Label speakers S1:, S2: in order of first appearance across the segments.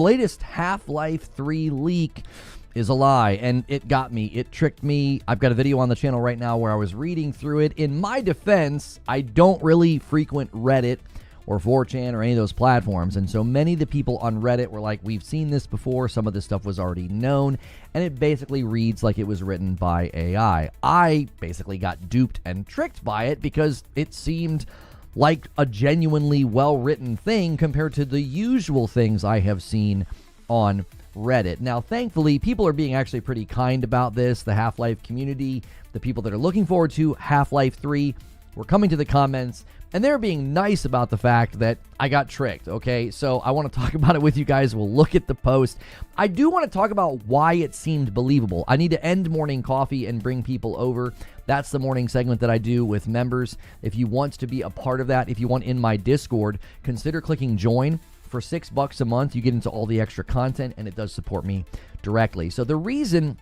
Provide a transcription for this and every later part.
S1: latest Half-Life 3 leak is a lie, and it got me. It tricked me. I've got a video on the channel right now where I was reading through it. In my defense, I don't really frequent Reddit or 4chan or any of those platforms, and so many of the people on Reddit were like, we've seen this before, some of this stuff was already known, and it basically reads like it was written by AI. I basically got duped and tricked by it because it seemed like a genuinely well-written thing compared to the usual things I have seen on Reddit. Now, thankfully, people are being actually pretty kind about this. The Half-Life community, the people that are looking forward to Half-Life 3, were coming to the comments, and they're being nice about the fact that I got tricked, okay? So I want to talk about it with you guys. We'll look at the post. I do want to talk about why it seemed believable. I need to end morning coffee and bring people over. That's the morning segment that I do with members. If you want to be a part of that, if you want in my Discord, consider clicking join. For $6 a month, you get into all the extra content, and it does support me directly. So the reason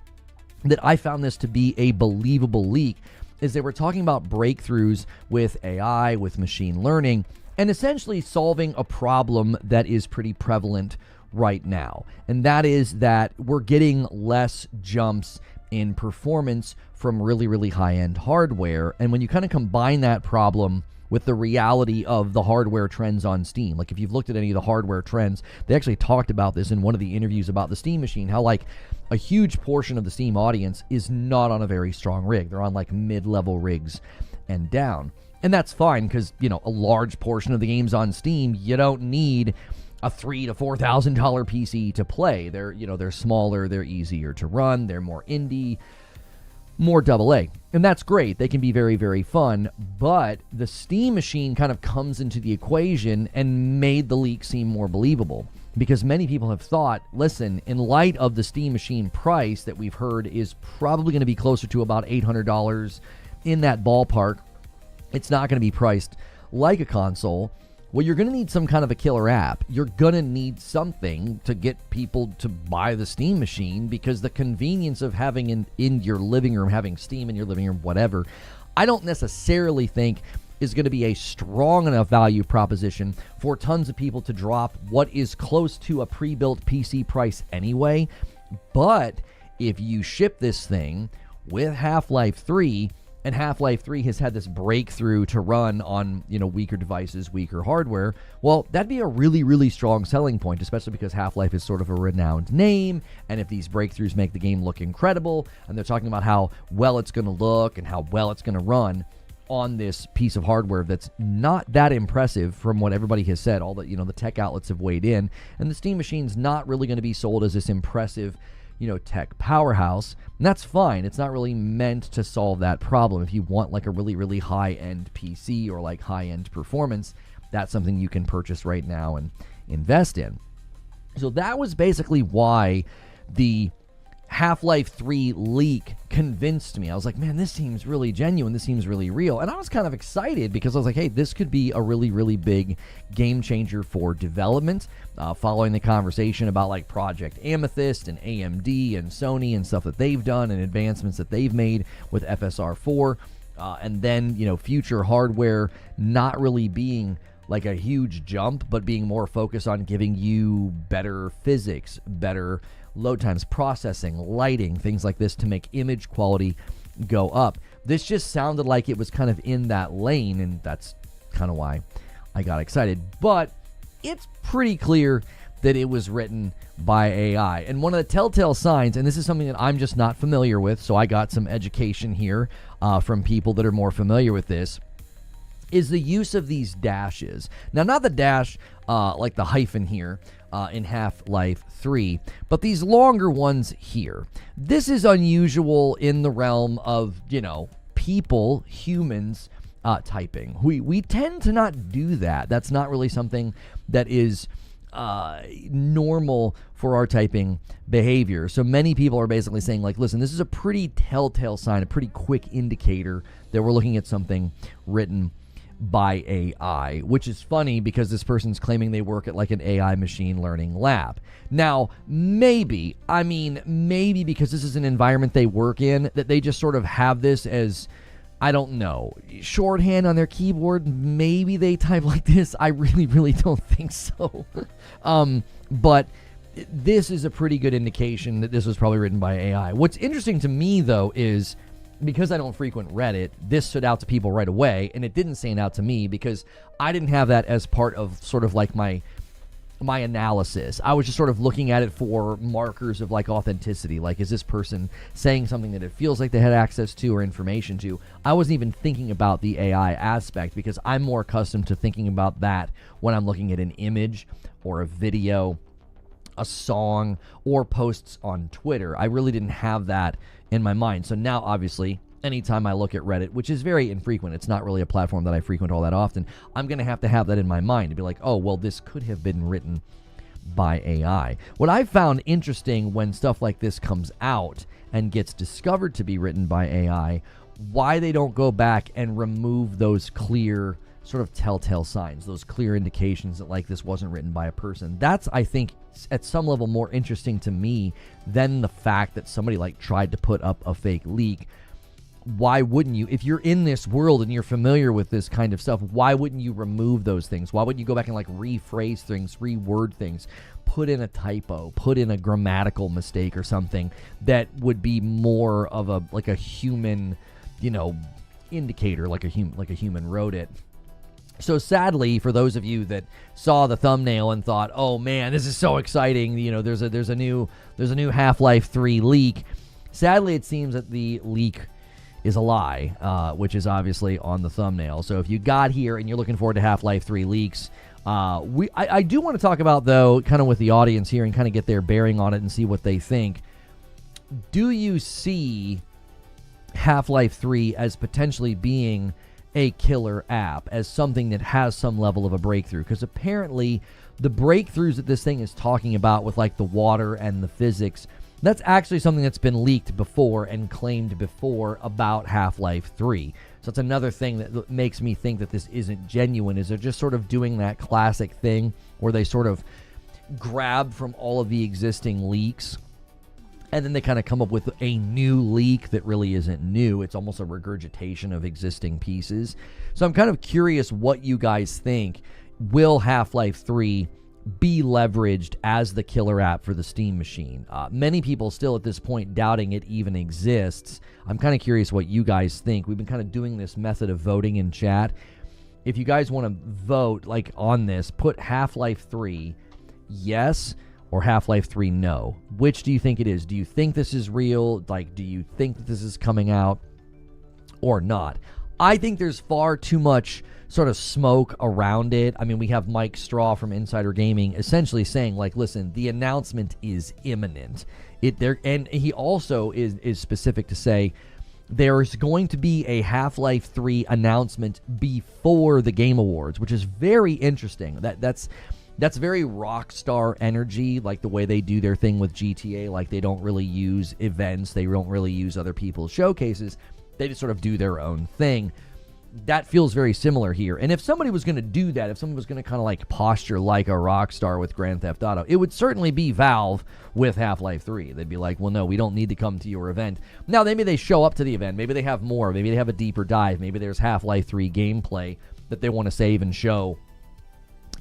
S1: that I found this to be a believable leak is they were talking about breakthroughs with AI, with machine learning, and essentially solving a problem that is pretty prevalent right now. And that is that we're getting less jumps in performance from really, really high-end hardware. And when you kind of combine that problem with the reality of the hardware trends on Steam, like if you've looked at any of the hardware trends, they actually talked about this in one of the interviews about the Steam machine, how like a huge portion of the Steam audience is not on a very strong rig. They're on like mid-level rigs and down. And that's fine because, you know, a large portion of the games on Steam, you don't need a $3,000 to $4,000 PC to play. They're smaller, they're easier to run, they're more indie, more AA. And that's great. They can be very, very fun. But the Steam machine kind of comes into the equation and made the leak seem more believable. Because many people have thought, listen, in light of the Steam machine price that we've heard is probably going to be closer to about $800 in that ballpark, it's not going to be priced like a console. Well, you're going to need some kind of a killer app. You're going to need something to get people to buy the Steam machine, because the convenience of having in your living room, having Steam in your living room, whatever, I don't necessarily think is going to be a strong enough value proposition for tons of people to drop what is close to a pre-built PC price anyway. But if you ship this thing with Half-Life 3, and Half-Life 3 has had this breakthrough to run on, weaker devices, weaker hardware, well, that'd be a really, really strong selling point, especially because Half-Life is sort of a renowned name, and if these breakthroughs make the game look incredible, and they're talking about how well it's going to look and how well it's going to run on this piece of hardware that's not that impressive from what everybody has said, all the, the tech outlets have weighed in, and the Steam machine's not really going to be sold as this impressive tech powerhouse, and that's fine. It's not really meant to solve that problem. If you want like a really, really high-end PC or like high-end performance, that's something you can purchase right now and invest in. So that was basically why the Half-Life 3 leak convinced me. I was like, man, this seems really genuine. This seems really real. And I was kind of excited because I was like, hey, this could be a really, really big game changer for development. Following the conversation about like Project Amethyst and AMD and Sony and stuff that they've done and advancements that they've made with FSR4. And then, future hardware not really being like a huge jump, but being more focused on giving you better physics, better load times, processing, lighting, things like this to make image quality go up. This just sounded like it was kind of in that lane, and that's kind of why I got excited. But it's pretty clear that it was written by AI. And one of the telltale signs, and this is something that I'm just not familiar with, so I got some education here from people that are more familiar with this, is the use of these dashes. Now, not the dash like the hyphen here in Half-Life 3, but these longer ones here. This is unusual in the realm of, people, humans, typing. We tend to not do that. That's not really something that is normal for our typing behavior. So many people are basically saying, like, listen, this is a pretty telltale sign, a pretty quick indicator that we're looking at something written by AI, which is funny because this person's claiming they work at like an AI machine learning lab. Now, maybe because this is an environment they work in, that they just sort of have this as, I don't know, shorthand on their keyboard. Maybe they type like this. I really, really don't think so. But this is a pretty good indication that this was probably written by AI. What's interesting to me, though, is because I don't frequent Reddit, this stood out to people right away, and it didn't stand out to me because I didn't have that as part of sort of like my analysis. I was just sort of looking at it for markers of like authenticity. Like, is this person saying something that it feels like they had access to or information to? I wasn't even thinking about the AI aspect because I'm more accustomed to thinking about that when I'm looking at an image or a video, a song, or posts on Twitter. I really didn't have that in my mind. So now, obviously, anytime I look at Reddit, which is very infrequent, it's not really a platform that I frequent all that often, I'm going to have that in my mind to be like, oh, well, this could have been written by AI. What I found interesting when stuff like this comes out and gets discovered to be written by AI, why they don't go back and remove those clear sort of telltale signs, those clear indications that like this wasn't written by a person. That's, I think, at some level more interesting to me than the fact that somebody like tried to put up a fake leak. Why wouldn't you? If you're in this world and you're familiar with this kind of stuff, why wouldn't you remove those things? Why wouldn't you go back and like rephrase things, reword things, put in a typo, put in a grammatical mistake or something that would be more of a like a human, indicator, like a human wrote it. So sadly, for those of you that saw the thumbnail and thought, "Oh man, this is so exciting!" There's a new Half-Life 3 leak. Sadly, it seems that the leak is a lie, which is obviously on the thumbnail. So if you got here and you're looking forward to Half-Life 3 leaks, I do want to talk about, though, kind of with the audience here and kind of get their bearing on it and see what they think. Do you see Half-Life 3 as potentially being a killer app, as something that has some level of a breakthrough? Because apparently the breakthroughs that this thing is talking about with like the water and the physics, that's actually something that's been leaked before and claimed before about Half-Life 3. So it's another thing that makes me think that this isn't genuine, is they're just sort of doing that classic thing where they sort of grab from all of the existing leaks and then they kind of come up with a new leak that really isn't new. It's almost a regurgitation of existing pieces. So I'm kind of curious what you guys think. Will Half-Life 3 be leveraged as the killer app for the Steam machine? Many people still at this point doubting it even exists. I'm kind of curious what you guys think. We've been kind of doing this method of voting in chat. If you guys want to vote like on this, put Half-Life 3 yes or Half-Life 3 no. Which do you think it is? Do you think this is real? Like, do you think that this is coming out or not? I think there's far too much sort of smoke around it. I mean, we have Mike Straw from Insider Gaming essentially saying, like, listen, the announcement is imminent. And he also is specific to say there's going to be a Half-Life 3 announcement before the Game Awards, which is very interesting. That's very Rockstar energy, like the way they do their thing with GTA. Like, they don't really use events. They don't really use other people's showcases. They just sort of do their own thing. That feels very similar here. And if somebody was going to do that, if someone was going to kind of like posture like a Rockstar with Grand Theft Auto, it would certainly be Valve with Half-Life 3. They'd be like, well, no, we don't need to come to your event. Now, maybe they show up to the event. Maybe they have more. Maybe they have a deeper dive. Maybe there's Half-Life 3 gameplay that they want to save and show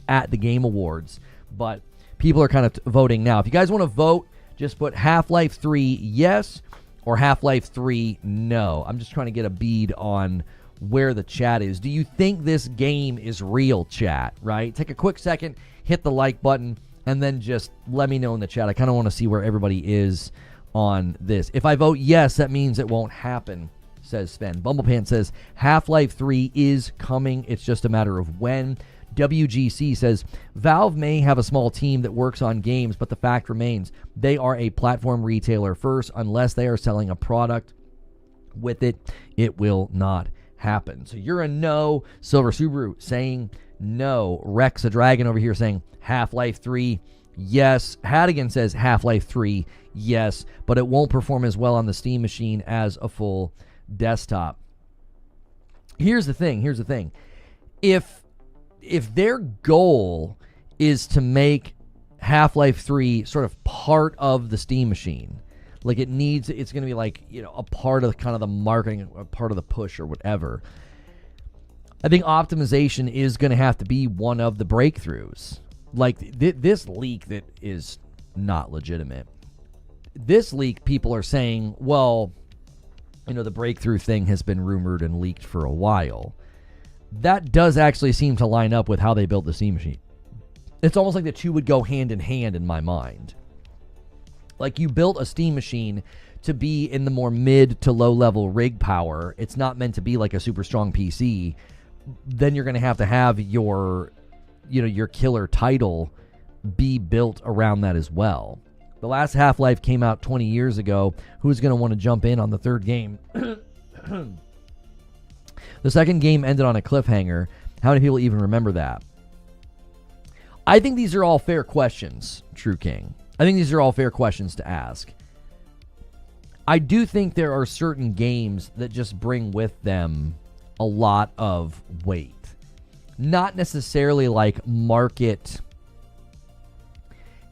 S1: at the Game Awards. But people are kind of voting now. If you guys want to vote, just put Half-Life 3 yes or Half-Life 3 no. I'm just trying to get a bead on where the chat is. Do you think this game is real, chat? Right? Take a quick second, hit the like button, and then just let me know in the chat. I kind of want to see where everybody is on this. If I vote yes, that means it won't happen, says Sven. Bumblepants says Half-Life 3 is coming. It's just a matter of when. WGC says Valve may have a small team that works on games, but the fact remains they are a platform retailer first. Unless they are selling a product with it, it will not happen. So you're a no. Silver Subaru saying no. Rex a Dragon over here saying Half-Life 3 yes. Hadigan says Half-Life 3 yes, but it won't perform as well on the Steam machine as a full desktop. Here's the thing. If their goal is to make Half-Life 3 sort of part of the Steam machine, like it's going to be like, a part of kind of the marketing, a part of the push or whatever, I think optimization is going to have to be one of the breakthroughs. Like this leak that is not legitimate. This leak, people are saying, well, the breakthrough thing has been rumored and leaked for a while. That does actually seem to line up with how they built the Steam machine. It's almost like the two would go hand in hand in my mind. Like, you built a Steam machine to be in the more mid to low level rig power. It's not meant to be like a super strong PC. Then you're going to have your killer title be built around that as well. The last Half-Life came out 20 years ago. Who's going to want to jump in on the third game? The second game ended on a cliffhanger. How many people even remember that? I think these are all fair questions, True King. I think these are all fair questions to ask. I do think there are certain games that just bring with them a lot of weight. Not necessarily like market.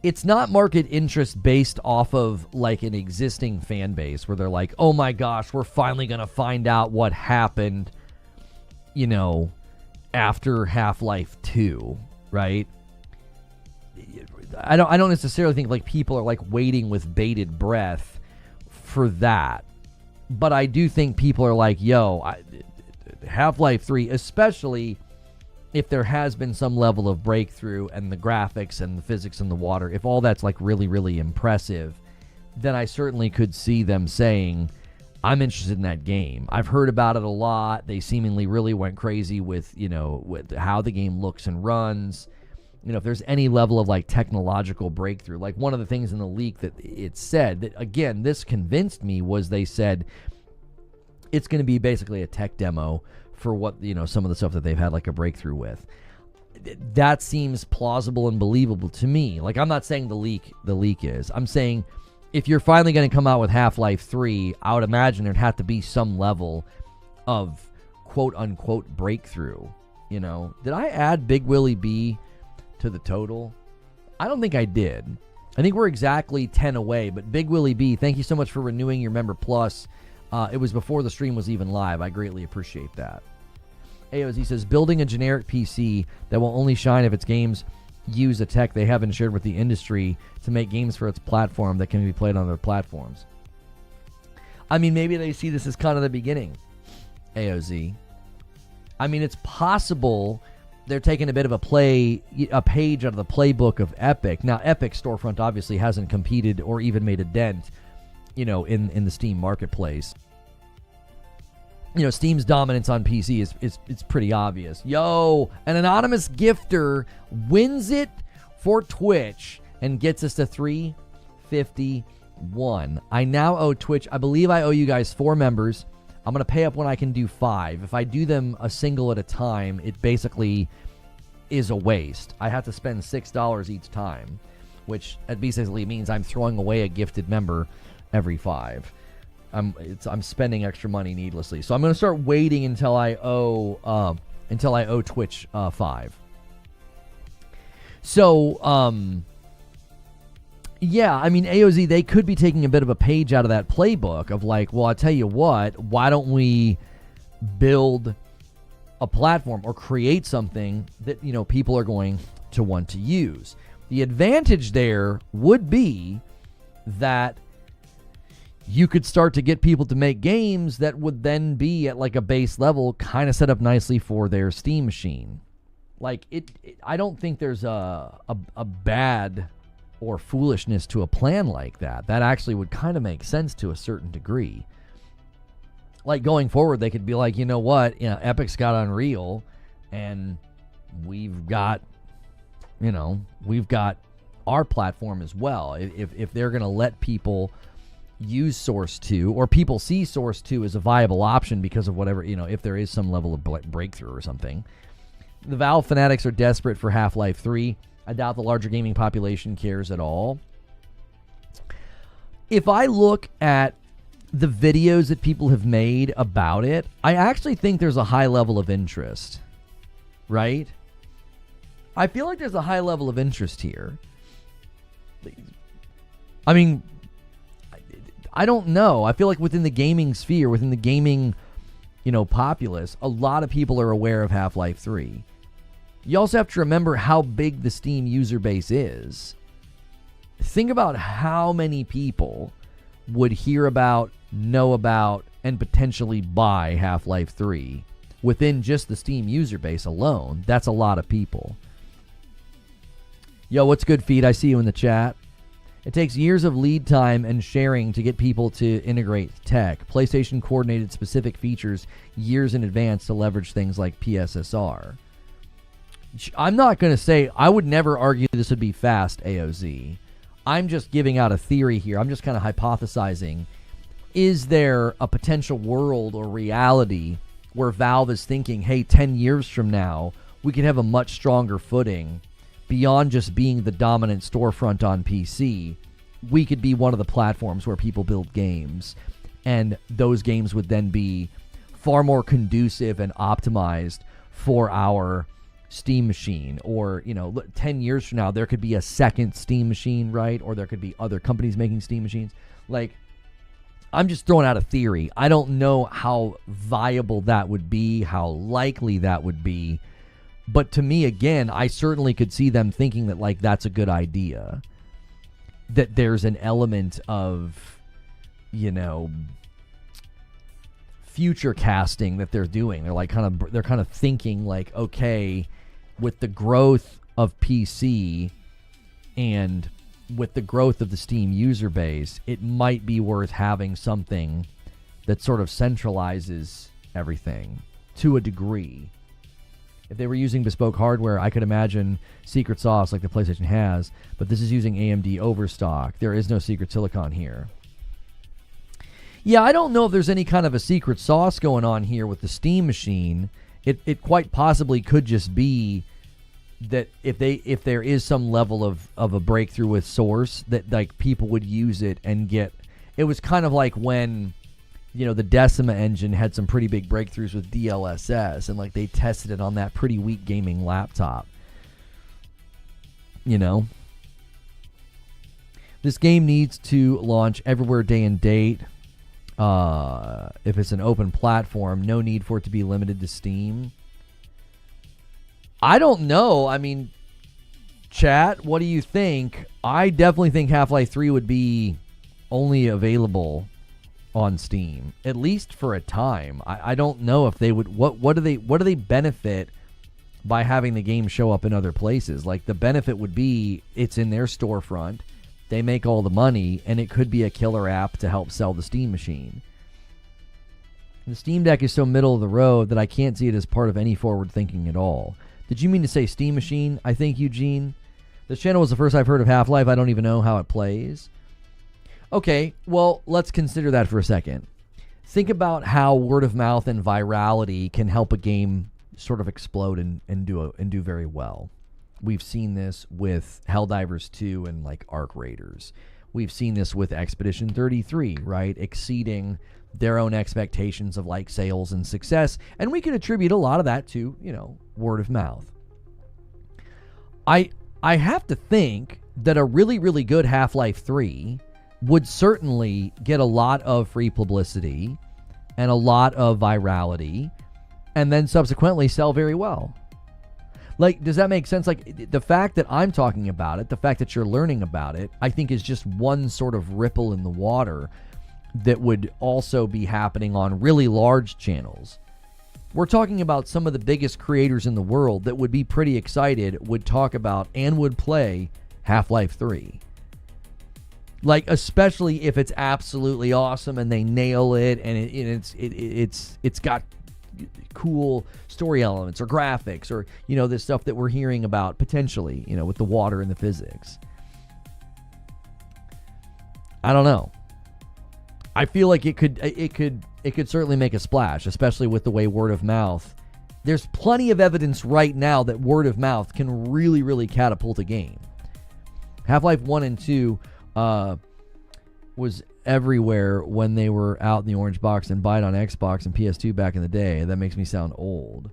S1: It's not market interest based off of like an existing fan base where they're like, oh my gosh, we're finally going to find out what happened, after Half-Life 2, right? I don't necessarily think like people are like waiting with bated breath for that. But I do think people are like, Half-Life 3, especially if there has been some level of breakthrough and the graphics and the physics in the water, if all that's like really, really impressive, then I certainly could see them saying, I'm interested in that game. I've heard about it a lot. They seemingly really went crazy with how the game looks and runs. If there's any level of like technological breakthrough, like one of the things in the leak that it said that, again, this convinced me, was they said it's going to be basically a tech demo for what, some of the stuff that they've had like a breakthrough with. That seems plausible and believable to me. Like, I'm not saying the leak is. I'm saying if you're finally going to come out with Half-Life 3, I would imagine there'd have to be some level of quote-unquote breakthrough. Did I add Big Willie B to the total? I don't think I did. I think we're exactly 10 away, but Big Willie B, thank you so much for renewing your Member Plus. It was before the stream was even live. I greatly appreciate that. AOZ says, building a generic PC that will only shine if its games use a tech they haven't shared with the industry to make games for its platform that can be played on other platforms. I mean, maybe they see this as kind of the beginning, AOZ. I mean, it's possible they're taking a bit of a page out of the playbook of Epic. Now, Epic Storefront obviously hasn't competed or even made a dent, in the Steam marketplace. Steam's dominance on PC is pretty obvious. Yo, an anonymous gifter wins it for Twitch and gets us to 351. I now owe Twitch, I believe I owe you guys 4 members. I'm going to pay up when I can do 5. If I do them a single at a time, it basically is a waste. I have to spend $6 each time, which basically means I'm throwing away a gifted member every 5. I'm spending extra money needlessly. So I'm going to start waiting until I owe Twitch 5. So yeah, I mean, AOZ, they could be taking a bit of a page out of that playbook of like, well, I'll tell you what, why don't we build a platform or create something that, people are going to want to use. The advantage there would be that you could start to get people to make games that would then be at like a base level, kind of set up nicely for their Steam machine. Like I don't think there's a bad or foolishness to a plan like that. That actually would kind of make sense to a certain degree. Like going forward, they could be like, you know what, Epic's got Unreal, and we've got our platform as well. If they're going to let people use Source 2, or people see Source 2 as a viable option because of whatever, if there is some level of breakthrough or something. The Valve fanatics are desperate for Half-Life 3. I doubt the larger gaming population cares at all. If I look at the videos that people have made about it, I actually think there's a high level of interest, right? I feel like there's a high level of interest here. I mean, I don't know. I feel like within the gaming sphere, within the gaming, populace, a lot of people are aware of Half-Life 3. You also have to remember how big the Steam user base is. think about how many people would hear about, know about, and potentially buy Half-Life 3 within just the Steam user base alone. That's a lot of people. Yo, what's good, Feed? I see you in the chat. It takes years of lead time and sharing to get people to integrate tech. PlayStation coordinated specific features years in advance to leverage things like PSSR. I'm not going to say, I would never argue this would be fast, AOZ. I'm just giving out a theory here. I'm just kind of hypothesizing. Is there a potential world or reality where Valve is thinking, hey, 10 years from now, we could have a much stronger footing beyond just being the dominant storefront on PC? We could be one of the platforms where people build games, and those games would then be far more conducive and optimized for our Steam machine. Or, 10 years from now, there could be a second Steam machine, right? Or there could be other companies making Steam machines. Like, I'm just throwing out a theory. I don't know how viable that would be, how likely that would be. But to me, again, I certainly could see them thinking that, like, that's a good idea. That there's an element of, future casting that they're doing. They're kind of thinking like, okay, with the growth of PC and with the growth of the Steam user base, it might be worth having something that sort of centralizes everything to a degree. If they were using bespoke hardware, I could imagine secret sauce like the PlayStation has, but this is using AMD overstock. There is no secret silicon here. Yeah, I don't know if there's any kind of a secret sauce going on here with the Steam machine. It quite possibly could just be that if there is some level of a breakthrough with Source, that like people would use it and get. It was kind of like when the Decima engine had some pretty big breakthroughs with DLSS, and like they tested it on that pretty weak gaming laptop. This game needs to launch everywhere day and date. If it's an open platform, no need for it to be limited to Steam. I don't know. I mean, chat, what do you think? I definitely think Half-Life 3 would be only available on Steam, at least for a time. I don't know if they would. What do they benefit by having the game show up in other places? Like, the benefit would be it's in their storefront. They make all the money, and it could be a killer app to help sell the Steam machine. The Steam Deck is so middle of the road that I can't see it as part of any forward thinking at all. Did you mean to say Steam machine? I think, Eugene. This channel was the first I've heard of Half-Life. I don't even know how it plays. Okay, well, let's consider that for a second. Think about how word of mouth and virality can help a game sort of explode and do very well. We've seen this with Helldivers 2 and like Arc Raiders. We've seen this with Expedition 33, right? Exceeding their own expectations of like sales and success. And we can attribute a lot of that to, word of mouth. I have to think that a really, really good Half-Life 3 would certainly get a lot of free publicity and a lot of virality and then subsequently sell very well. Like, does that make sense? Like, the fact that I'm talking about it, the fact that you're learning about it, I think is just one sort of ripple in the water that would also be happening on really large channels. We're talking about some of the biggest creators in the world that would be pretty excited, would talk about, and would play Half-Life 3. Like, especially if it's absolutely awesome and they nail it and it's got cool story elements or graphics or this stuff that we're hearing about potentially with the water and the physics. I don't know. I feel like it could certainly make a splash, especially with the way word of mouth. There's plenty of evidence right now that word of mouth can really, really catapult a game. Half-Life 1 and 2 was everywhere when they were out in the orange box and buy it on Xbox and PS2 back in the day. That makes me sound old.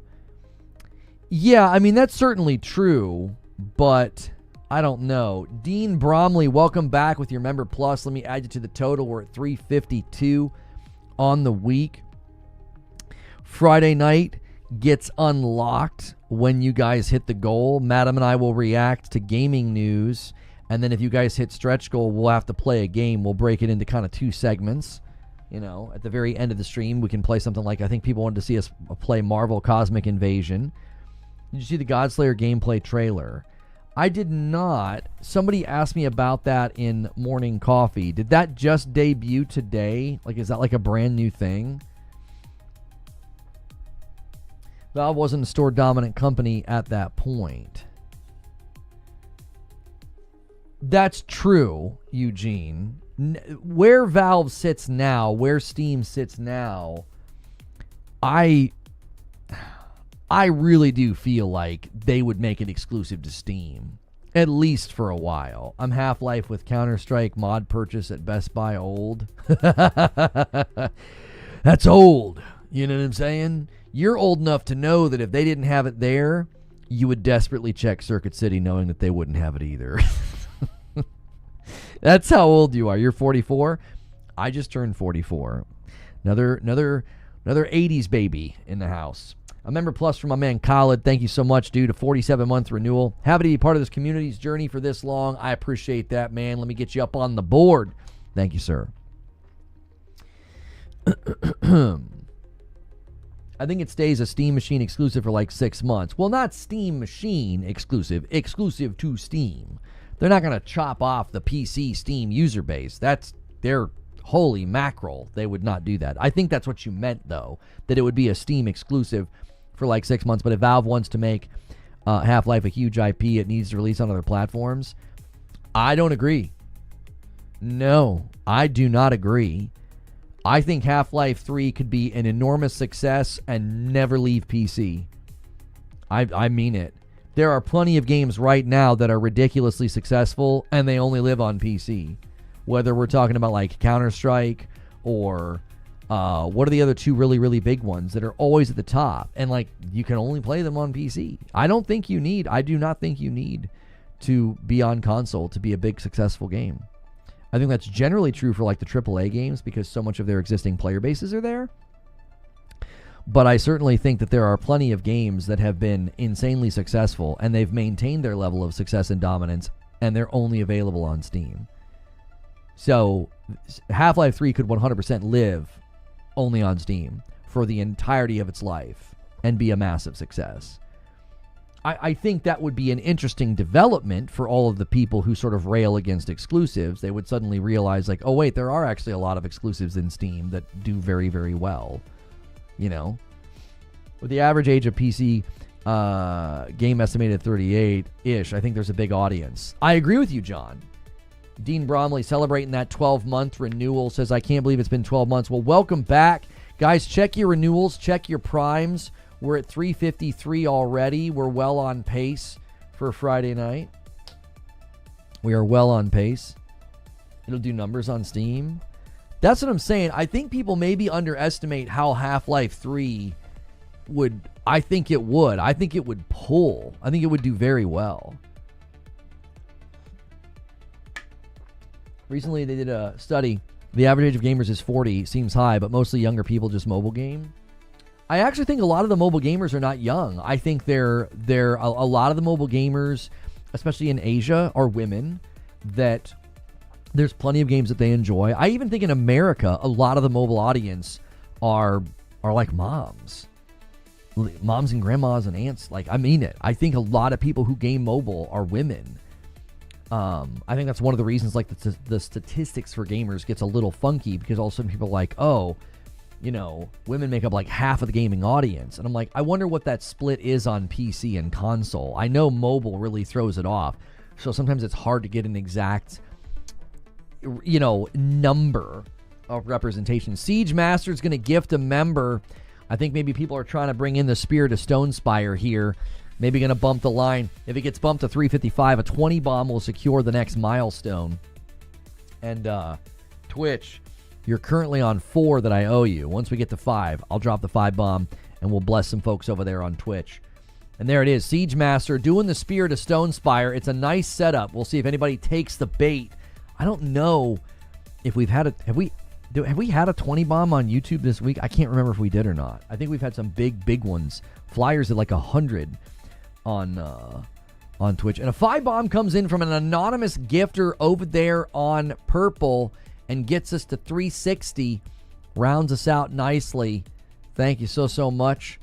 S1: Yeah, I mean, that's certainly true, but I don't know. Dean Bromley, welcome back with your Member Plus. Let me add you to the total. We're at 352 on the week. Friday night gets unlocked when you guys hit the goal. Madam and I will react to gaming news And then if you guys hit stretch goal, we'll have to play a game. We'll break it into kind of 2 segments. At the very end of the stream, we can play something like, I think people wanted to see us play Marvel Cosmic Invasion. Did you see the Godslayer gameplay trailer? I did not. Somebody asked me about that in Morning Coffee. Did that just debut today? Like, is that like a brand new thing? Valve wasn't a store dominant company at that point. That's true, Eugene. Where Valve sits now, where Steam sits now, I really do feel like they would make it exclusive to Steam, at least for a while. I'm Half-Life with Counter-Strike mod purchase at Best Buy old. That's old. You know what I'm saying? You're old enough to know that if they didn't have it there, you would desperately check Circuit City knowing that they wouldn't have it either. That's how old you are. You're 44? I just turned 44. Another 80s baby in the house. A member plus from my man Khaled. Thank you so much, dude. A 47-month renewal. Happy to be part of this community's journey for this long. I appreciate that, man. Let me get you up on the board. Thank you, sir. I think it stays a Steam Machine exclusive for like 6 months. Well, not Steam Machine exclusive to Steam. They're not going to chop off the PC Steam user base. That's their holy mackerel. They would not do that. I think that's what you meant, though, that it would be a Steam exclusive for like 6 months. But if Valve wants to make Half-Life a huge IP, it needs to release on other platforms. I don't agree. No, I do not agree. I think Half-Life 3 could be an enormous success and never leave PC. I mean it. There are plenty of games right now that are ridiculously successful and they only live on PC. Whether we're talking about like Counter-Strike or what are the other 2 really, really big ones that are always at the top? And like you can only play them on PC. I do not think you need to be on console to be a big successful game. I think that's generally true for like the AAA games because so much of their existing player bases are there. But I certainly think that there are plenty of games that have been insanely successful and they've maintained their level of success and dominance and they're only available on Steam. So Half-Life 3 could 100% live only on Steam for the entirety of its life and be a massive success. I think that would be an interesting development for all of the people who sort of rail against exclusives. They would suddenly realize like, oh wait, there are actually a lot of exclusives in Steam that do very, very well. You know, with the average age of PC game estimated 38-ish, I think there's a big audience. I agree with you, John. Dean Bromley celebrating that 12-month renewal says, I can't believe it's been 12 months. Well, welcome back. Guys, check your renewals. Check your primes. We're at 353 already. We're well on pace for Friday night. We are well on pace. It'll do numbers on Steam. That's what I'm saying. I think people maybe underestimate how Half-Life 3 would. I think it would. I think it would pull. I think it would do very well. Recently, they did a study. The average age of gamers is 40. Seems high, but mostly younger people just mobile game. I actually think a lot of the mobile gamers are not young. I think they're a lot of the mobile gamers, especially in Asia, are women that... There's plenty of games that they enjoy. I even think in America, a lot of the mobile audience are like moms. Moms and grandmas and aunts. Like, I mean it. I think a lot of people who game mobile are women. I think that's one of the reasons like the statistics for gamers gets a little funky because all of a sudden people are like, oh, you know, women make up like half of the gaming audience. And I'm like, I wonder what that split is on PC and console. I know mobile really throws it off. So sometimes it's hard to get an exact... number of representation. Siege Master's going to gift a member. I think maybe people are trying to bring in the Spirit of Stonespire here. Maybe going to bump the line. If it gets bumped to 355, a 20 bomb will secure the next milestone. And Twitch, you're currently on 4 that I owe you. Once we get to 5, I'll drop the 5 bomb and we'll bless some folks over there on Twitch. And there it is. Siege Master doing the Spirit of Stonespire. It's a nice setup. We'll see if anybody takes the bait. I don't know if we've had have we had a 20 bomb on YouTube this week? I can't remember if we did or not. I think we've had some big ones. Flyers at like 100 on on Twitch. And a 5-bomb comes in from an anonymous gifter over there on purple and gets us to 360. Rounds us out nicely. Thank you so much.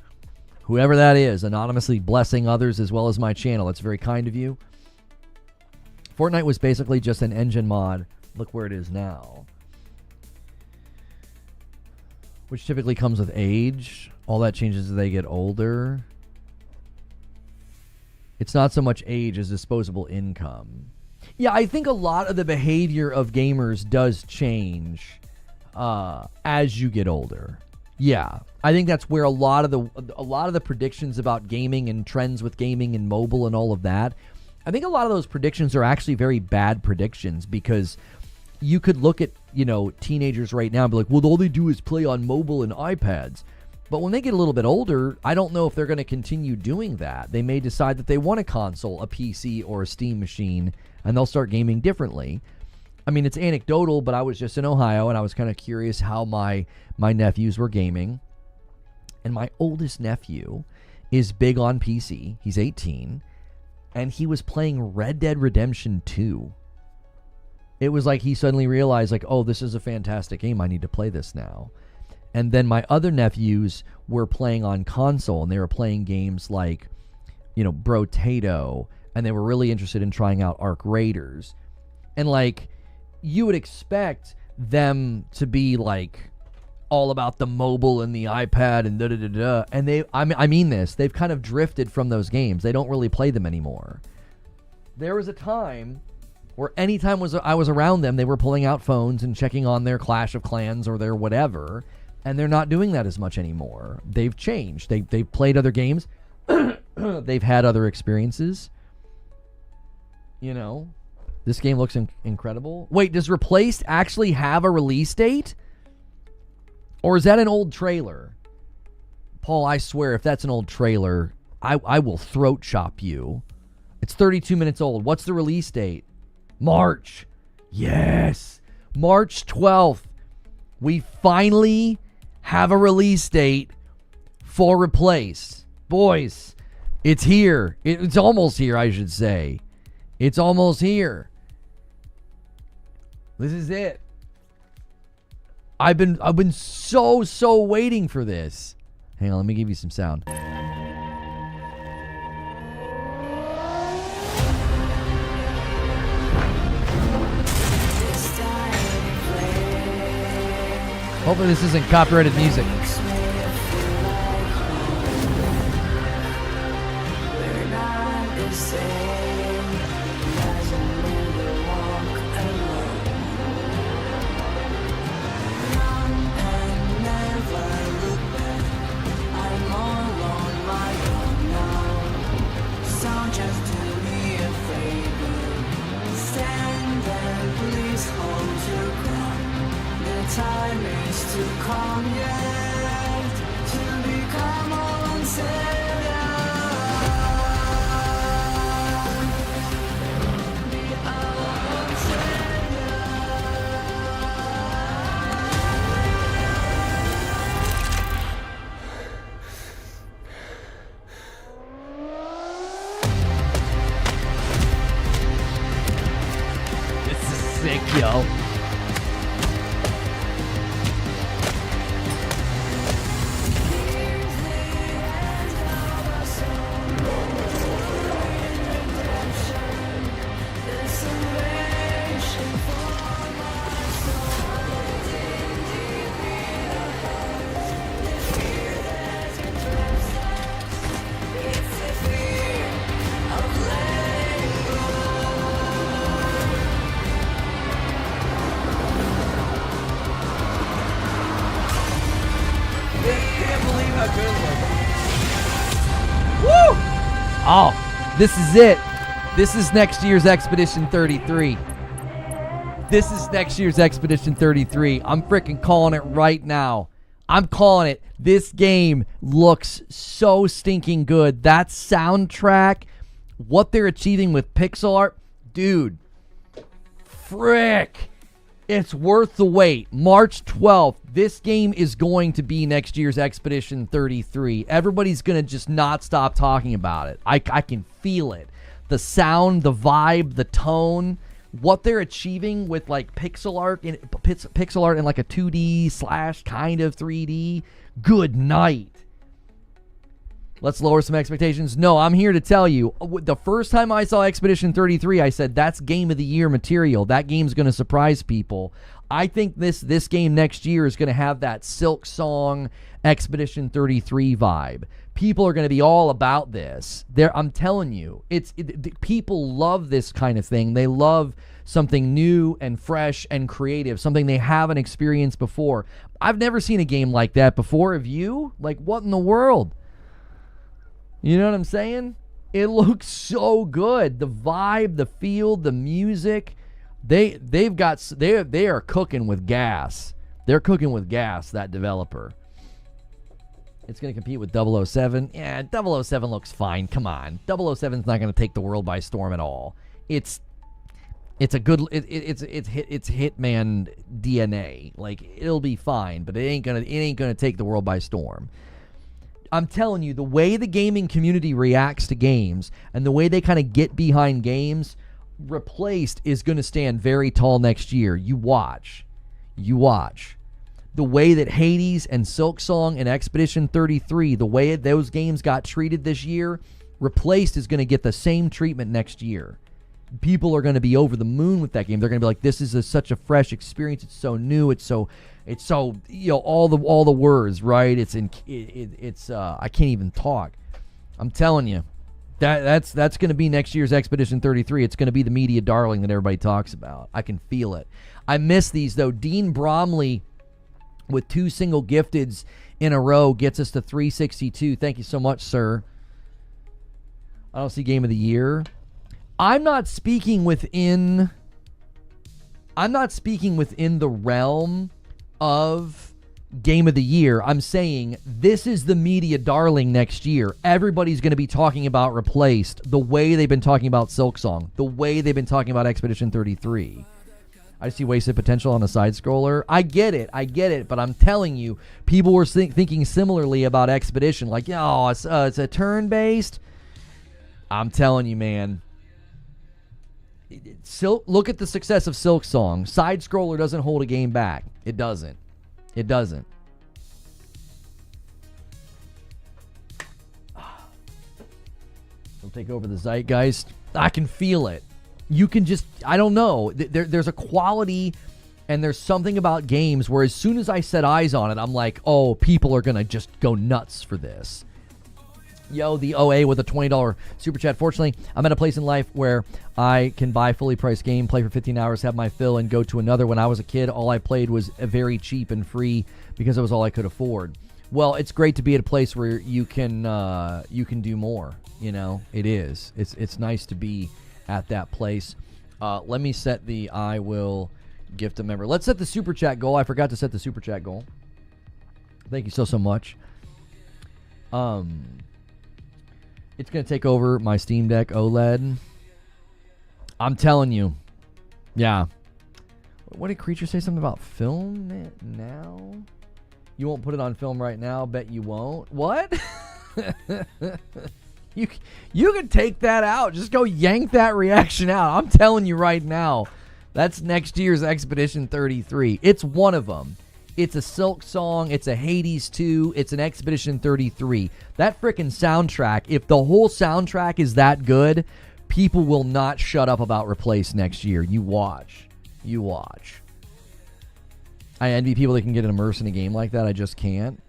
S1: Whoever that is, anonymously blessing others as well as my channel. That's very kind of you. Fortnite was basically just an engine mod. Look where it is now. Which typically comes with age. All that changes as they get older. It's not so much age as disposable income. Yeah, I think a lot of the behavior of gamers does change as you get older. Yeah, I think that's where a lot of the predictions about gaming and trends with gaming and mobile and all of that, I think a lot of those predictions are actually very bad predictions, because you could look at, teenagers right now and be like, well, all they do is play on mobile and iPads. But when they get a little bit older, I don't know if they're going to continue doing that. They may decide that they want a console, a PC, or a Steam machine, and they'll start gaming differently. I mean, it's anecdotal, but I was just in Ohio, and I was kind of curious how my nephews were gaming. And my oldest nephew is big on PC. He's 18, and he was playing Red Dead Redemption 2. It was like he suddenly realized, like, oh, this is a fantastic game. I need to play this now. And then my other nephews were playing on console, and they were playing games like, Brotato, and they were really interested in trying out Arc Raiders. And, like, you would expect them to be, like, all about the mobile and the iPad and da-da-da-da. And I mean this, they've kind of drifted from those games. They don't really play them anymore. There was a time where anytime I was around them, they were pulling out phones and checking on their Clash of Clans or their whatever. And they're not doing that as much anymore. They've changed. They've played other games. They've had other experiences. This game looks incredible. Wait, does Replaced actually have a release date? Or is that an old trailer? Paul, I swear, if that's an old trailer, I will throat chop you. It's 32 minutes old. What's the release date? March. Yes. March 12th. We finally have a release date for Replaced. Boys, it's here. It's almost here, I should say. It's almost here. This is it. I've been so waiting for this. Hang on, let me give you some sound. Hopefully this isn't copyrighted music.
S2: Time is to come yet to become all savior. Be our savior.
S1: This is sick, yo. Oh, this is it. This is next year's Expedition 33. This is next year's Expedition 33. I'm freaking calling it right now. I'm calling it. This game looks so stinking good. That soundtrack, what they're achieving with pixel art, dude, frick. It's worth the wait. March 12th, this game is going to be next year's Expedition 33. Everybody's going to just not stop talking about it. I can feel it. the sound, the vibe, the tone, what they're achieving with like pixel art in like a 2D / kind of 3D. Good night. Let's lower some expectations. No, I'm here to tell you, the first time I saw Expedition 33, I said, that's Game of the Year material. That game's going to surprise people. I think this game next year is going to have that Silk Song Expedition 33 vibe. People are going to be all about this. I'm telling you, people love this kind of thing. They love something new and fresh and creative, something they haven't experienced before. I've never seen a game like that before. Have you? Like, what in the world? You know what I'm saying? It looks so good. The vibe, the feel, the music. They are cooking with gas. They're cooking with gas, that developer. It's going to compete with 007. Yeah, 007 looks fine. Come on. 007's not going to take the world by storm at all. It's Hitman DNA. Like, it'll be fine, but it ain't going to take the world by storm. I'm telling you, the way the gaming community reacts to games and the way they kind of get behind games, Replaced is going to stand very tall next year. You watch. The way that Hades and Silk Song and Expedition 33, the way those games got treated this year, Replaced is going to get the same treatment next year. People are going to be over the moon with that game. They're going to be like, this is such a fresh experience. It's so new. It's so all the words, right? I can't even talk. I'm telling you, that's going to be next year's Expedition 33. It's going to be the media darling that everybody talks about. I can feel it. I miss these though. Dean Bromley with 2 single gifteds in a row gets us to 362. Thank you so much, sir. I don't see Game of the Year. I'm not speaking within the realm of Game of the Year. I'm saying this is the media darling next year. Everybody's going to be talking about Replaced the way they've been talking about Silk Song, the way they've been talking about Expedition 33. I see wasted potential on a side scroller. I get it, but I'm telling you, people were thinking similarly about Expedition. Like, it's a turn-based. I'm telling you, man. Look at the success of Silk Song. Side scroller doesn't hold a game back. It doesn't. It'll take over the zeitgeist. I can feel it. You can just, I don't know. There's a quality and there's something about games where as soon as I set eyes on it, I'm like, oh, people are going to just go nuts for this. Yo, the OA with a $20 super chat. Fortunately, I'm at a place in life where I can buy fully priced game, play for 15 hours, have my fill, and go to another. When I was a kid, all I played was very cheap and free because it was all I could afford. Well, it's great to be at a place where you can do more. You know, it is. It's nice to be at that place. Let me set the I will gift a member. Let's set the super chat goal. I forgot to set the super chat goal. Thank you so much. It's going to take over my Steam Deck OLED. I'm telling you. Yeah. What did Creature say? Something about film it now? You won't put it on film right now? Bet you won't. What? You can take that out. Just go yank that reaction out. I'm telling you right now. That's next year's Expedition 33. It's one of them. It's a Silk Song. It's a Hades 2. It's an Expedition 33. That frickin' soundtrack, if the whole soundtrack is that good, people will not shut up about Replace next year. You watch. I envy people that can get immersed in a game like that. I just can't.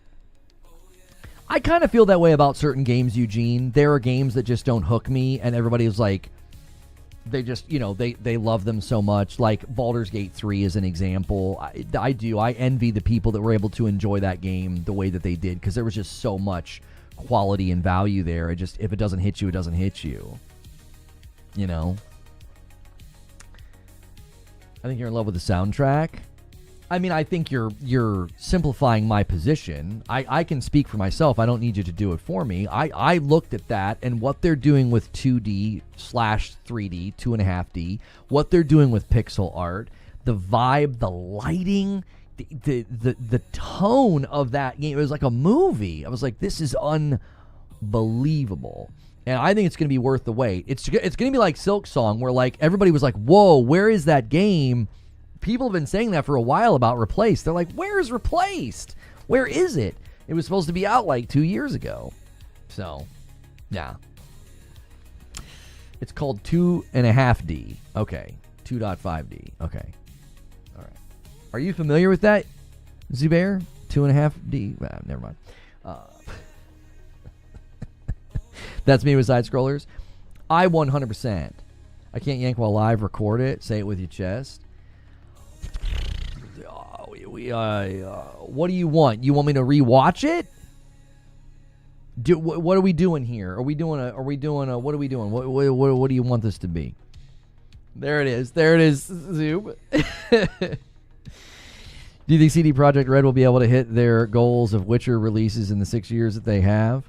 S1: I kind of feel that way about certain games, Eugene. There are games that just don't hook me, and everybody's like, they just, they love them so much. Like Baldur's Gate 3 is an example. I do. I envy the people that were able to enjoy that game the way that they did, because there was just so much quality and value there. If it doesn't hit you, it doesn't hit you. I think you're in love with the soundtrack. I mean, I think you're simplifying my position. I can speak for myself. I don't need you to do it for me. I looked at that and what they're doing with 2D/3D, 2.5D, what they're doing with pixel art, the vibe, the lighting, the tone of that game. It was like a movie. I was like, this is unbelievable. And I think it's going to be worth the wait. It's going to be like Silk Song, where like everybody was like, whoa, where is that game? People have been saying that for a while about Replaced. They're like, where is Replaced? Where is it? It was supposed to be out like 2 years ago. So, yeah. It's called 2.5D. Okay. 2.5D. Okay. All right. Are you familiar with that, Zubair? 2.5D? Never mind. That's me with side scrollers. I 100%. I can't yank while live. Record it. Say it with your chest. What do you want? You want me to rewatch it? What are we doing here? What are we doing? What do you want this to be? There it is. Zoom. Do you think CD Projekt Red will be able to hit their goals of Witcher releases in the 6 years that they have?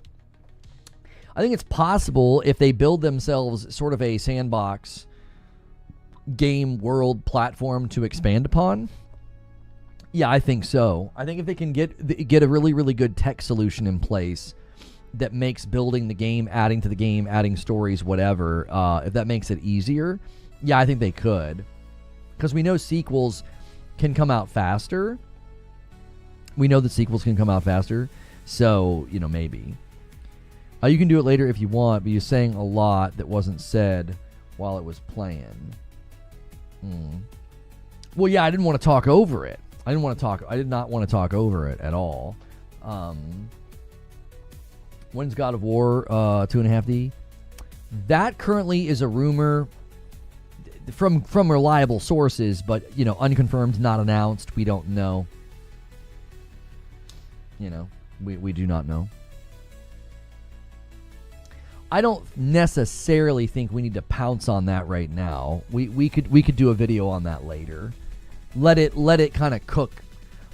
S1: I think it's possible if they build themselves sort of a sandbox game world platform to expand upon. Yeah, I think so. I think if they can get a really, really good tech solution in place that makes building the game, adding to the game, adding stories, whatever, if that makes it easier, yeah, I think they could. Because we know sequels can come out faster. So, maybe. You can do it later if you want, but you're saying a lot that wasn't said while it was playing. Well, yeah, I didn't want to talk over it. I did not want to talk over it at all. When's God of War 2.5D? That currently is a rumor from reliable sources, but unconfirmed, not announced. We don't know. We do not know. I don't necessarily think we need to pounce on that right now. We could do a video on that later. Let it kind of cook.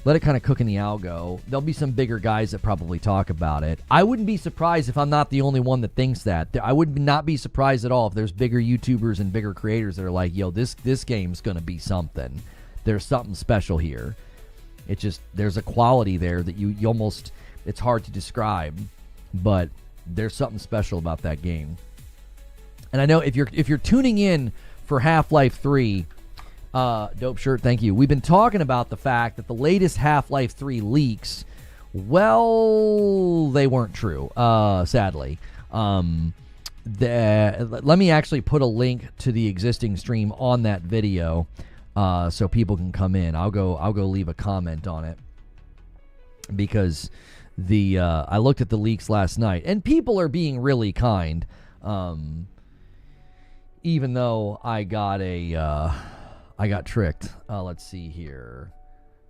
S1: Let it kind of cook in the algo. There'll be some bigger guys that probably talk about it. I wouldn't be surprised if I'm not the only one that thinks that. I would not be surprised at all if there's bigger YouTubers and bigger creators that are like, yo, this game's going to be something. There's something special here. It just, there's a quality there that you almost, it's hard to describe, but there's something special about that game. And I know if you're tuning in for Half-Life 3, dope shirt, thank you. We've been talking about the fact that the latest Half-Life 3 leaks, well, they weren't true, sadly. Let me actually put a link to the existing stream on that video, so people can come in. I'll go leave a comment on it, because I looked at the leaks last night, and people are being really kind. Even though I got tricked. Let's see here.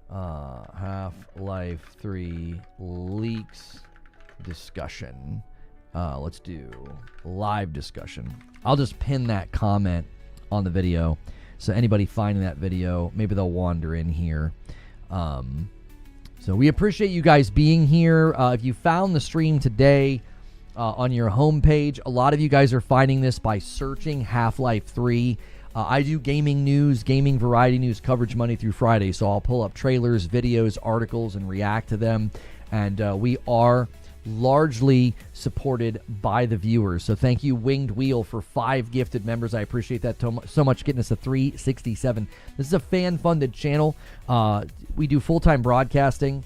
S1: Half-Life 3 leaks discussion. Let's do live discussion. I'll just pin that comment on the video, so anybody finding that video, maybe they'll wander in here. So we appreciate you guys being here. If you found the stream today on your homepage, a lot of you guys are finding this by searching Half-Life 3. I do gaming news, gaming variety news coverage Monday through Friday, so I'll pull up trailers, videos, articles, and react to them. And we are largely supported by the viewers. So thank you, Winged Wheel, for 5 gifted members. I appreciate that so much, getting us to 367. This is a fan-funded channel. We do full-time broadcasting,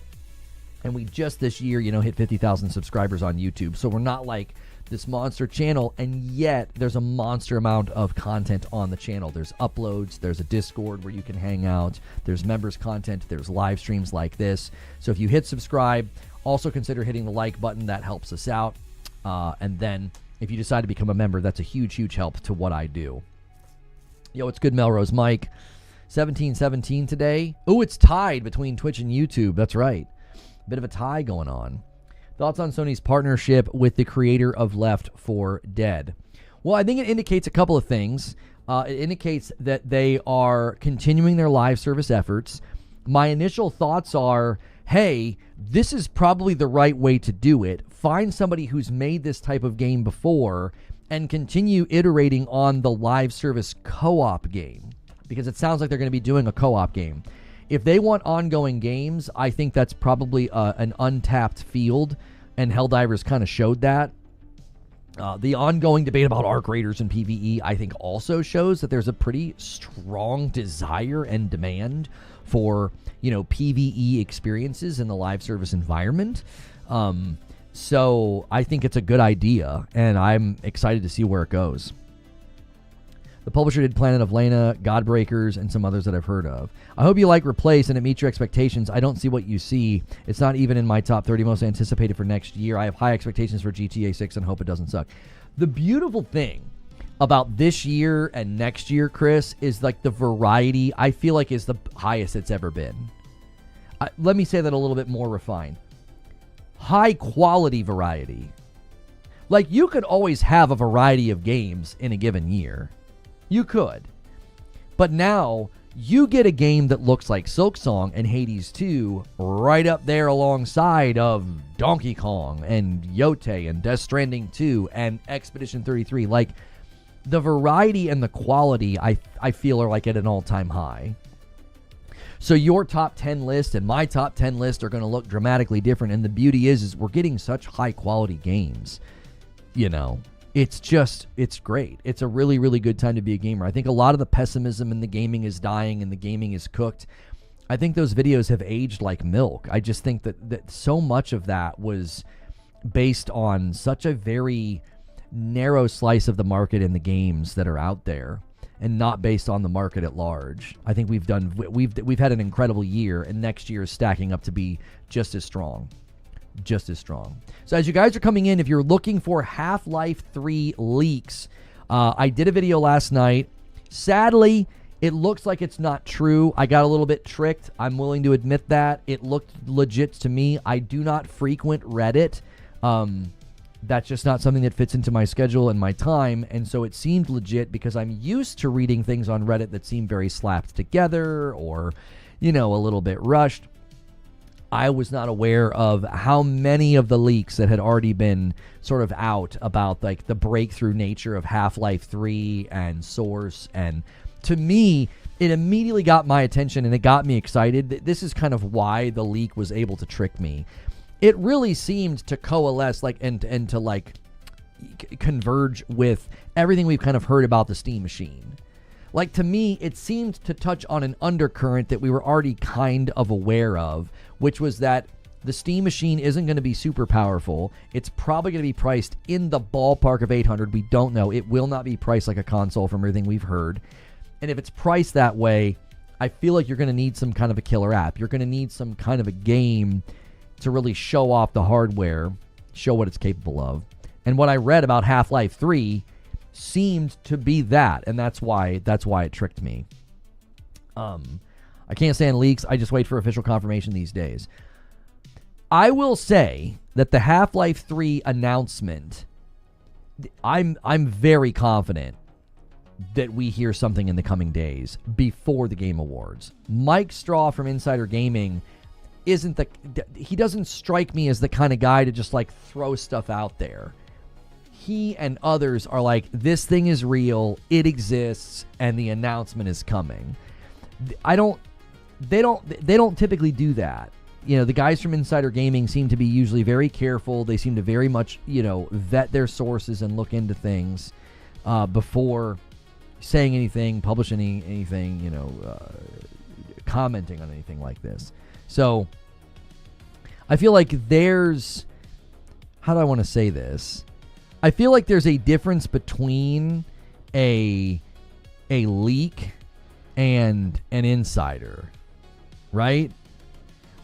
S1: and we just this year, hit 50,000 subscribers on YouTube. So we're not like this monster channel, and yet there's a monster amount of content on the channel. There's uploads, there's a Discord where you can hang out, there's members content, there's live streams like this. So if you hit subscribe, also consider hitting the like button. That helps us out. And then if you decide to become a member, that's a huge, huge help to what I do. Yo, it's good, Melrose Mike. 17-17 today. Oh, it's tied between Twitch and YouTube. That's right. Bit of a tie going on. Thoughts on Sony's partnership with the creator of Left 4 Dead? Well, I think it indicates a couple of things. It indicates that they are continuing their live service efforts. My initial thoughts are, hey, this is probably the right way to do it. Find somebody who's made this type of game before and continue iterating on the live service co-op game, because it sounds like they're going to be doing a co-op game. If they want ongoing games, I think that's probably an untapped field, and Helldivers kind of showed that. The ongoing debate about arc raiders and PvE, I think, also shows that there's a pretty strong desire and demand for, PvE experiences in the live service environment. So I think it's a good idea, and I'm excited to see where it goes. The publisher did Planet of Lena, Godbreakers, and some others that I've heard of. I hope you like Replace and it meets your expectations. I don't see what you see. It's not even in my top 30 most anticipated for next year. I have high expectations for GTA 6 and hope it doesn't suck. The beautiful thing about this year and next year, Chris, is like the variety, I feel like, is the highest it's ever been. Let me say that a little bit more refined. High quality variety. Like, you could always have a variety of games in a given year. You could. But now, you get a game that looks like Silksong and Hades 2 right up there alongside of Donkey Kong and Yote and Death Stranding 2 and Expedition 33. Like, the variety and the quality, I feel, are like at an all-time high. So your top 10 list and my top 10 list are going to look dramatically different. And the beauty is we're getting such high-quality games, It's great. It's a really, really good time to be a gamer. I think a lot of the pessimism in the gaming is dying and the gaming is cooked. I think those videos have aged like milk. I just think that so much of that was based on such a very narrow slice of the market in the games that are out there and not based on the market at large. I think we've had an incredible year, and next year is stacking up to be just as strong. So as you guys are coming in, if you're looking for Half-Life 3 leaks, I did a video last night. Sadly, it looks like it's not true. I got a little bit tricked. I'm willing to admit that. It looked legit to me. I do not frequent Reddit. That's just not something that fits into my schedule and my time, and so it seemed legit because I'm used to reading things on Reddit that seem very slapped together or, a little bit rushed. I was not aware of how many of the leaks that had already been sort of out about like the breakthrough nature of Half-Life 3 and Source. And to me, it immediately got my attention and it got me excited. This is kind of why the leak was able to trick me. It really seemed to coalesce and to converge with everything we've kind of heard about the Steam machine. Like, to me, it seemed to touch on an undercurrent that we were already kind of aware of, which was that the Steam machine isn't going to be super powerful. It's probably going to be priced in the ballpark of $800. We don't know. It will not be priced like a console from everything we've heard. And if it's priced that way, I feel like you're going to need some kind of a killer app. You're going to need some kind of a game to really show off the hardware, show what it's capable of. And what I read about Half-Life 3 seemed to be that, and that's why it tricked me. I can't stand leaks. I just wait for official confirmation these days. I will say that the Half-Life 3 announcement, I'm very confident that we hear something in the coming days before the Game Awards. Mike Straw from Insider Gaming he doesn't strike me as the kind of guy to just like throw stuff out there. He and others are like, this thing is real, it exists, and the announcement is coming. They don't typically do that. The guys from Insider Gaming seem to be usually very careful. They seem to very much, vet their sources and look into things before saying anything, publishing anything, commenting on anything like this. So I feel like how do I want to say this? I feel like there's a difference between a leak and an insider, right?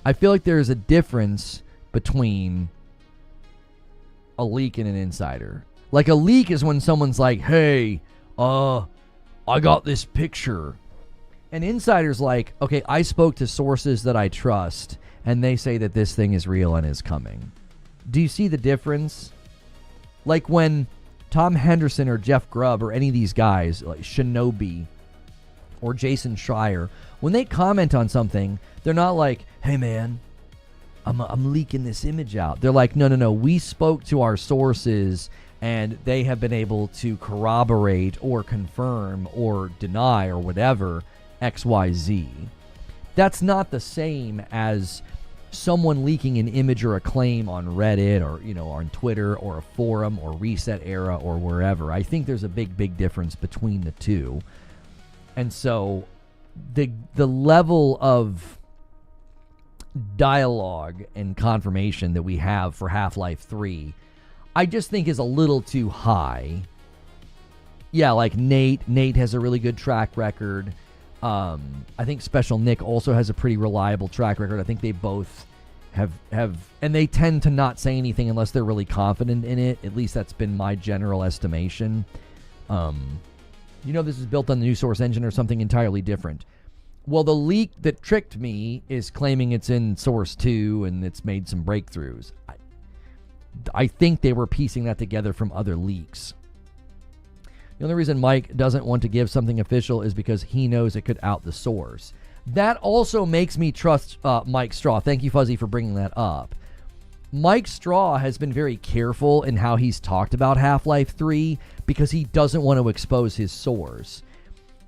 S1: I feel like there's a difference between a leak and an insider. Like, a leak is when someone's like, hey, I got this picture. An insider's like, okay, I spoke to sources that I trust, and they say that this thing is real and is coming. Do you see the difference? Like when Tom Henderson or Jeff Grubb or any of these guys, like Shinobi or Jason Schreier, when they comment on something, they're not like, hey man, I'm leaking this image out. They're like, no, we spoke to our sources and they have been able to corroborate or confirm or deny or whatever XYZ. That's not the same as someone leaking an image or a claim on Reddit or, on Twitter or a forum or Reset Era or wherever. I think there's a big difference between the two. And so the level of dialogue and confirmation that we have for Half-Life 3, I just think is a little too high. Yeah, like Nate has a really good track record. I think Special Nick also has a pretty reliable track record. I think they both have, and they tend to not say anything unless they're really confident in it. At least that's been my general estimation. This is built on the new Source engine or something entirely different. Well, the leak that tricked me is claiming it's in Source 2 and it's made some breakthroughs. I think they were piecing that together from other leaks. The only reason Mike doesn't want to give something official is because he knows it could out the source. That also makes me trust Mike Straw. Thank you, Fuzzy, for bringing that up. Mike Straw has been very careful in how he's talked about Half-Life 3 because he doesn't want to expose his source.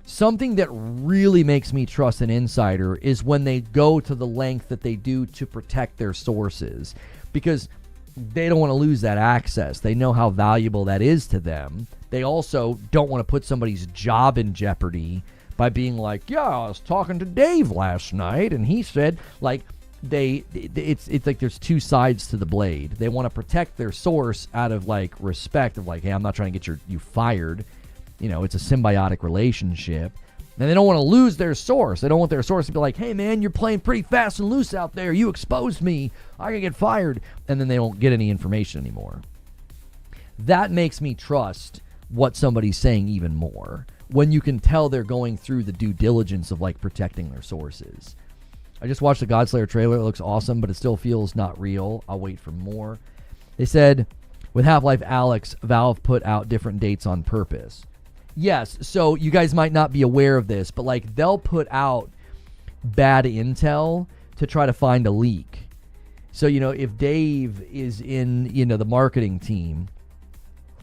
S1: Something that really makes me trust an insider is when they go to the length that they do to protect their sources, because they don't want to lose that access. They know how valuable that is to them. They also don't want to put somebody's job in jeopardy by being like, yeah, I was talking to Dave last night and he said, like, it's like there's two sides to the blade. They want to protect their source out of like respect of like, hey, I'm not trying to get you fired. It's a symbiotic relationship. And they don't want to lose their source. They don't want their source to be like, hey, man, you're playing pretty fast and loose out there. You exposed me. I can get fired. And then they don't get any information anymore. That makes me trust what somebody's saying even more, when you can tell they're going through the due diligence of like protecting their sources. I just watched the Godslayer trailer. It looks awesome, but it still feels not real. I'll wait for more. They said with Half-Life Alyx, Valve put out different dates on purpose. Yes, so you guys might not be aware of this, but like they'll put out bad intel to try to find a leak. So, if Dave is in, the marketing team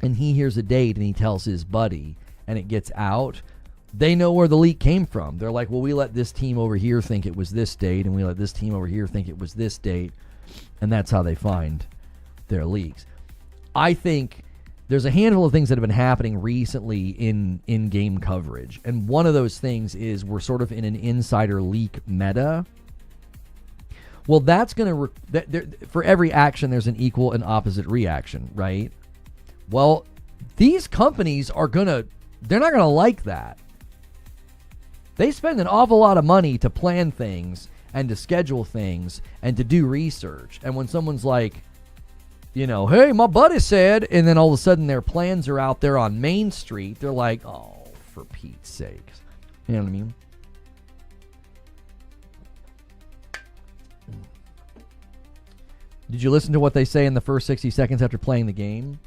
S1: and he hears a date and he tells his buddy and it gets out, they know where the leak came from. They're like, well, we let this team over here think it was this date and we let this team over here think it was this date. And that's how they find their leaks. I think there's a handful of things that have been happening recently in game coverage. And one of those things is we're sort of in an insider leak meta. Well, that's going to, for every action, there's an equal and opposite reaction, right? Well, these companies they're not going to like that. They spend an awful lot of money to plan things and to schedule things and to do research. And when someone's like, hey, my buddy said, and then all of a sudden their plans are out there on Main Street, they're like, oh, for Pete's sake. You know what I mean? Did you listen to what they say in the first 60 seconds after playing the game?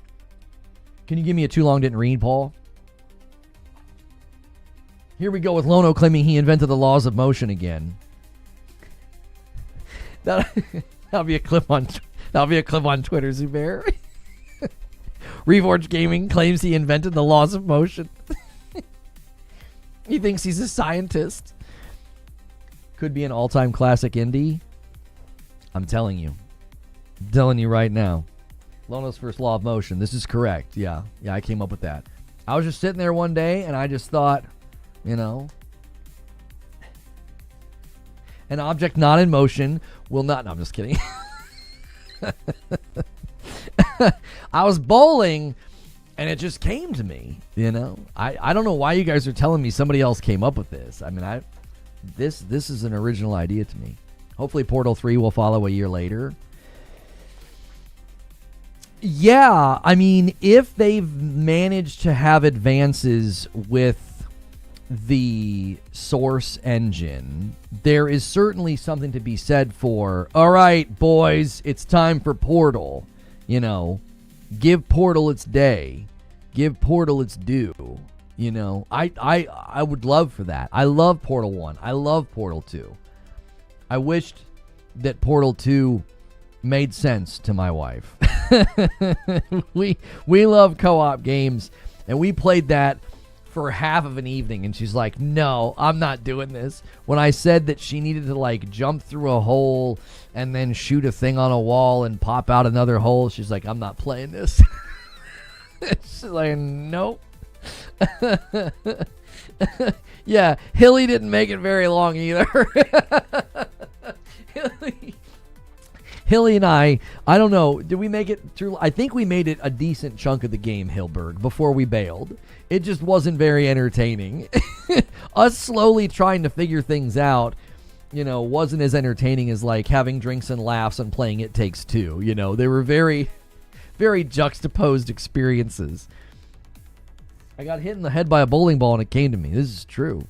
S1: Can you give me a too long didn't read, Paul? Here we go with Lono claiming he invented the laws of motion again. That'll be a clip on Twitter, Zubair. Reforge Gaming claims he invented the laws of motion. He thinks he's a scientist. Could be an all-time classic indie. I'm telling you. I'm telling you right now. Lono's first law of motion. This is correct. Yeah, I came up with that. I was just sitting there one day and I just thought, an object not in motion will not... No, I'm just kidding. I was bowling and it just came to me, I don't know why you guys are telling me somebody else came up with this. I mean, this is an original idea to me. Hopefully Portal 3 will follow a year later. Yeah, I mean, if they've managed to have advances with the Source engine, there is certainly something to be said for, all right, boys, it's time for Portal. Give Portal its day. Give Portal its due. I would love for that. I love Portal 1. I love Portal 2. I wished that Portal 2 made sense to my wife. We love co-op games, and we played that for half of an evening, and she's like, no, I'm not doing this. When I said that she needed to like jump through a hole and then shoot a thing on a wall and pop out another hole, she's like, I'm not playing this. She's like, nope. Yeah, Hilly didn't make it very long either. Hilly and I don't know, did we make it through? I think we made it a decent chunk of the game, Hilberg, before we bailed. It just wasn't very entertaining. Us slowly trying to figure things out, you know, wasn't as entertaining as like having drinks and laughs and playing It Takes Two. You know, they were very, very juxtaposed experiences. I got hit in the head by a bowling ball and it came to me. This is true.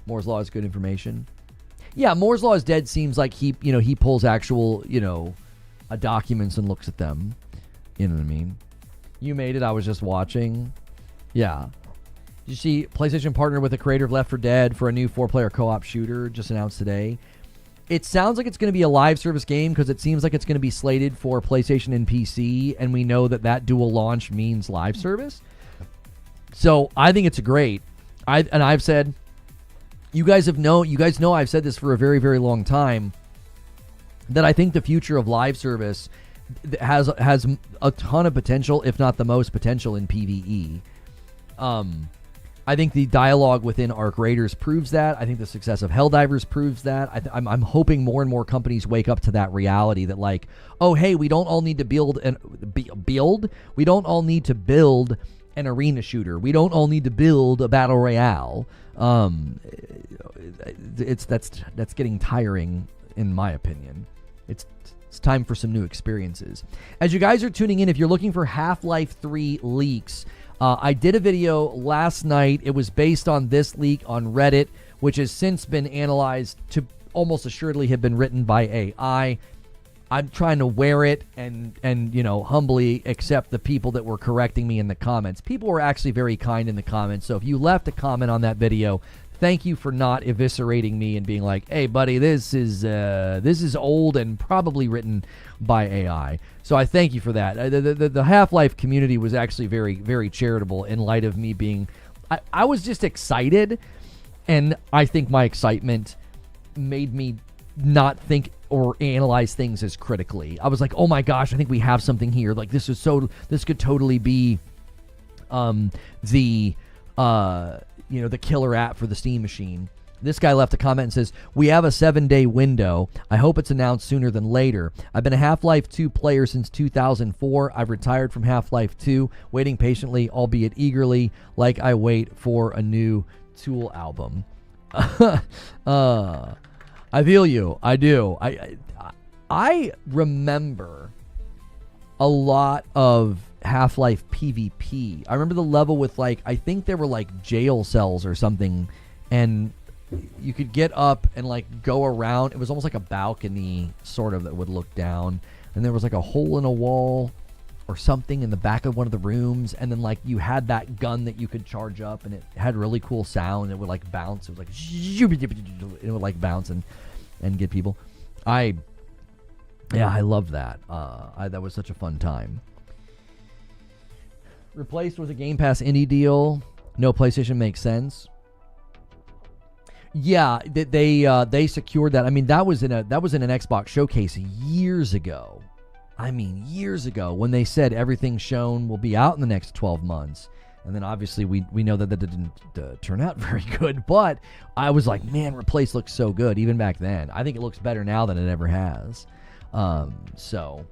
S1: Moore's Law is good information. Yeah, Moore's Law is Dead seems like he pulls actual, documents and looks at them. You know what I mean? You made it. I was just watching. Yeah. Did you see PlayStation partnered with the creator of Left 4 Dead for a new 4-player co-op shooter just announced today? It sounds like it's going to be a live service game because it seems like it's going to be slated for PlayStation and PC, and we know that dual launch means live service. So I think it's great. I've said, you guys know I've said this for a very, very long time, that I think the future of live service has a ton of potential, if not the most potential in PvE. I think the dialogue within Arc Raiders proves that. I think the success of Helldivers proves that. I'm hoping more and more companies wake up to that reality that like, oh hey, we don't all need to build. We don't all need to build an arena shooter. We don't all need to build a battle royale. That's getting tiring, in my opinion. It's time for some new experiences. As you guys are tuning in, if you're looking for Half-Life 3 leaks, I did a video last night. It was based on this leak on Reddit, which has since been analyzed to almost assuredly have been written by AI. I'm trying to wear it and humbly accept the people that were correcting me in the comments. People were actually very kind in the comments. So if you left a comment on that video, thank you for not eviscerating me and being like, hey, buddy, this is old and probably written by AI. So I thank you for that. The Half-Life community was actually very, very charitable in light of me being... I was just excited, and I think my excitement made me not think or analyze things as critically. I was like, oh my gosh, I think we have something here. Like, this could totally be the killer app for the Steam machine. This guy left a comment and says, we have a 7-day window. I hope it's announced sooner than later. I've been a Half-Life 2 player since 2004. I've retired from Half-Life 2, waiting patiently, albeit eagerly, like I wait for a new Tool album. I feel you. I do. I remember a lot of Half-Life PvP. I remember the level with like, I think there were like jail cells or something, and you could get up and like go around. It was almost like a balcony sort of that would look down, and there was like a hole in a wall or something in the back of one of the rooms, and then like you had that gun that you could charge up, and it had really cool sound. It would like bounce. It was like it would like bounce and get people. I love that. That was such a fun time. Replaced was a Game Pass indie deal. No PlayStation makes sense. Yeah, they secured that. I mean, that was in an Xbox showcase years ago. I mean, years ago, when they said everything shown will be out in the next 12 months. And then obviously we know that didn't turn out very good. But I was like, man, Replace looks so good even back then. I think it looks better now than it ever has. So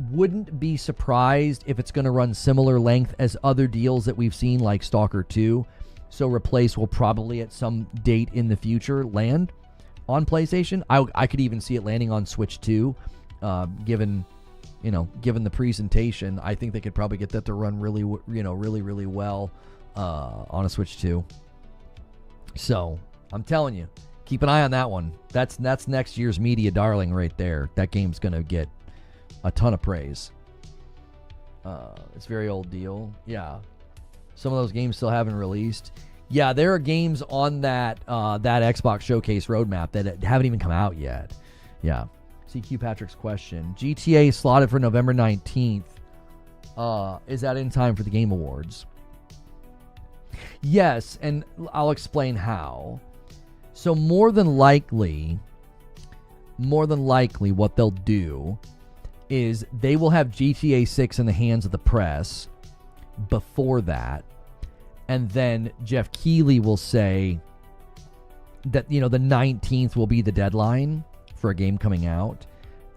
S1: wouldn't be surprised if it's going to run similar length as other deals that we've seen, like Stalker 2. So Replace will probably at some date in the future land on PlayStation. I could even see it landing on Switch 2, given the presentation. I think they could probably get that to run really well on a Switch 2. So I'm telling you, keep an eye on that one. That's next year's media darling right there. That game's gonna get a ton of praise. It's a very old deal. Yeah. Some of those games still haven't released. Yeah, there are games on that Xbox Showcase roadmap that haven't even come out yet. Yeah. CQ Patrick's question. GTA slotted for November 19th. Is that in time for the Game Awards? Yes, and I'll explain how. So more than likely what they'll do is they will have GTA 6 in the hands of the press before that, and then Jeff Keighley will say that, the 19th will be the deadline for a game coming out.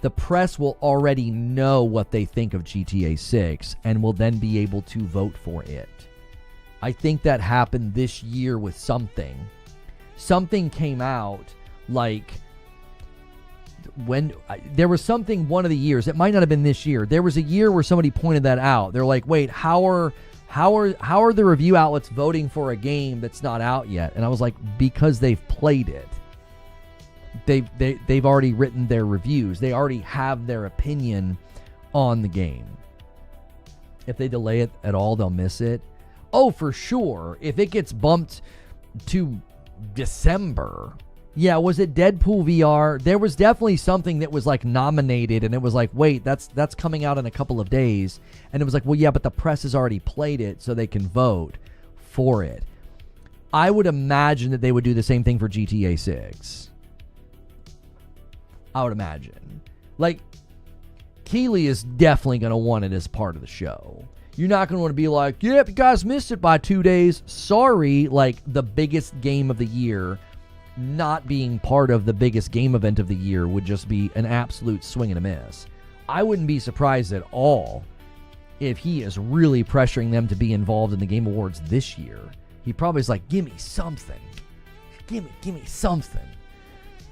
S1: The press will already know what they think of GTA 6 and will then be able to vote for it. I think that happened this year with something. Something came out like when there was something one of the years. It might not have been this year. There was a year where somebody pointed that out. They're like, "Wait, how are the review outlets voting for a game that's not out yet?" And I was like, "Because they've played it. They've already written their reviews. They already have their opinion on the game. If they delay it at all, they'll miss it. Oh, for sure. If it gets bumped to December." Yeah, was it Deadpool VR? There was definitely something that was like nominated, and it was like, wait, that's coming out in a couple of days. And it was like, well, yeah, but the press has already played it, so they can vote for it. I would imagine that they would do the same thing for GTA 6. I would imagine. Like, Keighley is definitely going to want it as part of the show. You're not going to want to be like, yep, you guys missed it by 2 days. Sorry, like the biggest game of the year not being part of the biggest game event of the year would just be an absolute swing and a miss. I wouldn't be surprised at all if he is really pressuring them to be involved in the Game Awards this year. He probably is like, give me something. Give me something.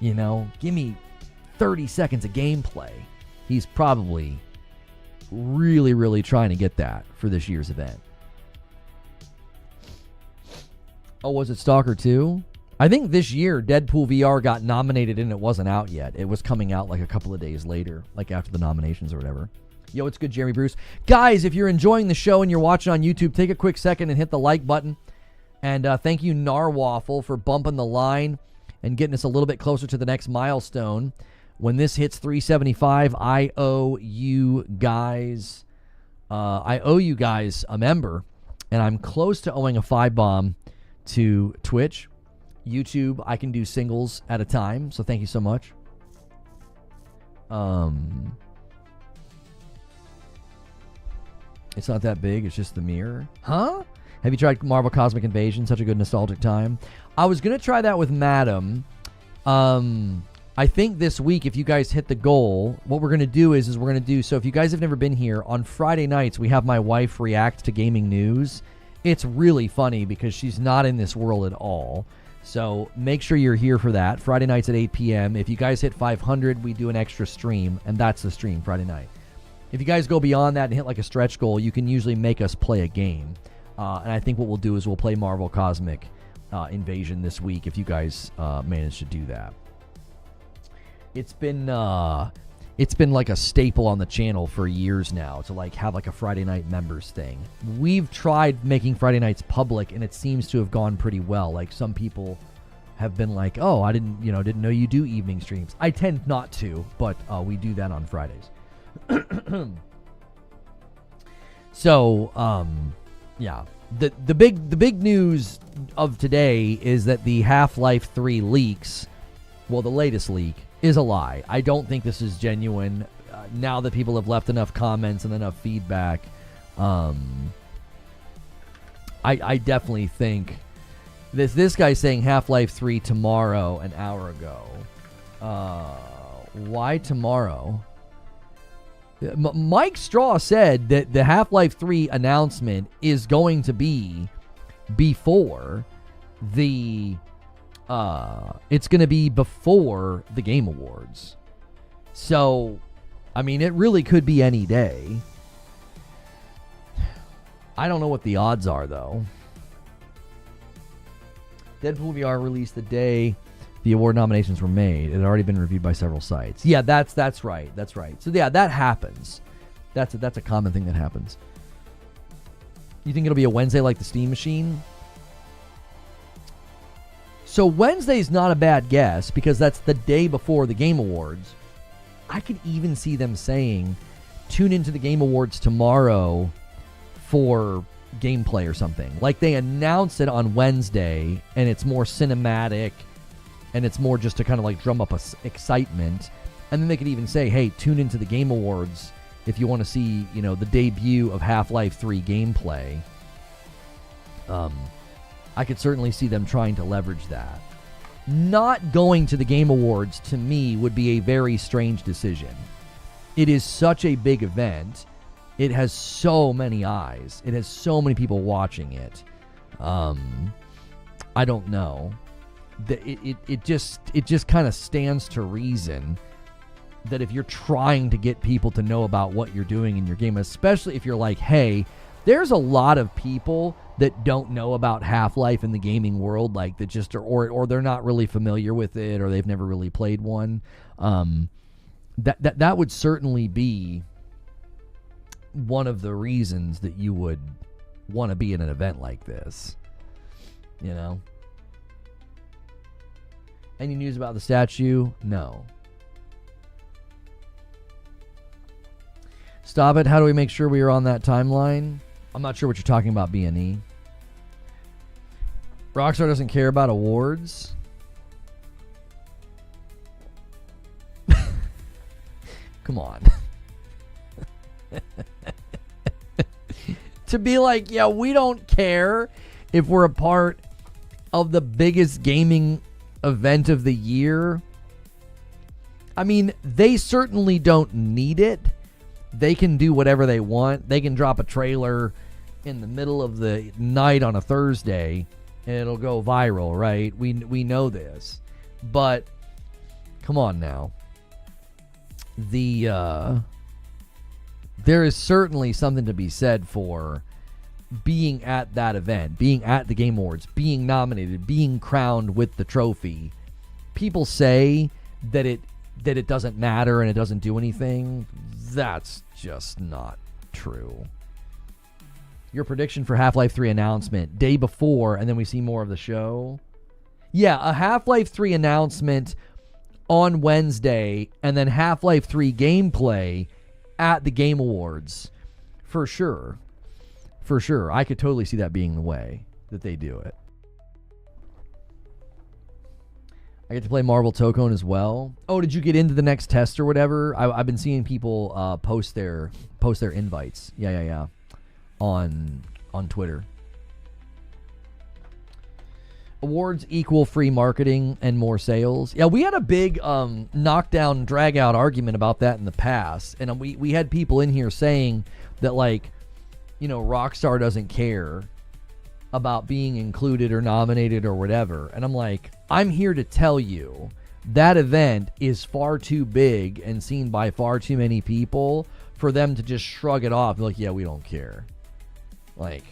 S1: Give me 30 seconds of gameplay. He's probably really, really trying to get that for this year's event. Oh, was it Stalker 2? I think this year Deadpool VR got nominated and it wasn't out yet. It was coming out like a couple of days later, like after the nominations or whatever. Yo, it's good, Jeremy Bruce. Guys, if you're enjoying the show and you're watching on YouTube, take a quick second and hit the like button. And thank you, Narwaffle, for bumping the line and getting us a little bit closer to the next milestone. When this hits 375, I owe you guys a member, and I'm close to owing a 5-bomb to Twitch. YouTube, I can do singles at a time, so thank you so much. It's not that big, it's just the mirror. Huh? Have you tried Marvel Cosmic Invasion? Such a good nostalgic time. I was going to try that with Madam. I think this week, if you guys hit the goal, what we're going to do is we're going to do, so if you guys have never been here, on Friday nights, we have my wife react to gaming news. It's really funny because she's not in this world at all. So make sure you're here for that. Friday nights at 8 p.m. If you guys hit 500, we do an extra stream, and that's the stream Friday night. If you guys go beyond that and hit like a stretch goal, you can usually make us play a game. And I think what we'll do is we'll play Marvel Cosmic Invasion this week if you guys manage to do that. It's been like a staple on the channel for years now to like have like a Friday night members thing. We've tried making Friday nights public, and it seems to have gone pretty well. Like some people have been like, "Oh, I didn't know you do evening streams." I tend not to, but we do that on Fridays. So, yeah. The big news of today is that the Half-Life 3 leaks, well, the latest leak, is a lie. I don't think this is genuine. Now that people have left enough comments and enough feedback, I definitely think this guy saying Half-Life 3 tomorrow an hour ago. Why tomorrow? Mike Straw said that the Half-Life 3 announcement is going to be before the it's going to be before the Game Awards. So, I mean, it really could be any day. I don't know what the odds are, though. Deadpool VR released the day the award nominations were made. It had already been reviewed by several sites. Yeah, that's right. That's right. So, yeah, that happens. That's a common thing that happens. You think it'll be a Wednesday like the Steam Machine? So Wednesday's not a bad guess because that's the day before the Game Awards. I could even see them saying, tune into the Game Awards tomorrow for gameplay or something. Like they announce it on Wednesday and it's more cinematic and it's more just to kind of like drum up excitement. And then they could even say, hey, tune into the Game Awards if you want to see, you know, the debut of Half-Life 3 gameplay. I could certainly see them trying to leverage that. Not going to the Game Awards, to me, would be a very strange decision. It is such a big event. It has so many eyes. It has so many people watching it. I don't know. It just kind of stands to reason that if you're trying to get people to know about what you're doing in your game, especially if you're like, hey, there's a lot of people that don't know about Half-Life in the gaming world, like that just are, or they're not really familiar with it, or they've never really played one. That would certainly be one of the reasons that you would want to be in an event like this. You know? Any news about the statue? No. Stop it. How do we make sure we are on that timeline? I'm not sure what you're talking about, B&E. Rockstar doesn't care about awards. Come on. To be like, yeah, we don't care if we're a part of the biggest gaming event of the year. I mean, they certainly don't need it. They can do whatever they want. They can drop a trailer in the middle of the night on a Thursday and it'll go viral, right? We know this. But come on now. There is certainly something to be said for being at that event, being at the Game Awards, being nominated, being crowned with the trophy. People say that it doesn't matter and it doesn't do anything. That's just not true. Your prediction for Half-Life 3 announcement, day before, and then we see more of the show? Yeah, a Half-Life 3 announcement on Wednesday, and then Half-Life 3 gameplay at the Game Awards. For sure. For sure. I could totally see that being the way that they do it. I get to play Marvel Tokone as well. Oh, did you get into the next test or whatever? I've been seeing people post their invites. Yeah. On Twitter. Awards equal free marketing and more sales. Yeah, we had a big knockdown, drag out argument about that in the past. And we had people in here saying that, like, you know, Rockstar doesn't care about being included or nominated or whatever. And I'm like, I'm here to tell you that event is far too big and seen by far too many people for them to just shrug it off. Like, yeah, we don't care. Like,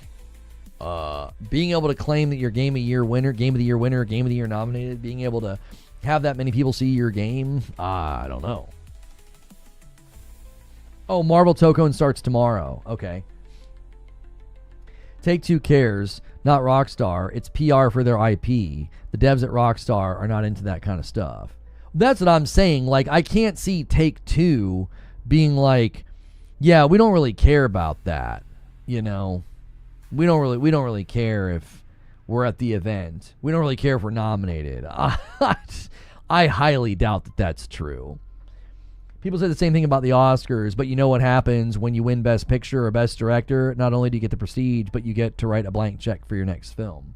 S1: being able to claim that you're Game of the Year winner, Game of the Year nominated, being able to have that many people see your game, I don't know. Oh, Marvel Tokone starts tomorrow. Okay. Take-Two cares, not Rockstar. It's PR for their IP. The devs at Rockstar are not into that kind of stuff. That's what I'm saying. Like, I can't see Take-Two being like, yeah, we don't really care about that. You know, we don't really care if we're at the event. We don't really care if we're nominated. I highly doubt that that's true. People say the same thing about the Oscars, but you know what happens when you win Best Picture or Best Director? Not only do you get the prestige, but you get to write a blank check for your next film.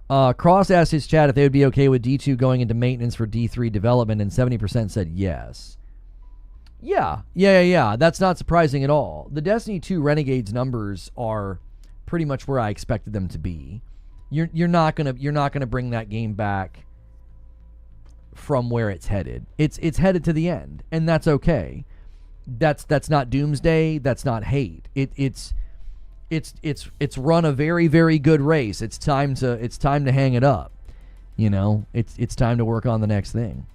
S1: Cross asked his chat if they would be okay with D2 going into maintenance for D3 development, and 70% said yes. Yeah. That's not surprising at all. The Destiny 2 Renegades numbers are pretty much where I expected them to be. You're not gonna bring that game back from where it's headed. It's headed to the end, and that's okay. That's not doomsday. That's not hate. It's run a very, very good race. It's time to hang it up. You know, it's time to work on the next thing.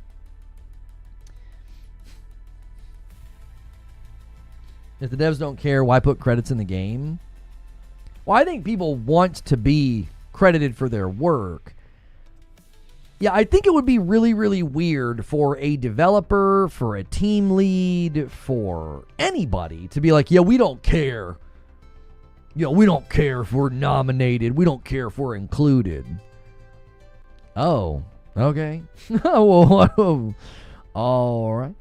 S1: If the devs don't care, why put credits in the game? Well, I think people want to be credited for their work. Yeah, I think it would be really, really weird for a developer, for a team lead, for anybody to be like, yeah, we don't care we don't care if we're nominated. We don't care if we're included. Oh, okay. Whoa. All right.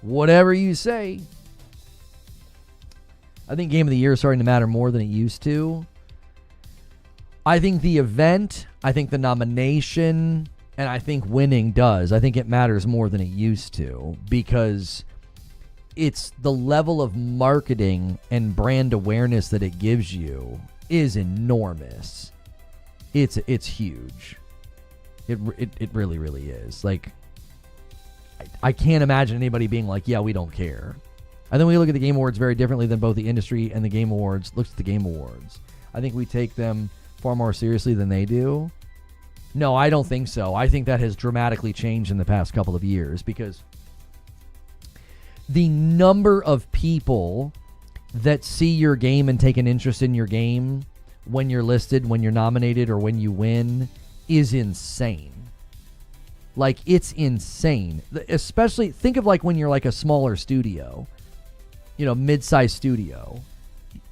S1: Whatever you say. I think Game of the Year is starting to matter more than it used to. I think the event, I think the nomination, and I think winning does. I think it matters more than it used to because it's the level of marketing and brand awareness that it gives you is enormous. It's huge. It really, really is. Like, I can't imagine anybody being like, yeah, we don't care. I think we look at the Game Awards very differently than both the industry and the Game Awards looks at the Game Awards. I think we take them far more seriously than they do. No, I don't think so. I think that has dramatically changed in the past couple of years because the number of people that see your game and take an interest in your game when you're listed, when you're nominated, or when you win is insane. Like, it's insane. Especially, think of like when you're like a smaller studio, mid-sized studio.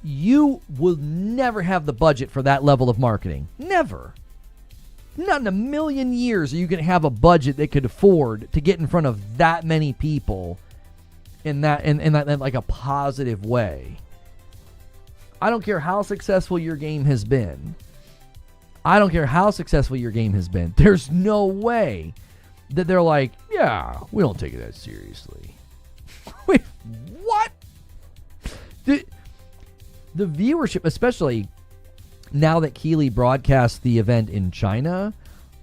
S1: You will never have the budget for that level of marketing. Never. Not in a million years are you going to have a budget that could afford to get in front of that many people in that like a positive way. I don't care how successful your game has been. There's no way that they're like, yeah, we don't take it that seriously. Wait, what? The viewership, especially now that Keighley broadcast the event in China,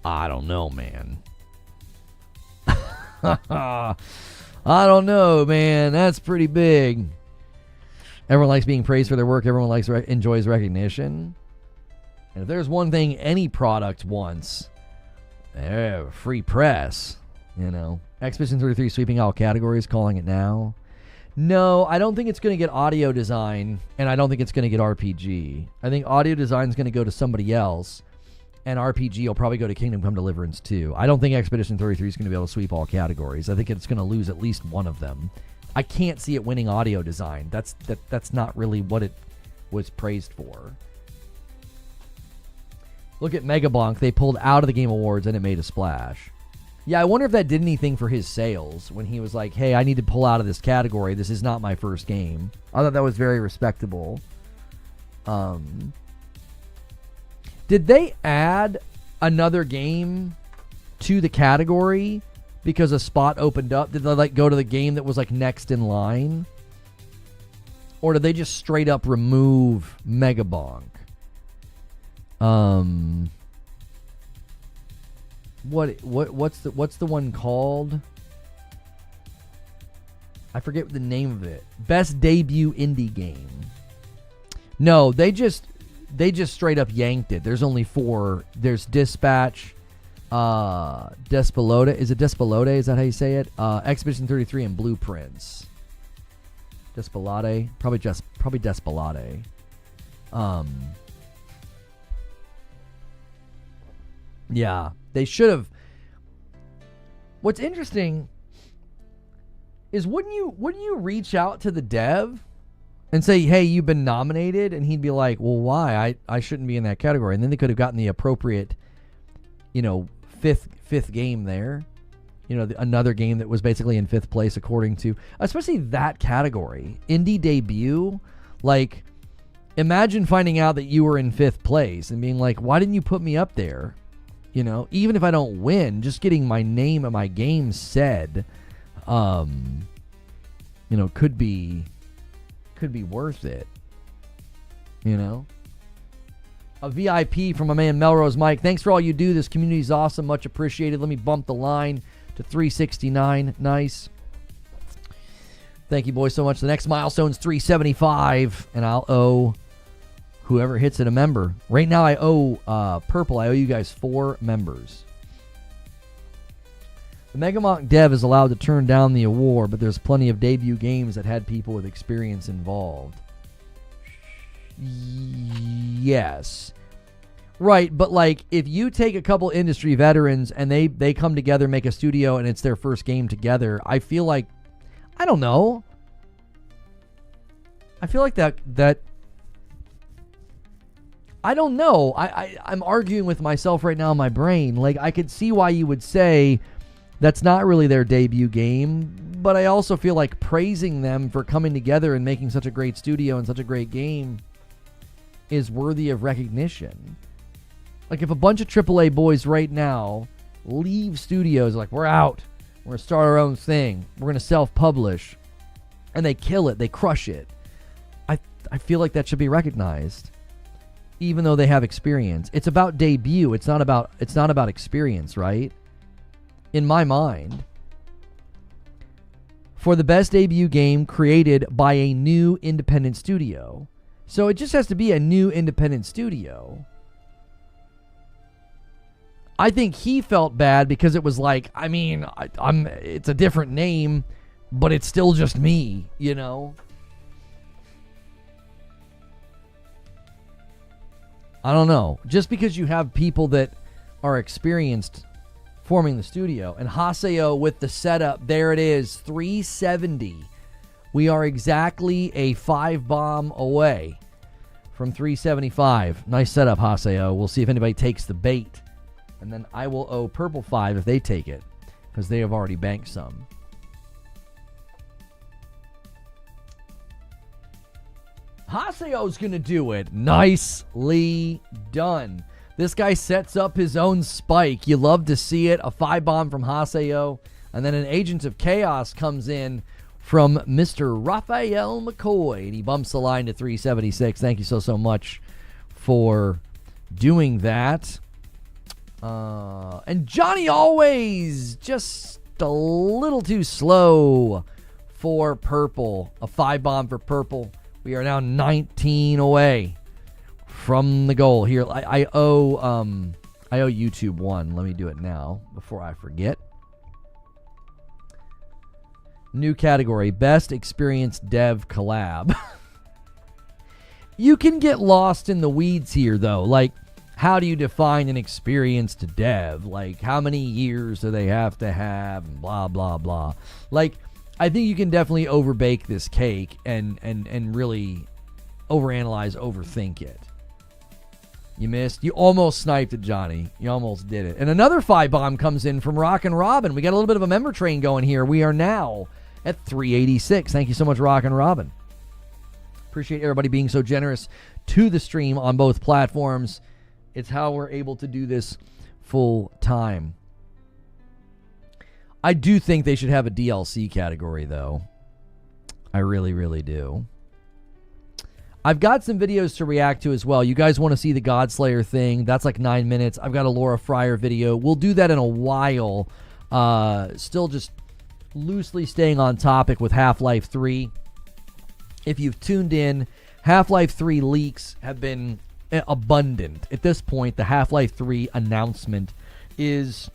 S1: I don't know, man. I don't know, man. That's pretty big. Everyone likes being praised for their work. Everyone enjoys recognition. And if there's one thing any product wants, free press. Expedition 33 sweeping all categories, calling it now. No, I don't think it's going to get audio design, and I don't think it's going to get RPG. I think audio design is going to go to somebody else, and RPG will probably go to Kingdom Come Deliverance 2. I don't think Expedition 33 is going to be able to sweep all categories. I think it's going to lose at least one of them. I can't see it winning audio design. That's not really what it was praised for. Look at Megabonk. They pulled out of the Game Awards, and it made a splash. Yeah, I wonder if that did anything for his sales when he was like, hey, I need to pull out of this category. This is not my first game. I thought that was very respectable. Did they add another game to the category because a spot opened up? Did they go to the game that was next in line? Or did they just straight up remove Megabonk? What's the one called? I forget the name of it. Best debut indie game. No, they just straight up yanked it. There's only 4. There's Dispatch, Despelode. Is it Despelode? Is that how you say it? Expedition 33 and Blueprints. Despelade? Probably Despelade. Yeah, they should have. What's interesting is wouldn't you reach out to the dev and say, hey, you've been nominated? And he'd be like, well, why? I shouldn't be in that category. And then they could have gotten the appropriate, fifth game there. Another game that was basically in 5th place according to, especially that category. Indie debut. Imagine finding out that you were in 5th place and being like, why didn't you put me up there? Even if I don't win, just getting my name and my game said, could be worth it. A VIP from my man Melrose Mike. Thanks for all you do. This community is awesome. Much appreciated. Let me bump the line to 369. Nice. Thank you, boys, so much. The next milestone's 375, and I'll owe whoever hits it a member. Right now I owe Purple. I owe you guys 4 members. The Megamont dev is allowed to turn down the award, but there's plenty of debut games that had people with experience involved. Yes. Right, but if you take a couple industry veterans and they come together, make a studio, and it's their first game together, I feel like, I don't know. I feel like that I don't know. I'm arguing with myself right now in my brain. Like, I could see why you would say that's not really their debut game, but I also feel like praising them for coming together and making such a great studio and such a great game is worthy of recognition. Like, if a bunch of AAA boys right now leave studios, like, we're out, we're going to start our own thing, we're going to self-publish, and they kill it, they crush it, I feel like that should be recognized, even though they have experience. It's about debut. It's not about experience, right? In my mind, for the best debut game created by a new independent studio. So it just has to be a new independent studio. I think he felt bad because it was like, I mean, it's a different name, but it's still just me, you know? I don't know. Just because you have people that are experienced forming the studio. And Haseo with the setup, there it is, 370. We are exactly a 5-bomb away from 375. Nice setup, Haseo. We'll see if anybody takes the bait. And then I will owe Purple 5 if they take it, because they have already banked some. Haseo's going to do it. Nicely done. This guy sets up his own spike. You love to see it. A 5-bomb from Haseo. And then an Agent of Chaos comes in from Mr. Raphael McCoy. And he bumps the line to 376. Thank you so much for doing that. And Johnny Always just a little too slow for Purple. A 5-bomb for Purple. We are now 19 away from the goal here. I owe YouTube one. Let me do it now before I forget. New category, best experienced dev collab. You can get lost in the weeds here, though. Like, how do you define an experienced dev? Like, how many years do they have to have? And blah, blah, blah. Like, I think you can definitely overbake this cake and really overanalyze, overthink it. You missed. You almost sniped it, Johnny. You almost did it. And another 5-bomb comes in from Rockin' Robin. We got a little bit of a member train going here. We are now at 386. Thank you so much, Rockin' Robin. Appreciate everybody being so generous to the stream on both platforms. It's how we're able to do this full time. I do think they should have a DLC category, though. I really, really do. I've got some videos to react to as well. You guys want to see the Godslayer thing? That's like 9 minutes. I've got a Laura Fryer video. We'll do that in a while. Still just loosely staying on topic with Half-Life 3. If you've tuned in, Half-Life 3 leaks have been abundant. At this point, the Half-Life 3 announcement is,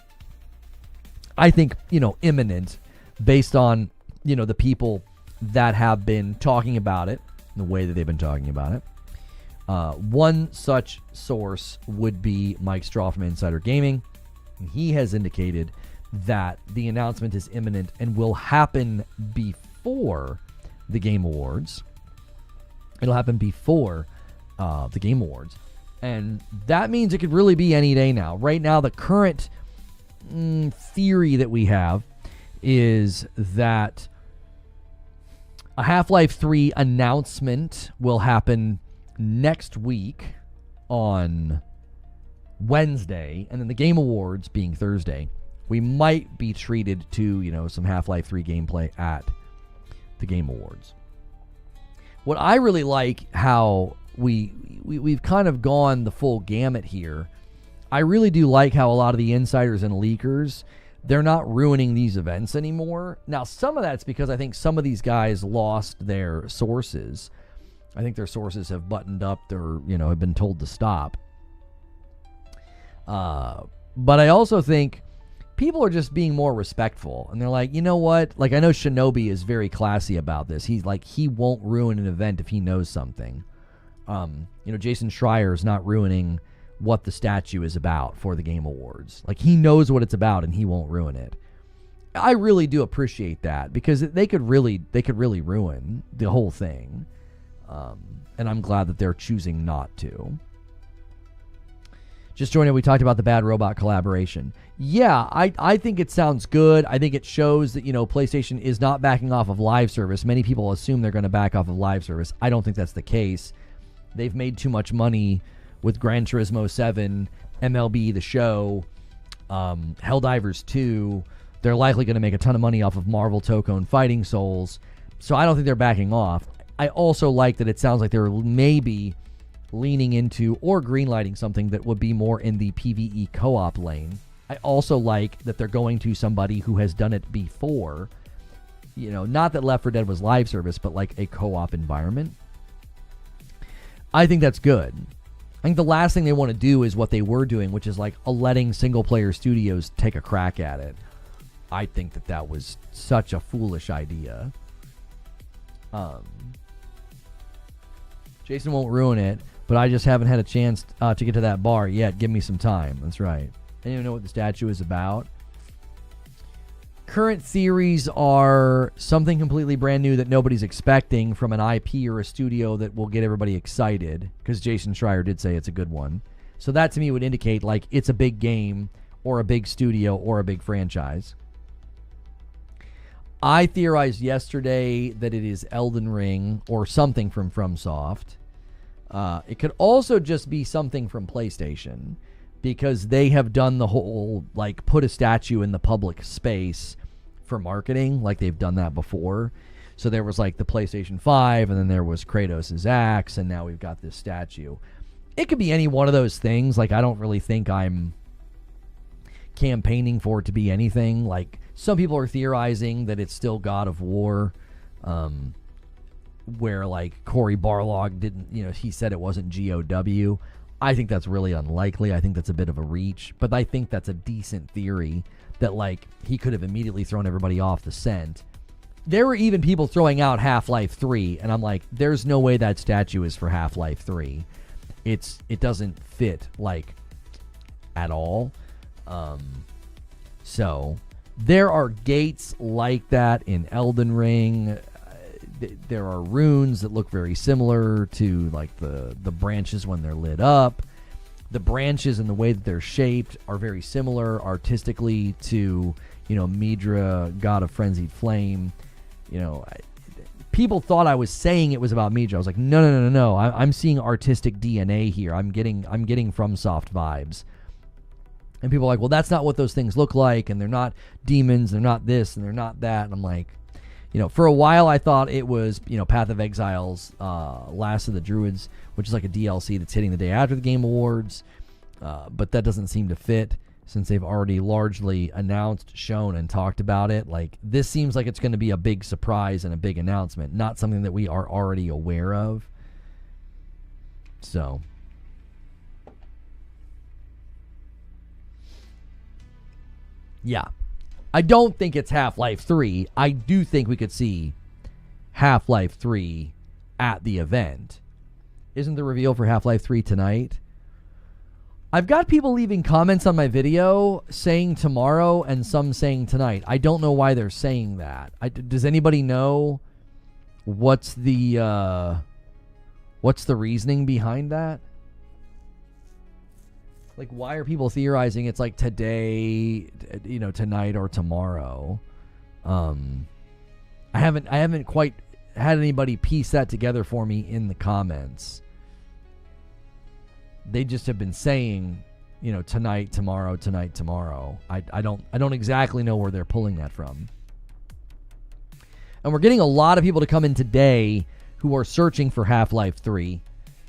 S1: I think, imminent based on, the people that have been talking about it, the way that they've been talking about it. One such source would be Mike Straw from Insider Gaming. He has indicated that the announcement is imminent and will happen before the Game Awards. It'll happen before the Game Awards. And that means it could really be any day now. Right now, the current theory that we have is that a Half-Life 3 announcement will happen next week on Wednesday, and then the Game Awards being Thursday. We might be treated to, some Half-Life 3 gameplay at the Game Awards. What I really like how we've kind of gone the full gamut here. I really do like how a lot of the insiders and leakers, they're not ruining these events anymore. Now, some of that's because I think some of these guys lost their sources. I think their sources have buttoned up or, have been told to stop. But I also think people are just being more respectful. And they're like, you know what? Like, I know Shinobi is very classy about this. He's like, he won't ruin an event if he knows something. Jason Schreier is not ruining what the statue is about for the Game Awards. Like, he knows what it's about and he won't ruin it. I really do appreciate that because they could really ruin the whole thing. And I'm glad that they're choosing not to. Just joining, we talked about the Bad Robot collaboration. Yeah, I think it sounds good. I think it shows that, PlayStation is not backing off of live service. Many people assume they're going to back off of live service. I don't think that's the case. They've made too much money with Gran Turismo 7, MLB The Show, Helldivers 2. They're likely going to make a ton of money off of Marvel Tokone Fighting Souls. So I don't think they're backing off. I also like that it sounds like they're maybe leaning into or greenlighting something that would be more in the PvE co-op lane. I also like that they're going to somebody who has done it before. Not that Left 4 Dead was live service, but like a co-op environment. I think that's good. I think the last thing they want to do is what they were doing, which is like letting single-player studios take a crack at it. I think that was such a foolish idea. Jason won't ruin it, but I just haven't had a chance to get to that bar yet. Give me some time. That's right. I don't even know what the statue is about. Current theories are something completely brand new that nobody's expecting from an IP or a studio that will get everybody excited, because Jason Schreier did say it's a good one. So that to me would indicate like it's a big game or a big studio or a big franchise. I theorized yesterday that it is Elden Ring or something from FromSoft. It could also just be something from PlayStation, because they have done the whole, like, put a statue in the public space for marketing. Like, they've done that before. So there was, like, the PlayStation 5, and then there was Kratos' axe, and now we've got this statue. It could be any one of those things. Like, I don't really think I'm campaigning for it to be anything. Like, some people are theorizing that it's still God of War, where, like, Cory Barlog didn't, he said it wasn't GOW. I think that's really unlikely. I think that's a bit of a reach, but I think that's a decent theory that, like, he could have immediately thrown everybody off the scent. There were even people throwing out Half-Life 3, and I'm like, there's no way that statue is for Half-Life 3. It doesn't fit, like, at all. So there are gates like that in Elden Ring. There are runes that look very similar to, like, the branches when they're lit up. The branches and the way that they're shaped are very similar artistically to, Midra, God of Frenzied Flame. People thought I was saying it was about Midra. I was like, no. I'm seeing artistic DNA here. I'm getting FromSoft vibes. And people are like, well, that's not what those things look like, and they're not demons, they're not this, and they're not that. And I'm like, for a while I thought it was, Path of Exile's Last of the Druids, which is like a DLC that's hitting the day after the Game Awards. But that doesn't seem to fit since they've already largely announced, shown, and talked about it. Like, this seems like it's going to be a big surprise and a big announcement, not something that we are already aware of. So, yeah. I don't think it's Half-Life 3. I do think we could see Half-Life 3 at the event. Isn't the reveal for Half-Life 3 tonight? I've got people leaving comments on my video saying tomorrow and some saying tonight. I don't know why they're saying that. Does anybody know what's the reasoning behind that? Like, why are people theorizing it's like today, tonight or tomorrow? I haven't quite had anybody piece that together for me in the comments. They just have been saying, tonight, tomorrow, tonight, tomorrow. I don't exactly know where they're pulling that from. And we're getting a lot of people to come in today who are searching for Half-Life 3.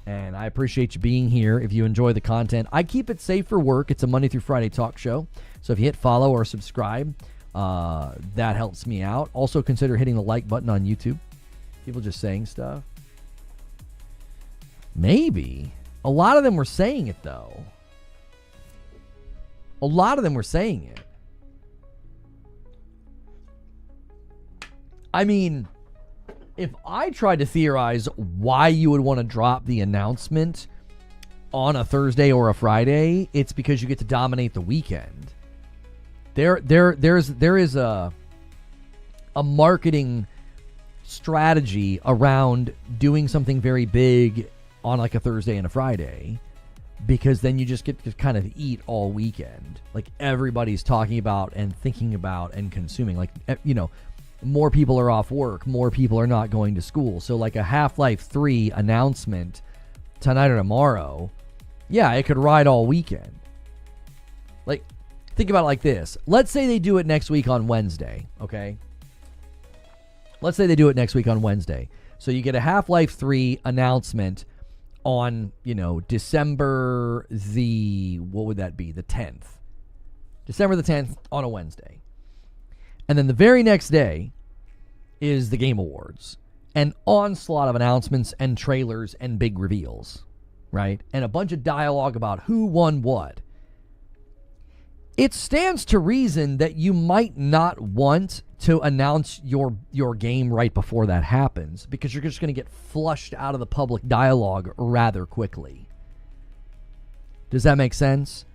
S1: And I appreciate you being here. If you enjoy the content, I keep it safe for work. It's a Monday through Friday talk show. So if you hit follow or subscribe, that helps me out. Also consider hitting the like button on YouTube. People just saying stuff. Maybe. A lot of them were saying it, though. A lot of them were saying it. I mean, if I tried to theorize why you would want to drop the announcement on a Thursday or a Friday, it's because you get to dominate the weekend. There is a marketing strategy around doing something very big on like a Thursday and a Friday because then you just get to kind of eat all weekend. Like everybody's talking about and thinking about and consuming. Like, you know, more people are off work, more people are not going to school. So like a Half-Life 3 announcement tonight or tomorrow, yeah, it could ride all weekend. Like, think about it like this. Let's say they do it next week on Wednesday, okay? Let's say they do it next week on Wednesday. So you get a Half-Life 3 announcement on, you know, December the, what would that be? The 10th. December the 10th on a Wednesday. And then the very next day is the Game Awards. An onslaught of announcements and trailers and big reveals, right? And a bunch of dialogue about who won what. It stands to reason that you might not want to announce your game right before that happens, because you're just going to get flushed out of the public dialogue rather quickly. Does that make sense?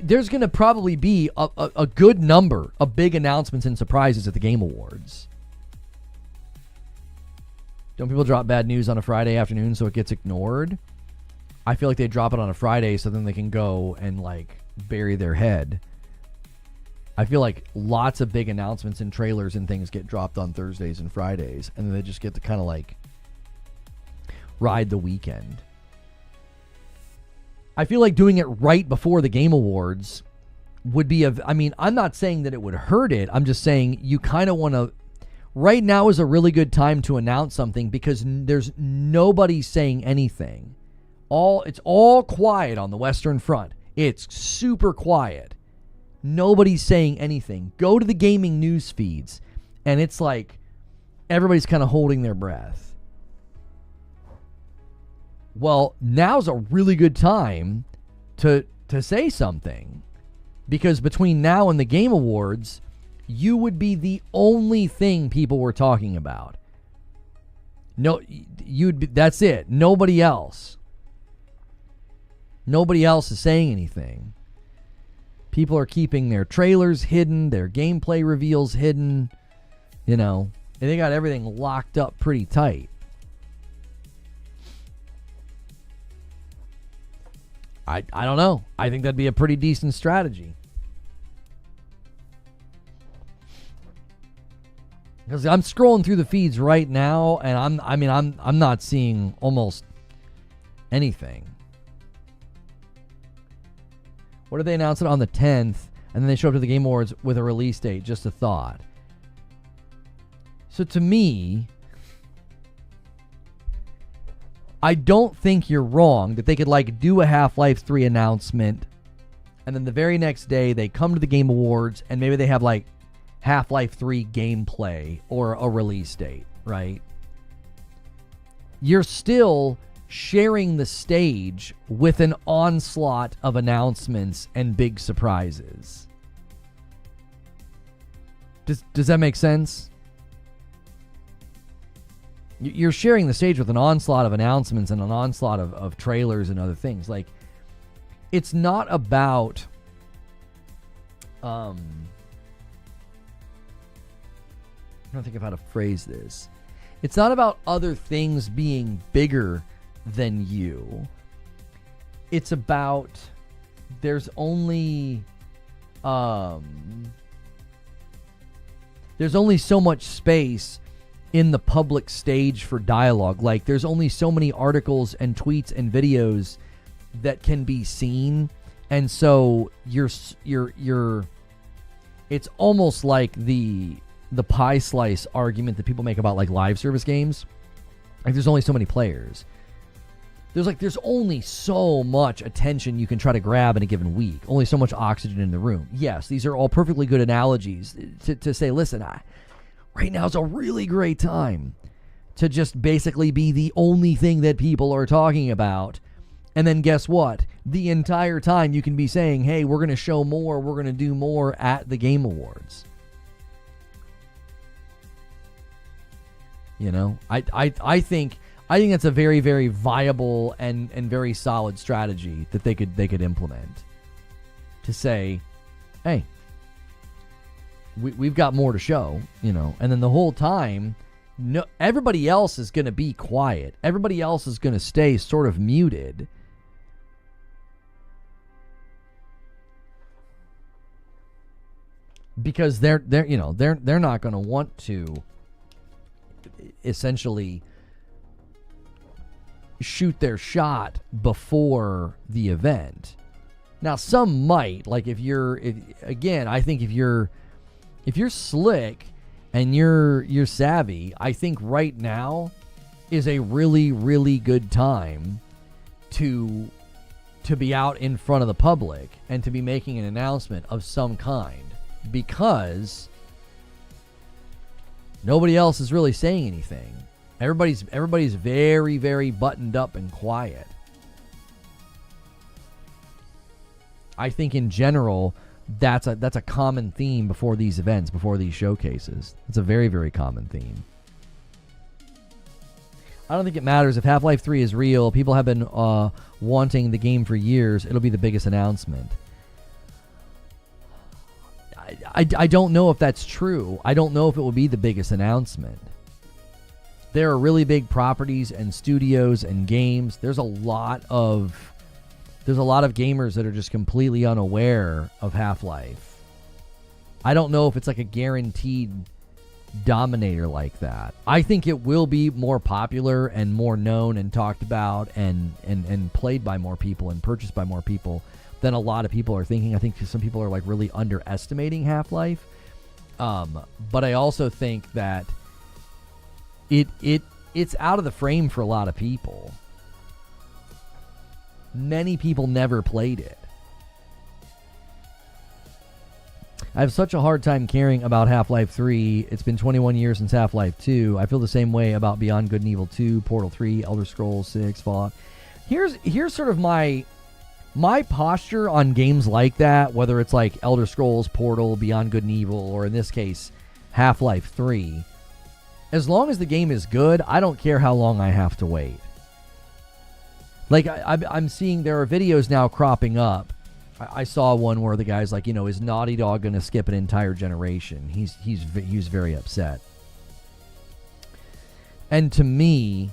S1: There's going to probably be a good number of big announcements and surprises at the Game Awards. Don't people drop bad news on a Friday afternoon so it gets ignored? I feel like they drop it on a Friday so then they can go and like bury their head. I feel like lots of big announcements and trailers and things get dropped on Thursdays and Fridays, and then they just get to kind of like ride the weekend. I feel like doing it right before the Game Awards would be I'm not saying that it would hurt it. I'm just saying you kind of want to, right now is a really good time to announce something because there's nobody saying anything. It's all quiet on the Western Front. It's super quiet. Nobody's saying anything. Go to the gaming news feeds, and it's like everybody's kind of holding their breath. Well, now's a really good time to say something, because between now and the Game Awards, you would be the only thing people were talking about. No, that's it. Nobody else. Nobody else is saying anything. People are keeping their trailers hidden, their gameplay reveals hidden, you know, and they got everything locked up pretty tight. I don't know. I think that'd be a pretty decent strategy. Because I'm scrolling through the feeds right now, and I'm not seeing almost anything. What if they announce it on the 10th, and then they show up to the Game Awards with a release date? Just a thought. So to me, I don't think you're wrong that they could like do a Half-Life 3 announcement, and then the very next day they come to the Game Awards, and maybe they have like Half-Life 3 gameplay or a release date, right? You're still sharing the stage with an onslaught of announcements and big surprises. Does that make sense? You're sharing the stage with an onslaught of announcements and an onslaught of trailers and other things. Like, it's not about I'm trying to think of how to phrase this. It's not about other things being bigger than you. It's about there's only so much space in the public stage for dialogue. Like, there's only so many articles and tweets and videos that can be seen, and so you're it's almost like the pie slice argument that people make about like live service games. Like, there's only so many players. There's only so much attention you can try to grab in a given week. Only so much oxygen in the room. Yes, these are all perfectly good analogies to say, listen, right now is a really great time to just basically be the only thing that people are talking about. And then guess what? The entire time you can be saying, hey, we're going to show more, we're going to do more at the Game Awards. You know, I think that's a very, very viable and very solid strategy that they could implement. To say, hey, we've got more to show, you know, and then the whole time, no, everybody else is going to be quiet. Everybody else is going to stay sort of muted, because they're they're not going to want to essentially shoot their shot before the event. Now some might, like I think if you're slick and you're savvy, I think right now is a really, really good time to be out in front of the public and to be making an announcement of some kind, because nobody else is really saying anything. Everybody's very, very buttoned up and quiet. I think in general, that's a common theme before these events, before these showcases. It's a very, very common theme. I don't think it matters if Half-Life 3 is real. People have been wanting the game for years. It'll be the biggest announcement. I don't know if that's true. I don't know if it will be the biggest announcement. There are really big properties and studios and games. There's a lot of gamers that are just completely unaware of Half-Life. I don't know if it's like a guaranteed dominator like that. I think it will be more popular and more known and talked about and played by more people and purchased by more people than a lot of people are thinking. I think some people are like really underestimating Half-Life. But I also think that it's out of the frame for a lot of people. Many people never played it. I have such a hard time caring about Half-Life 3. It's been 21 years since Half-Life 2. I feel the same way about Beyond Good and Evil 2, Portal 3, Elder Scrolls 6, Fallout. Here's sort of my posture on games like that, whether it's like Elder Scrolls, Portal, Beyond Good and Evil, or in this case, Half-Life 3. As long as the game is good, I don't care how long I have to wait. Like, I'm seeing there are videos now cropping up. I saw one where the guy's like, is Naughty Dog going to skip an entire generation? He's very upset. And to me,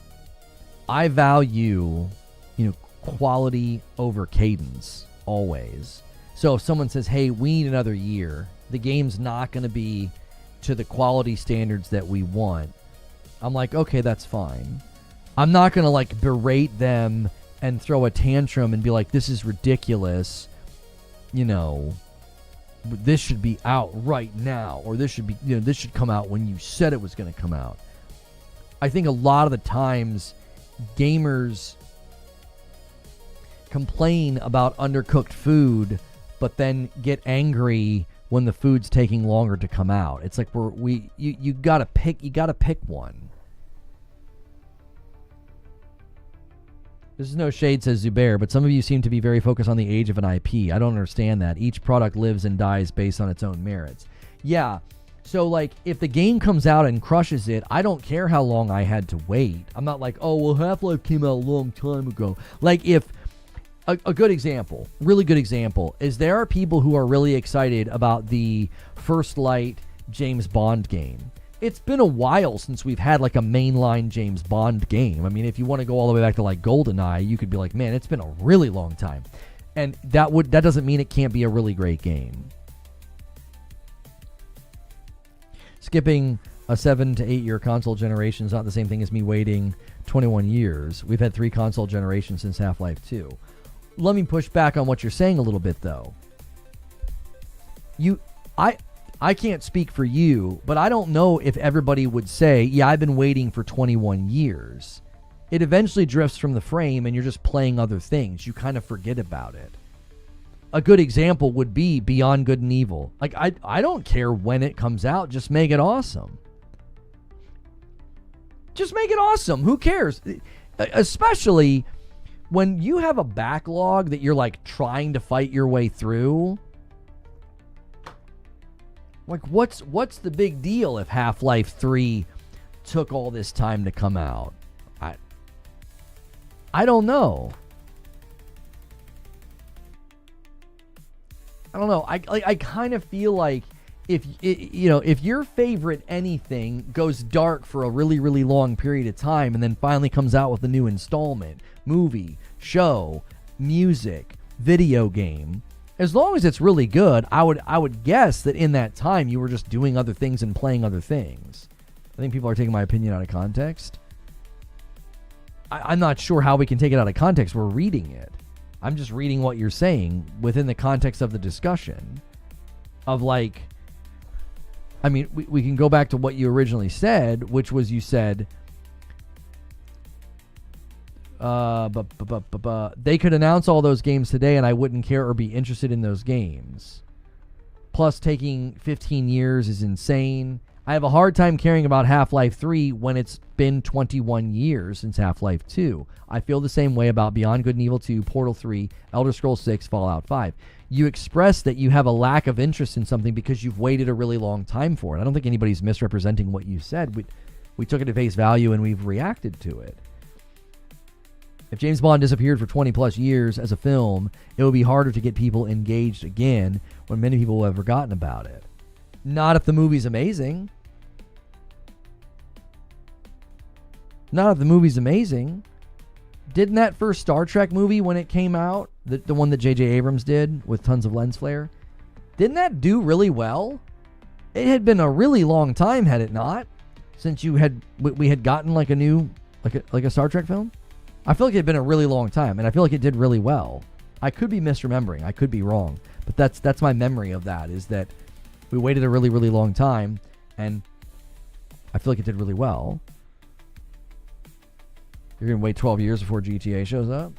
S1: I value, quality over cadence always. So if someone says, hey, we need another year, the game's not going to be to the quality standards that we want, I'm like, okay, that's fine. I'm not going to like berate them and throw a tantrum and be like, this is ridiculous. This should be out right now, or this should come out when you said it was going to come out. I think a lot of the times gamers complain about undercooked food, but then get angry when the food's taking longer to come out. It's like you gotta pick one. This is no shade, says Zubair, but some of you seem to be very focused on the age of an IP. I don't understand that. Each product lives and dies based on its own merits. Yeah, so like if the game comes out and crushes it, I don't care how long I had to wait. I'm not like, oh, well, Half-Life came out a long time ago. Like if a good example, really good example, is there are people who are really excited about the First Light James Bond game. It's been a while since we've had like a mainline James Bond game. I mean, if you want to go all the way back to like GoldenEye, you could be like, man, it's been a really long time. And that doesn't mean it can't be a really great game. Skipping a 7 to 8 year console generation is not the same thing as me waiting 21 years. We've had 3 console generations since Half-Life 2. Let me push back on what you're saying a little bit though. I can't speak for you, but I don't know if everybody would say, yeah, I've been waiting for 21 years. It eventually drifts from the frame and you're just playing other things. You kind of forget about it. A good example would be Beyond Good and Evil. Like, I don't care when it comes out. Just make it awesome. Just make it awesome. Who cares? Especially when you have a backlog that you're like trying to fight your way through. Like, what's the big deal if Half-Life 3 took all this time to come out? I don't know. I don't know. I kind of feel like if your favorite anything goes dark for a really, really long period of time and then finally comes out with a new installment, movie, show, music, video game, As long as it's really good, I would guess that in that time you were just doing other things and playing other things. I think people are taking my opinion out of context. I'm not sure how we can take it out of context. We're reading it. I'm just reading what you're saying within the context of the discussion of like, I mean, we can go back to what you originally said, which was you said, they could announce all those games today and I wouldn't care or be interested in those games. Plus, taking 15 years is insane. I have a hard time caring about Half-Life 3 when it's been 21 years since Half-Life 2. I feel the same way about Beyond Good and Evil 2, Portal 3, Elder Scrolls 6, Fallout 5. You express that you have a lack of interest in something because you've waited a really long time for it. I don't think anybody's misrepresenting what you said. We took it at face value and we've reacted to it. If James Bond disappeared for 20 plus years as a film, it would be harder to get people engaged again when many people will have forgotten about it. Not if the movie's amazing. Not if the movie's amazing. Didn't that first Star Trek movie, when it came out, the one that J.J. Abrams did with tons of lens flare, didn't that do really well? It had been a really long time, had it not, since we had gotten like a new, like a Star Trek film? I feel like it had been a really long time, and I feel like it did really well. I could be misremembering. I could be wrong. But that's my memory of that, is that we waited a really, really long time, and I feel like it did really well. You're going to wait 12 years before GTA shows up?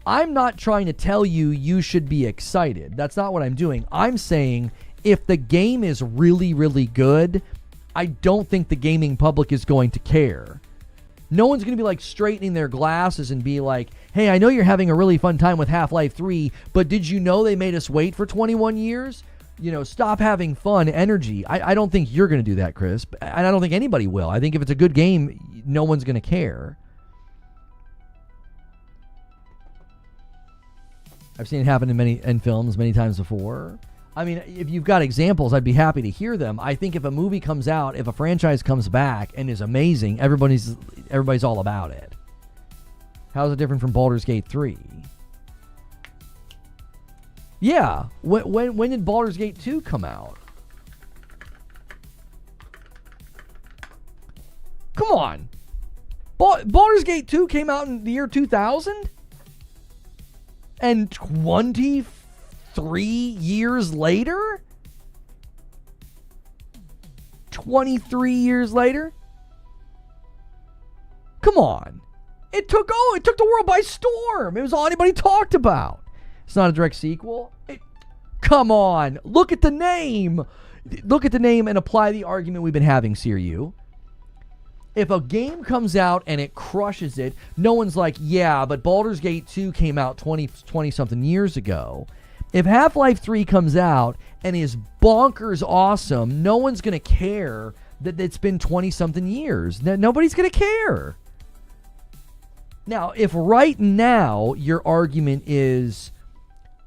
S1: I'm not trying to tell you should be excited. That's not what I'm doing. I'm saying if the game is really, really good, I don't think the gaming public is going to care. No one's going to be like straightening their glasses and be like, hey, I know you're having a really fun time with Half-Life 3, but did you know they made us wait for 21 years? You know, stop having fun energy. I don't think you're going to do that, Chris. And I don't think anybody will. I think if it's a good game, no one's going to care. I've seen it happen in films many times before. I mean, if you've got examples, I'd be happy to hear them. I think if a movie comes out, if a franchise comes back and is amazing, everybody's all about it. How's it different from Baldur's Gate 3? Yeah, when did Baldur's Gate 2 come out? Come on. Baldur's Gate 2 came out in the year 2000? And 23 years later? 23 years later? Come on. It took the world by storm. It was all anybody talked about. It's not a direct sequel. Come on. Look at the name. Look at the name and apply the argument we've been having, Siriu. If a game comes out and it crushes it, no one's like, yeah, but Baldur's Gate 2 came out 20-something years ago. If Half-Life 3 comes out and is bonkers awesome, no one's going to care that it's been 20-something years. Nobody's going to care. Now, if right now your argument is,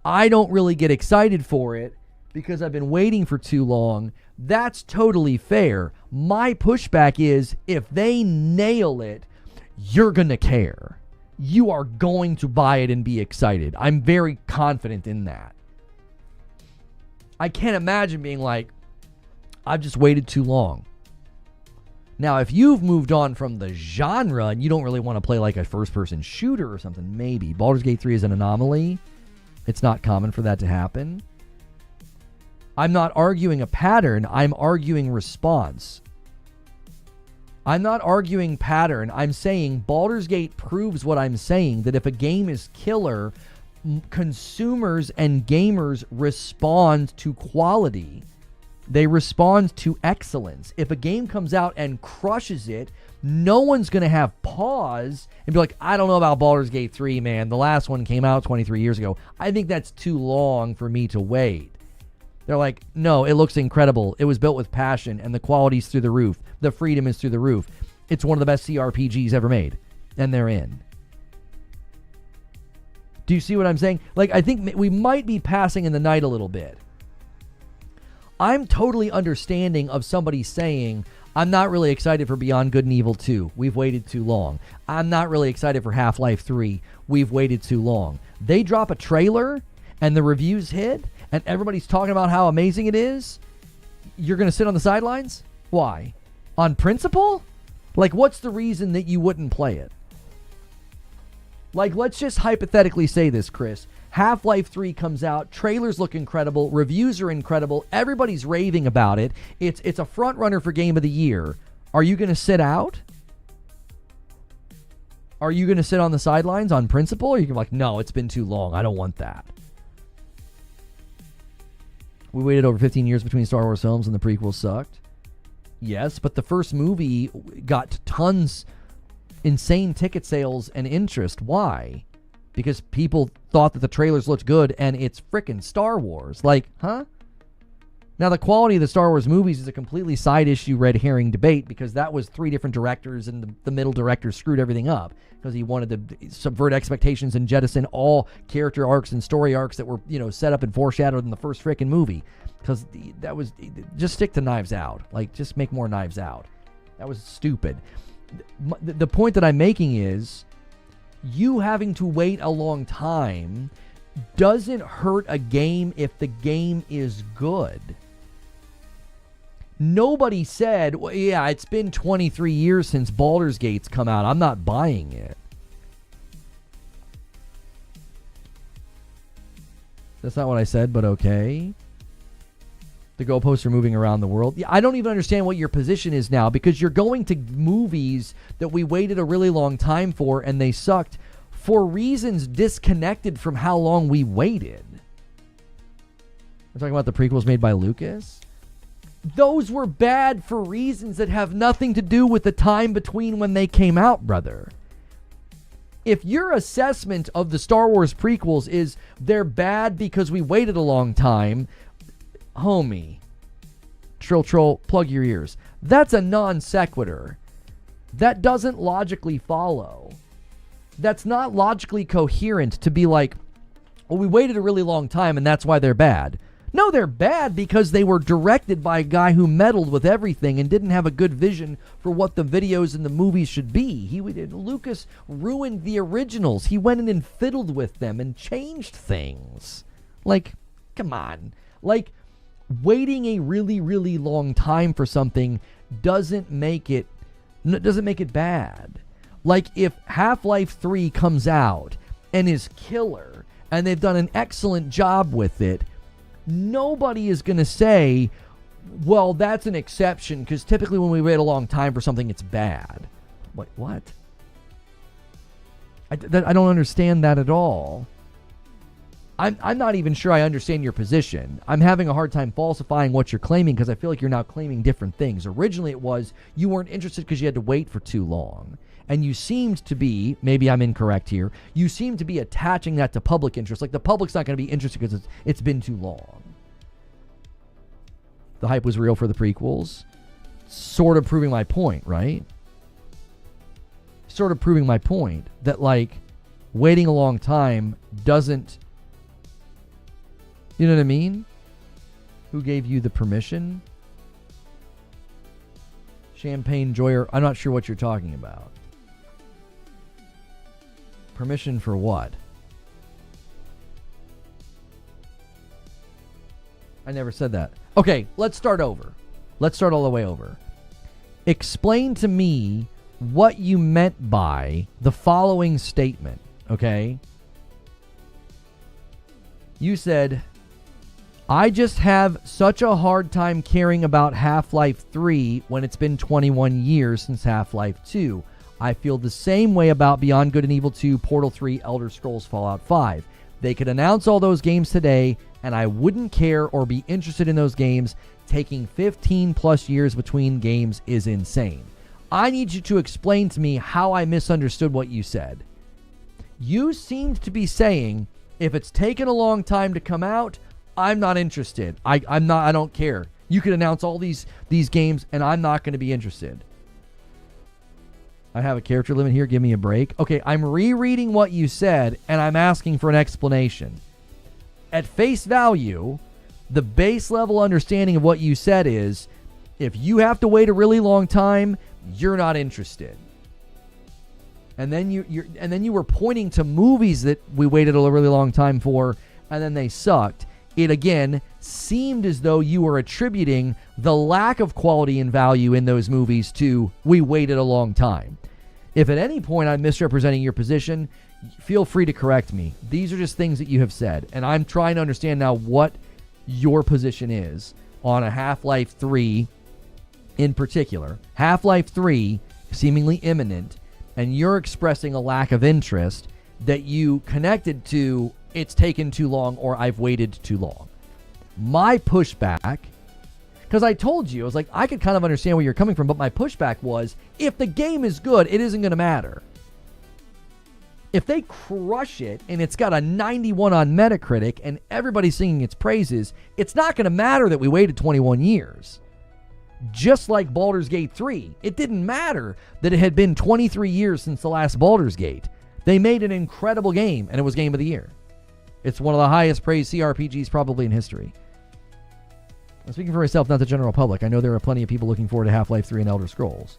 S1: I don't really get excited for it because I've been waiting for too long, that's totally fair. My pushback is, if they nail it, you're going to care. You are going to buy it and be excited. I'm very confident in that. I can't imagine being like, I've just waited too long. Now, if you've moved on from the genre and you don't really want to play like a first-person shooter or something, maybe. Baldur's Gate 3 is an anomaly. It's not common for that to happen. I'm not arguing a pattern. I'm arguing response. I'm not arguing pattern. I'm saying Baldur's Gate proves what I'm saying, that if a game is killer, consumers and gamers respond to quality. They respond to excellence. If a game comes out and crushes it, no one's going to have pause and be like, I don't know about Baldur's Gate 3, man. The last one came out 23 years ago. I think that's too long for me to wait. They're like, no, it looks incredible. It was built with passion, and the quality's through the roof. The freedom is through the roof. It's one of the best CRPGs ever made. And they're in. Do you see what I'm saying? Like, I think we might be passing in the night a little bit. I'm totally understanding of somebody saying, I'm not really excited for Beyond Good and Evil 2. We've waited too long. I'm not really excited for Half-Life 3. We've waited too long. They drop a trailer, and the reviews hit, and everybody's talking about how amazing it is, you're going to sit on the sidelines? Why? On principle? Like, what's the reason that you wouldn't play it? Like, let's just hypothetically say this, Chris. Half-Life 3 comes out, trailers look incredible, reviews are incredible, everybody's raving about it. It's a front runner for Game of the Year. Are you going to sit out? Are you going to sit on the sidelines on principle? Or are you going to be like, no, it's been too long, I don't want that? We waited over 15 years between Star Wars films and the prequels sucked. Yes, but the first movie got tons, insane ticket sales and interest. Why? Because people thought that the trailers looked good, and it's frickin' Star Wars. Like, huh? Now, the quality of the Star Wars movies is a completely side issue, red herring debate, because that was 3 different directors, and the middle director screwed everything up because he wanted to subvert expectations and jettison all character arcs and story arcs that were, set up and foreshadowed in the first frickin' movie. Because that was, just stick to Knives Out. Like, just make more Knives Out. That was stupid. The point that I'm making is, you having to wait a long time doesn't hurt a game if the game is good. Nobody said, well, yeah, it's been 23 years since Baldur's Gate's come out, I'm not buying it. That's not what I said, but okay. The goalposts are moving around the world. Yeah, I don't even understand what your position is now, because you're going to movies that we waited a really long time for and they sucked for reasons disconnected from how long we waited. We're talking about the prequels made by Lucas. Those were bad for reasons that have nothing to do with the time between when they came out, brother. If your assessment of the Star Wars prequels is they're bad because we waited a long time, homie, troll, plug your ears. That's a non sequitur. That doesn't logically follow. That's not logically coherent to be like, well, we waited a really long time and that's why they're bad. No, they're bad because they were directed by a guy who meddled with everything and didn't have a good vision for what the videos and the movies should be. Lucas ruined the originals. He went in and fiddled with them and changed things. Like, come on. Like, waiting a really, really long time for something doesn't make it bad. Like, if Half-Life 3 comes out and is killer and they've done an excellent job with it, nobody is going to say, well, that's an exception because typically when we wait a long time for something, it's bad. Wait, what? I don't understand that at all. I'm not even sure I understand your position. I'm having a hard time falsifying what you're claiming because I feel like you're now claiming different things. Originally it was you weren't interested because you had to wait for too long. And you seemed to be, maybe I'm incorrect here, you seem to be attaching that to public interest. Like the public's not going to be interested because it's been too long. The hype was real for the prequels. Sort of proving my point, right? Sort of proving my point that, like, waiting a long time doesn't... You know what I mean? Who gave you the permission? Champagne Joyer. I'm not sure what you're talking about. Permission for what? I never said that. Okay, let's start over. Let's start all the way over. Explain to me what you meant by the following statement, okay? You said, I just have such a hard time caring about Half-Life 3 when it's been 21 years since Half-Life 2. I feel the same way about Beyond Good and Evil 2, Portal 3, Elder Scrolls, Fallout 5. They could announce all those games today, and I wouldn't care or be interested in those games. Taking 15 plus years between games is insane. I need you to explain to me how I misunderstood what you said. You seemed to be saying, if it's taken a long time to come out, I'm not interested. I don't care. You could announce all these games, and I'm not going to be interested. I have a character limit here. Give me a break. Okay, I'm rereading what you said, and I'm asking for an explanation. At face value, the base level understanding of what you said is, if you have to wait a really long time, you're not interested. And then you were pointing to movies that we waited a really long time for, and then they sucked, it again seemed as though you were attributing the lack of quality and value in those movies to we waited a long time. If at any point I'm misrepresenting your position, feel free to correct me. These are just things that you have said, and I'm trying to understand now what your position is on a Half-Life 3 in particular. Half-Life 3, seemingly imminent, and you're expressing a lack of interest that you connected to it's taken too long or I've waited too long. My pushback, because I told you, I was like, I could kind of understand where you're coming from, but my pushback was, if the game is good, it isn't going to matter. If they crush it and it's got a 91 on Metacritic and everybody's singing its praises, it's not going to matter that we waited 21 years. Just like Baldur's Gate 3, it didn't matter that it had been 23 years since the last Baldur's Gate. They made an incredible game, and it was Game of the Year. It's one of the highest praised CRPGs probably in history. I'm speaking for myself, not the general public. I know there are plenty of people looking forward to Half-Life 3 and Elder Scrolls.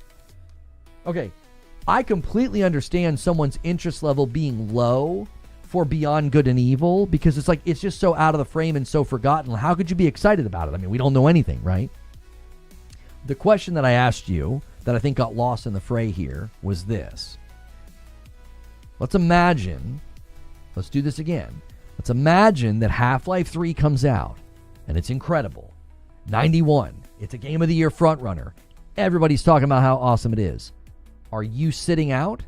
S1: Okay, I completely understand someone's interest level being low for Beyond Good and Evil, because it's like, it's just so out of the frame and so forgotten. How could you be excited about it? I mean, we don't know anything, right? The question that I asked you that I think got lost in the fray here was this. Let's imagine, let's do this again. Let's imagine that Half-Life 3 comes out and it's incredible. 91. It's a Game of the Year frontrunner. Everybody's talking about how awesome it is. Are you sitting out?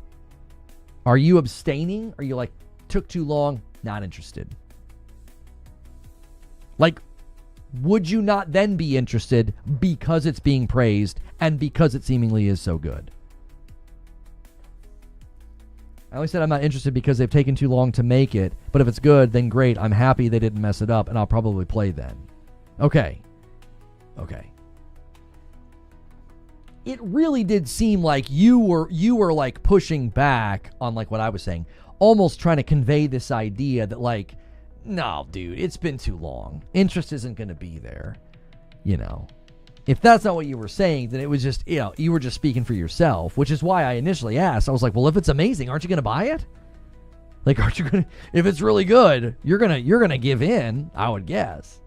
S1: Are you abstaining? Are you like, took too long, not interested? Like, would you not then be interested because it's being praised and because it seemingly is so good? I always said I'm not interested because they've taken too long to make it, but if it's good, then great. I'm happy they didn't mess it up, and I'll probably play then. Okay. It really did seem like you were like pushing back on like what I was saying, almost trying to convey this idea that like, no, dude, it's been too long. Interest isn't going to be there. You know, if that's not what you were saying, then it was just, you know, you were just speaking for yourself, which is why I initially asked. I was like, well, if it's amazing, aren't you going to buy it? Like, aren't you going to, if it's really good, you're going to give in, I would guess.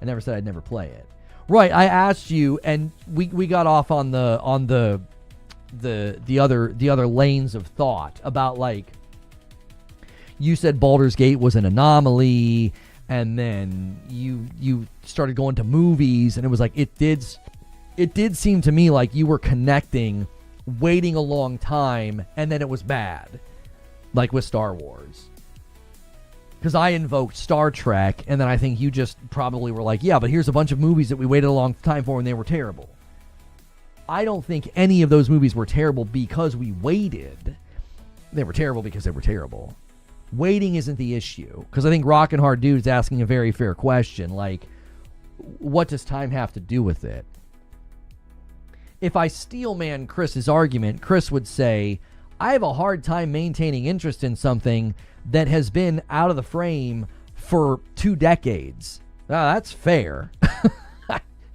S1: I never said I'd never play it. Right. I asked you, and we got off on the other lanes of thought about like, you said Baldur's Gate was an anomaly, and then you started going to movies, and it was like it did seem to me like you were connecting waiting a long time and then it was bad, like with Star Wars. Because I invoked Star Trek, and then I think you just probably were like, yeah, but here's a bunch of movies that we waited a long time for and they were terrible. I don't think any of those movies were terrible because we waited. They were terrible because they were terrible. Waiting isn't the issue, because I think Rockin' Hard Dude is asking a very fair question, like, what does time have to do with it? If I steelman Chris's argument, Chris would say, I have a hard time maintaining interest in something that has been out of the frame for 2 decades. That's fair.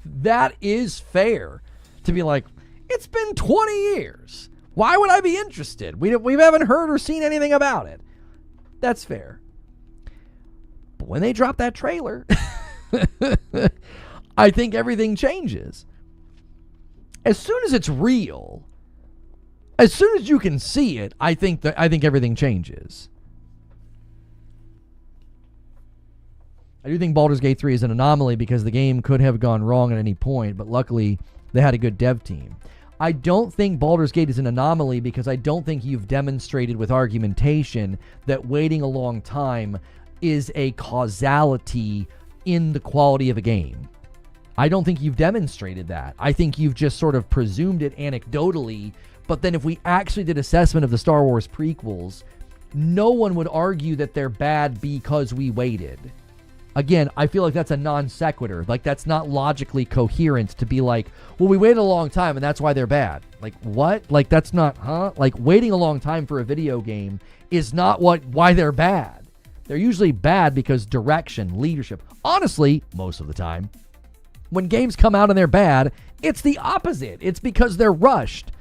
S1: That is fair. To be like, it's been 20 years. Why would I be interested? We haven't heard or seen anything about it. That's fair. But when they drop that trailer, I think everything changes. As soon as it's real, as soon as you can see it, I think everything changes. I do think Baldur's Gate 3 is an anomaly because the game could have gone wrong at any point, but luckily they had a good dev team. I don't think Baldur's Gate is an anomaly because I don't think you've demonstrated with argumentation that waiting a long time is a causality in the quality of a game. I don't think you've demonstrated that. I think you've just sort of presumed it anecdotally, but then if we actually did assessment of the Star Wars prequels, no one would argue that they're bad because we waited. Again, I feel like that's a non sequitur. Like, that's not logically coherent to be like, well, we waited a long time and that's why they're bad. Like, what? Like, that's not, huh? Like, waiting a long time for a video game is not why they're bad. They're usually bad because direction, leadership. Honestly, most of the time, when games come out and they're bad, it's the opposite. It's because they're rushed.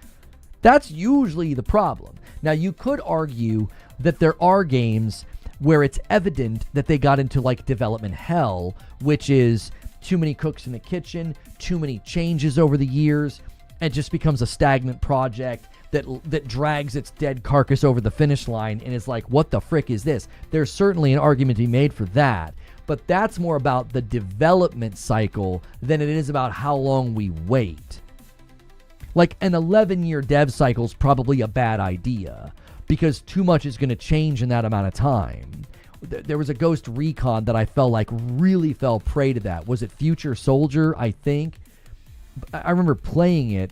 S1: That's usually the problem. Now, you could argue that there are games where it's evident that they got into like development hell, which is too many cooks in the kitchen, too many changes over the years, and just becomes a stagnant project that drags its dead carcass over the finish line and is like, what the frick is this? There's certainly an argument to be made for that, but that's more about the development cycle than it is about how long we wait. Like an 11-year dev cycle is probably a bad idea because too much is going to change in that amount of time. There was a Ghost Recon that I felt like really fell prey to that. Was it Future Soldier, I think? I remember playing it,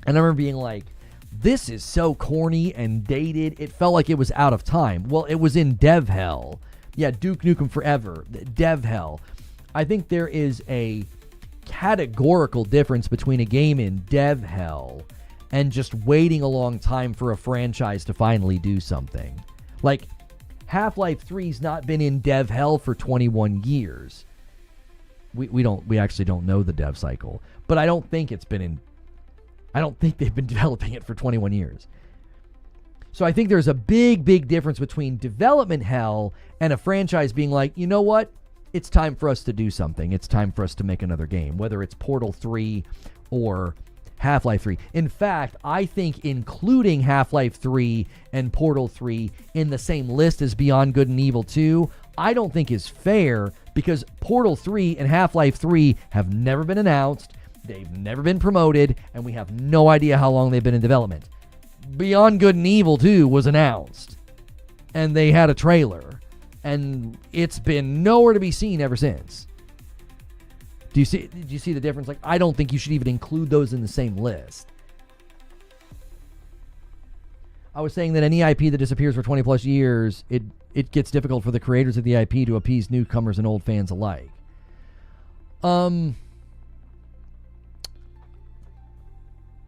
S1: and I remember being like, this is so corny and dated. It felt like it was out of time. Well, it was in dev hell. Yeah, Duke Nukem Forever, dev hell. I think there is a categorical difference between a game in dev hell and just waiting a long time for a franchise to finally do something. Like, Half-Life 3's not been in dev hell for 21 years. We actually don't know the dev cycle, but I don't think they've been developing it for 21 years. So I think there's a big difference between development hell and a franchise being like, you know what? It's time for us to do something. It's time for us to make another game, whether it's Portal 3 or Half-Life 3. In fact, I think including Half-Life 3 and Portal 3 in the same list as Beyond Good and Evil 2, I don't think is fair because Portal 3 and Half-Life 3 have never been announced, they've never been promoted, and we have no idea how long they've been in development. Beyond Good and Evil 2 was announced, and they had a trailer, and it's been nowhere to be seen ever since. Do you see the difference? Like, I don't think you should even include those in the same list. I was saying that any IP that disappears for 20 plus years, it gets difficult for the creators of the IP to appease newcomers and old fans alike.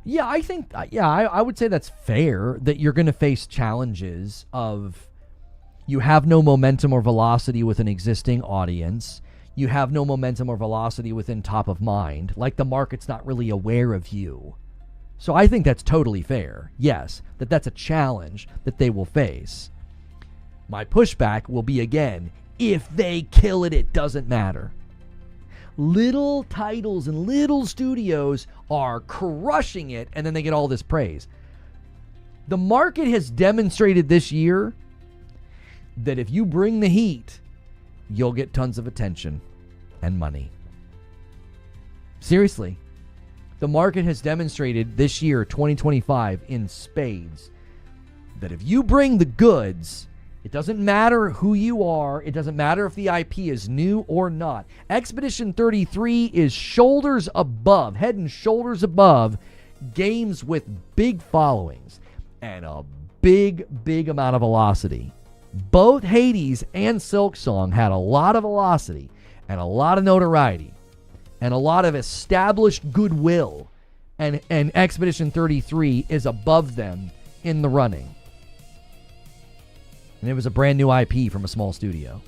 S1: Yeah, I would say that's fair, that you're going to face challenges of you have no momentum or velocity with an existing audience. You have no momentum or velocity within top of mind. Like, the market's not really aware of you. So I think that's totally fair. Yes, that's a challenge that they will face. My pushback will be, again, if they kill it, it doesn't matter. Little titles and little studios are crushing it, and then they get all this praise. The market has demonstrated this year that if you bring the heat, you'll get tons of attention and money. Seriously. The market has demonstrated this year, 2025, in spades, that if you bring the goods, it doesn't matter who you are. It doesn't matter if the IP is new or not. Expedition 33 is shoulders above, head and shoulders above games with big followings and a big amount of velocity. Both Hades and Silksong had a lot of velocity and a lot of notoriety and a lot of established goodwill, and Expedition 33 is above them in the running. And it was a brand new IP from a small studio.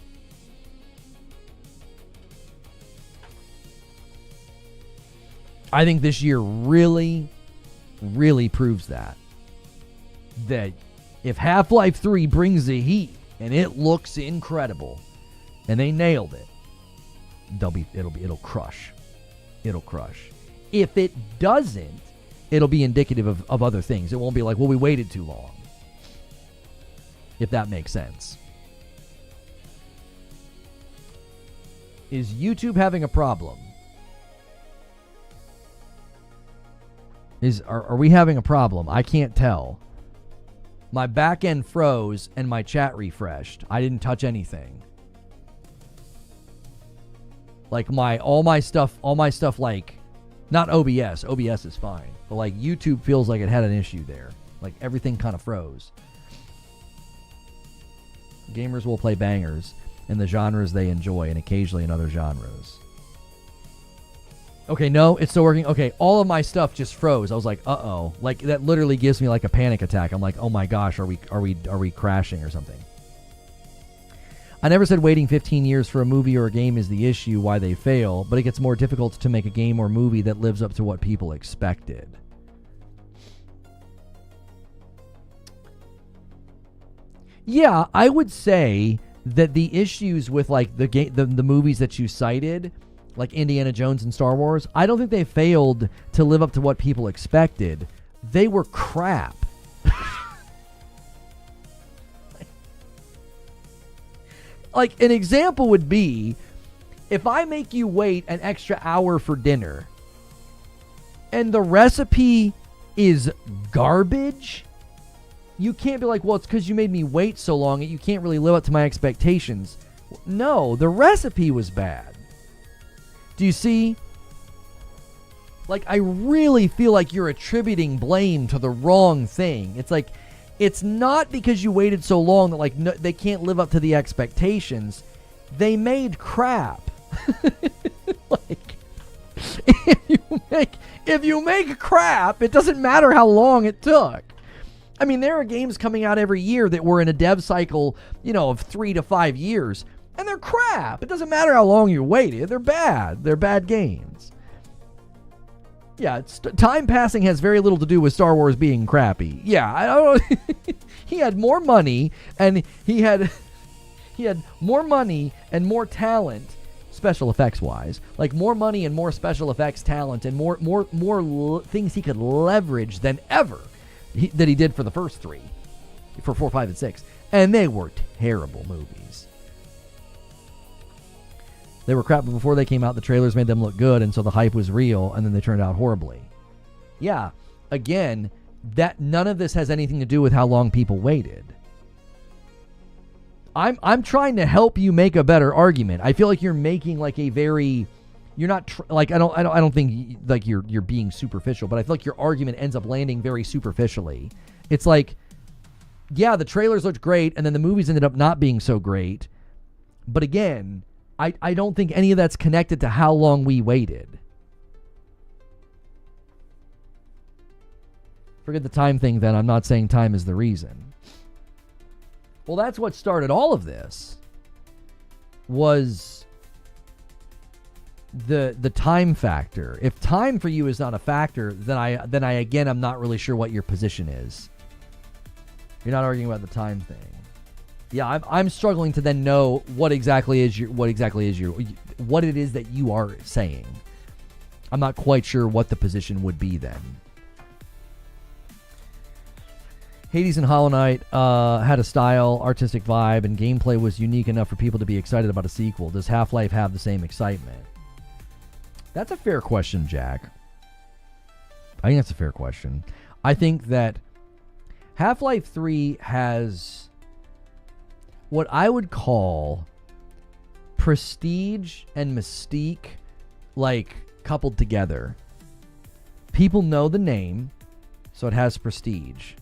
S1: I think this year really proves that if Half-Life 3 brings the heat and it looks incredible and they nailed it, it'll crush. It'll crush. If it doesn't, it'll be indicative of other things. It won't be like, well, we waited too long. If that makes sense. Is YouTube having a problem? Are we having a problem? I can't tell. My back end froze and my chat refreshed. I didn't touch anything. Like all my stuff, like, not OBS. OBS is fine. But like YouTube feels like it had an issue there. Like everything kind of froze. Gamers will play bangers in the genres they enjoy and occasionally in other genres. Okay, no, it's still working. Okay, all of my stuff just froze. I was like, uh-oh. Like, that literally gives me like a panic attack. I'm like, oh my gosh, are we crashing or something? I never said waiting 15 years for a movie or a game is the issue why they fail, but it gets more difficult to make a game or movie that lives up to what people expected. Yeah, I would say that the issues with like the movies that you cited, like Indiana Jones and Star Wars, I don't think they failed to live up to what people expected. They were crap. Like an example would be if I make you wait an extra hour for dinner and the recipe is garbage, you can't be like, well, it's because you made me wait so long that you can't really live up to my expectations. No, the recipe was bad. Do you see? Like, I really feel like you're attributing blame to the wrong thing. It's like, it's not because you waited so long that, like, no, they can't live up to the expectations. They made crap. Like, if you make crap, it doesn't matter how long it took. I mean, there are games coming out every year that were in a dev cycle, of 3 to 5 years, and they're crap. It doesn't matter how long you waited. They're bad. They're bad games. Yeah, time passing has very little to do with Star Wars being crappy. Yeah, I don't. He had more money, and he had more money and more talent, special effects wise, like more money and more special effects talent, and more things he could leverage than ever that he did for the first 3, for 4, 5, and 6, and they were terrible movies. They were crap, but before they came out, the trailers made them look good, and so the hype was real, and then they turned out horribly. Yeah, again, that none of this has anything to do with how long people waited. I'm trying to help you make a better argument. I feel like you're making like a very, you're not I don't think like you're being superficial, but I feel like your argument ends up landing very superficially. It's like, yeah, the trailers looked great, and then the movies ended up not being so great. But again, I don't think any of that's connected to how long we waited. Forget the time thing then. I'm not saying time is the reason. Well, that's what started all of this, was the time factor. If time for you is not a factor, then I again, I'm not really sure what your position is. You're not arguing about the time thing. Yeah, I'm struggling to then know what it is that you are saying. I'm not quite sure what the position would be then. Hades and Hollow Knight had a style, artistic vibe, and gameplay was unique enough for people to be excited about a sequel. Does Half-Life have the same excitement? That's a fair question, Jack. I think that's a fair question. I think that Half-Life 3 has what I would call prestige and mystique, like, coupled together. People know the name, so it has prestige.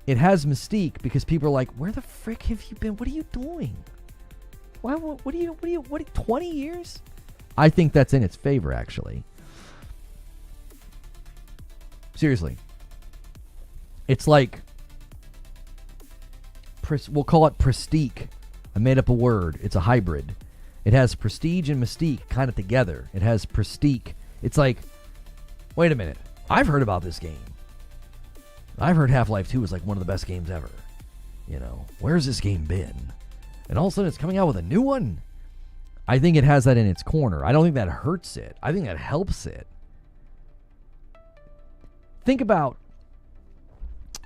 S1: It has mystique because people are like, where the frick have you been? What are you doing? What 20 years? I think that's in its favor, actually. Seriously. It's like, we'll call it prestige. I made up a word. It's a hybrid. It has prestige and mystique kind of together. It has prestige. It's like, wait a minute. I've heard about this game. I've heard Half-Life 2 is like one of the best games ever. Where's this game been? And all of a sudden it's coming out with a new one? I think it has that in its corner. I don't think that hurts it. I think that helps it. Think about,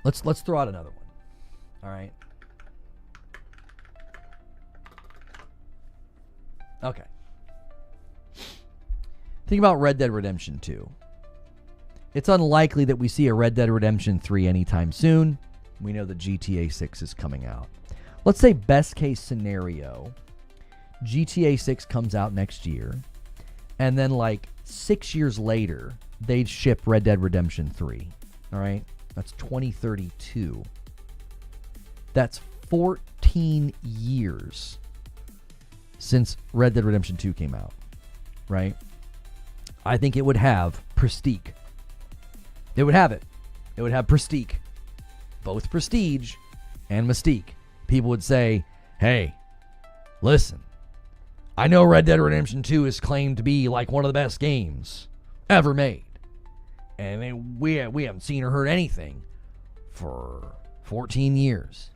S1: let's throw out another one. All right. Okay. Think about Red Dead Redemption 2. It's unlikely that we see a Red Dead Redemption 3 anytime soon. We know that GTA 6 is coming out. Let's say best case scenario, GTA 6 comes out next year, and then like 6 years later, they'd ship Red Dead Redemption 3. All right? That's 2032. That's 14 years since Red Dead Redemption 2 came out, right? I think it would have prestige. It would have it. It would have prestige. Both prestige and mystique. People would say, hey, listen, I know Red Dead Redemption 2 is claimed to be like one of the best games ever made. And we haven't seen or heard anything for 14 years.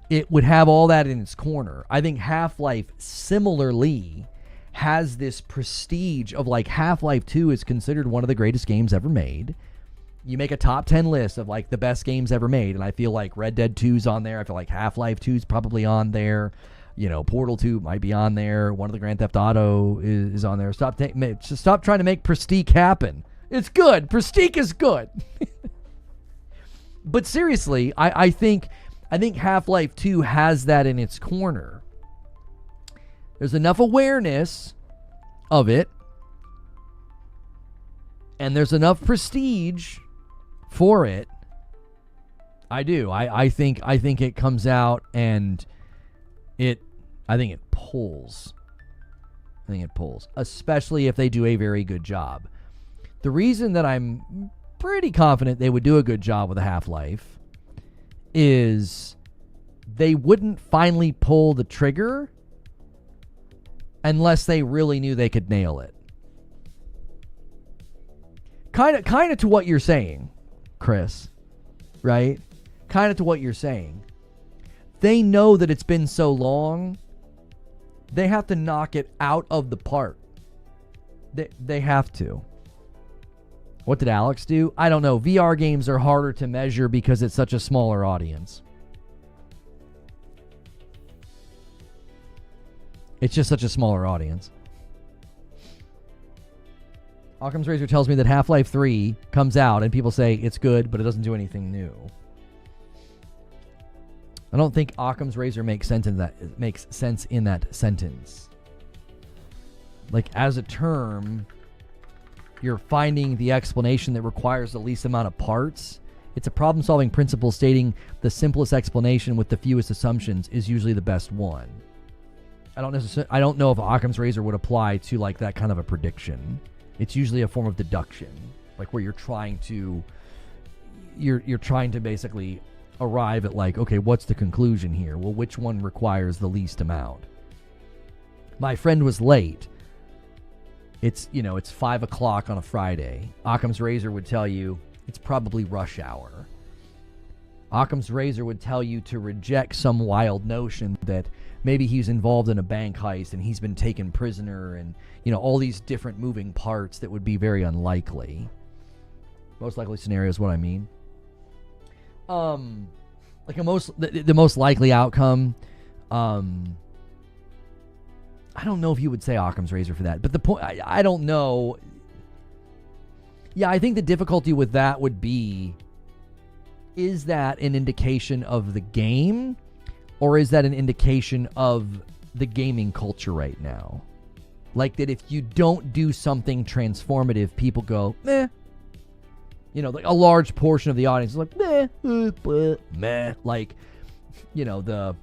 S1: it would have all that in its corner. I think Half-Life similarly has this prestige of like Half-Life 2 is considered one of the greatest games ever made. You make a top 10 list of like the best games ever made, and I feel like Red Dead 2's on there. I feel like Half-Life 2's probably on there. You know, Portal 2 might be on there. One of the Grand Theft Auto is on there. Stop trying to make Prestige happen. It's good. Prestige is good. But seriously, I think Half-Life 2 has that in its corner. There's enough awareness of it, and there's enough prestige for it. I do. I think it comes out and I think it pulls. Especially if they do a very good job. The reason that I'm pretty confident they would do a good job with a Half-Life is they wouldn't finally pull the trigger unless they really knew they could nail it. Kind of to what you're saying, Chris, right? Kind of to what you're saying. They know that it's been so long, they have to knock it out of the park. They have to. What did Alex do? I don't know. VR games are harder to measure because it's such a smaller audience. It's just such a smaller audience. Occam's Razor tells me that Half-Life 3 comes out and people say it's good, but it doesn't do anything new. I don't think Occam's Razor makes sense in that sentence. Like, as a term, you're finding the explanation that requires the least amount of parts. It's a problem-solving principle stating the simplest explanation with the fewest assumptions is usually the best one. I don't know if Occam's Razor would apply to like that kind of a prediction. It's usually a form of deduction, like where you're trying to basically arrive at like, okay, what's the conclusion here? Well, which one requires the least amount? My friend was late. It's 5 o'clock on a Friday. Occam's Razor would tell you it's probably rush hour. Occam's Razor would tell you to reject some wild notion that maybe he's involved in a bank heist and he's been taken prisoner and, all these different moving parts that would be very unlikely. Most likely scenario is what I mean. Like the most likely outcome, I don't know if you would say Occam's Razor for that, but the point, I don't know. Yeah, I think the difficulty with that would be, is that an indication of the game, or is that an indication of the gaming culture right now? Like that if you don't do something transformative, people go, meh. Like a large portion of the audience is like, meh, meh. Like, the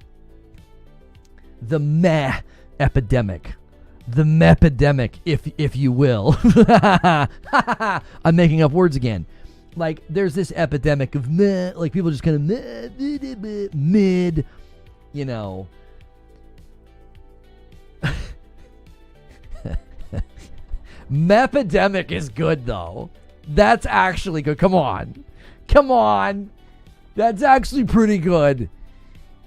S1: meh epidemic. The mepidemic, if you will. I'm making up words again. Like, there's this epidemic of meh, like people just kind of mid, Mepidemic is good, though. That's actually good. Come on. That's actually pretty good.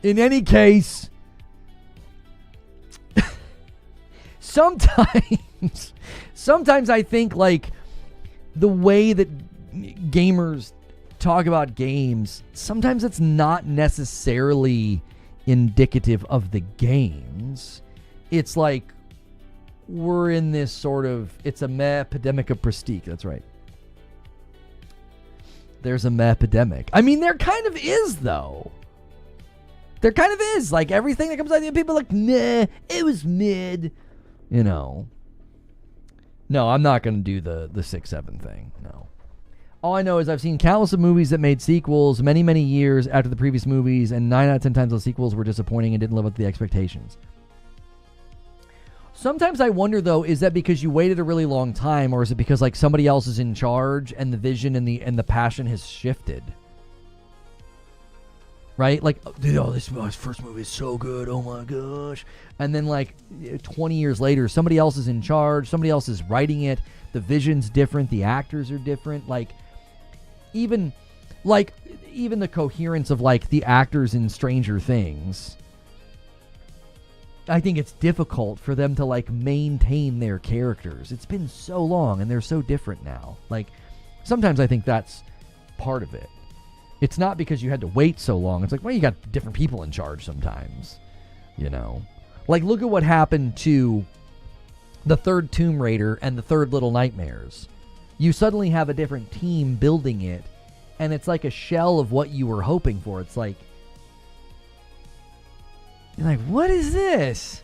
S1: In any case, sometimes I think, like, the way that gamers talk about games, sometimes it's not necessarily indicative of the games. It's like, we're in this sort of, it's a epidemic of prestige. That's right. There's a epidemic. I mean, there kind of is, though. There kind of is. Like, everything that comes out of the people are like, nah, it was mid. No, I'm not going to do the 6-7 thing. No. All I know is I've seen countless of movies that made sequels many, many years after the previous movies, and 9 out of 10 times those sequels were disappointing and didn't live up to the expectations. Sometimes I wonder, though, is that because you waited a really long time, or is it because like somebody else is in charge and the vision and the passion has shifted? Right? Like, this first movie is so good. Oh my gosh. And then like 20 years later, somebody else is in charge. Somebody else is writing it. The vision's different. The actors are different. Like, even Like, even the coherence of, like, the actors in Stranger Things. I think it's difficult for them to, like, maintain their characters. It's been so long, and they're so different now. Like, sometimes I think that's part of it. It's not because you had to wait so long. It's like, well, you got different people in charge sometimes, you know? Like, look at what happened to the third Tomb Raider and the third Little Nightmares. You suddenly have a different team building it, and it's like a shell of what you were hoping for. It's like, you're like, what is this?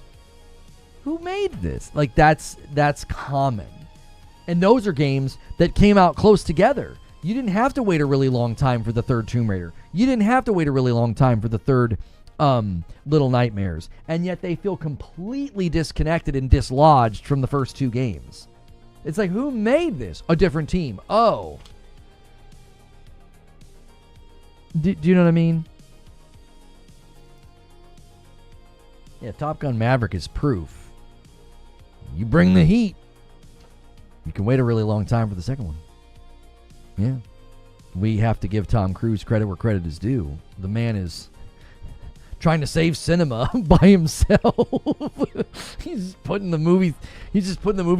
S1: Who made this? Like, that's common. And those are games that came out close together. You didn't have to wait a really long time for the third Tomb Raider. You didn't have to wait a really long time for the third Little Nightmares. And yet they feel completely disconnected and dislodged from the first two games. It's like, who made this? A different team. Oh. Do you know what I mean? Yeah, Top Gun Maverick is proof. You bring the heat. You can wait a really long time for the second one. Yeah. We have to give Tom Cruise credit where credit is due. The man is trying to save cinema by himself. He's just putting the movie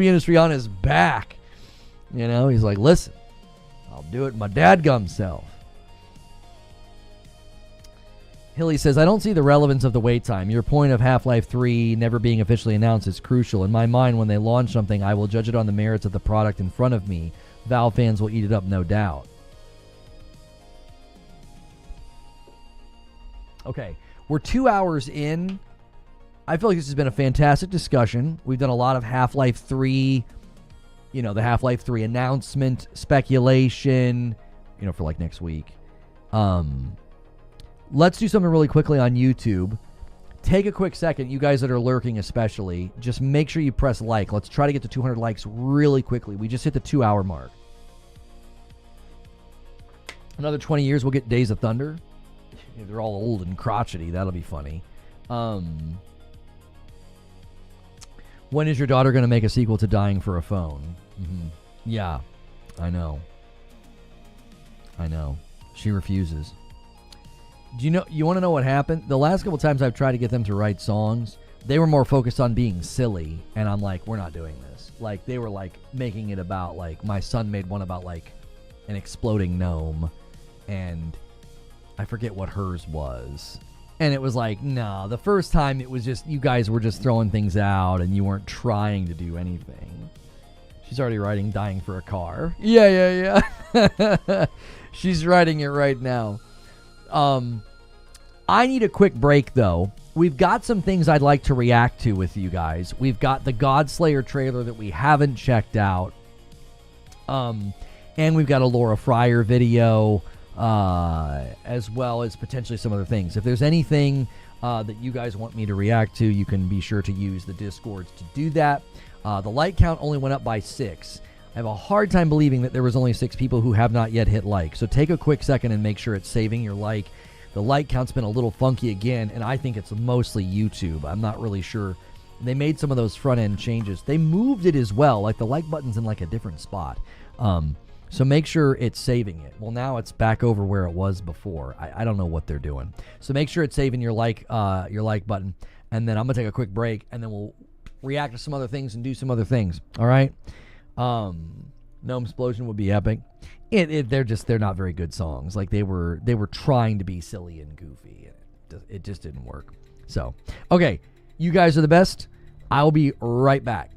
S1: industry on his back. You know, he's like, listen, I'll do it my dadgum self. Hilly says, I don't see the relevance of the wait time. Your point of Half-Life 3 never being officially announced is crucial. In my mind, when they launch something, I will judge it on the merits of the product in front of me. Valve fans will eat it up, no doubt. Okay, we're 2 hours in. I feel like this has been a fantastic discussion. We've done a lot of Half-Life 3, the Half-Life 3 announcement, speculation, for like next week. Let's do something really quickly on YouTube. Take a quick second, you guys that are lurking especially, just make sure you press like. Let's try to get to 200 likes really quickly. We just hit the 2 hour mark. Another 20 years, we'll get Days of Thunder. They're all old and crotchety. That'll be funny. When is your daughter going to make a sequel to Dying for a Phone? Mm-hmm. Yeah, I know. She refuses. You want to know what happened? The last couple times I've tried to get them to write songs, they were more focused on being silly, and I'm like, we're not doing this. Like, they were like making it about, like, my son made one about like an exploding gnome, and I forget what hers was. And it was like, no, the first time it was just, you guys were just throwing things out and you weren't trying to do anything. She's already writing Dying for a Car. Yeah. She's writing it right now. I need a quick break, though. We've got some things I'd like to react to with you guys. We've got the Godslayer trailer that we haven't checked out. And we've got a Laura Fryer video, as well as potentially some other things. If there's anything that you guys want me to react to, you can be sure to use the Discords to do that. The like count only went up by 6. I have a hard time believing that there was only 6 people who have not yet hit like. So take a quick second and make sure it's saving your like. The like count's been a little funky again, and I think it's mostly YouTube. I'm not really sure. They made some of those front-end changes. They moved it as well. Like, the like button's in, like, a different spot. So make sure it's saving it. Well, now it's back over where it was before. I don't know what they're doing. So make sure it's saving your like button. And then I'm going to take a quick break, and then we'll react to some other things and do some other things. All right? Gnome Explosion would be epic. They're not very good songs. Like, they were trying to be silly and goofy, and it just didn't work. So, okay, you guys are the best. I'll be right back.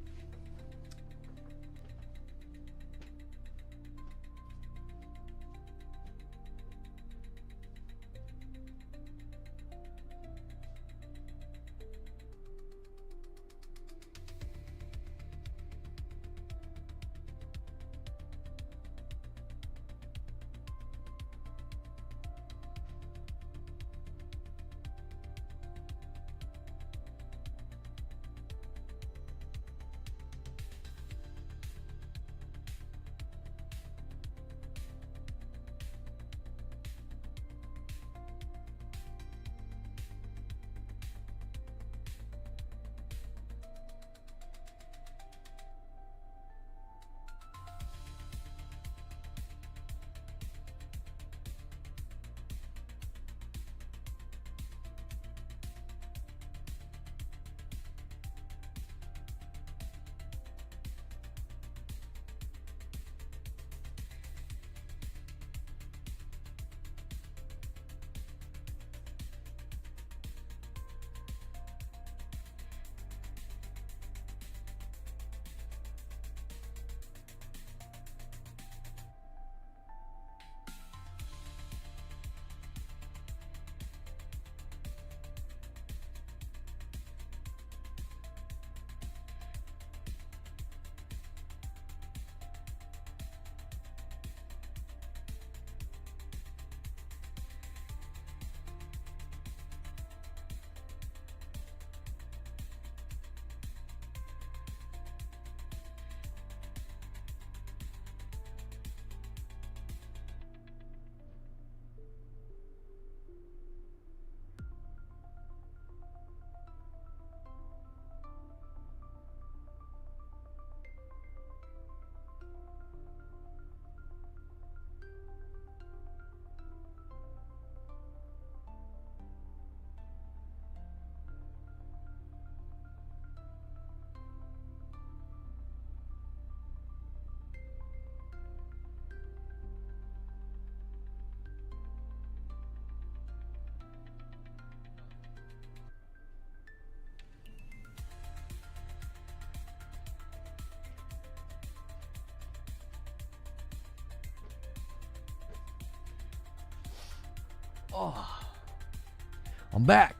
S1: I'm back.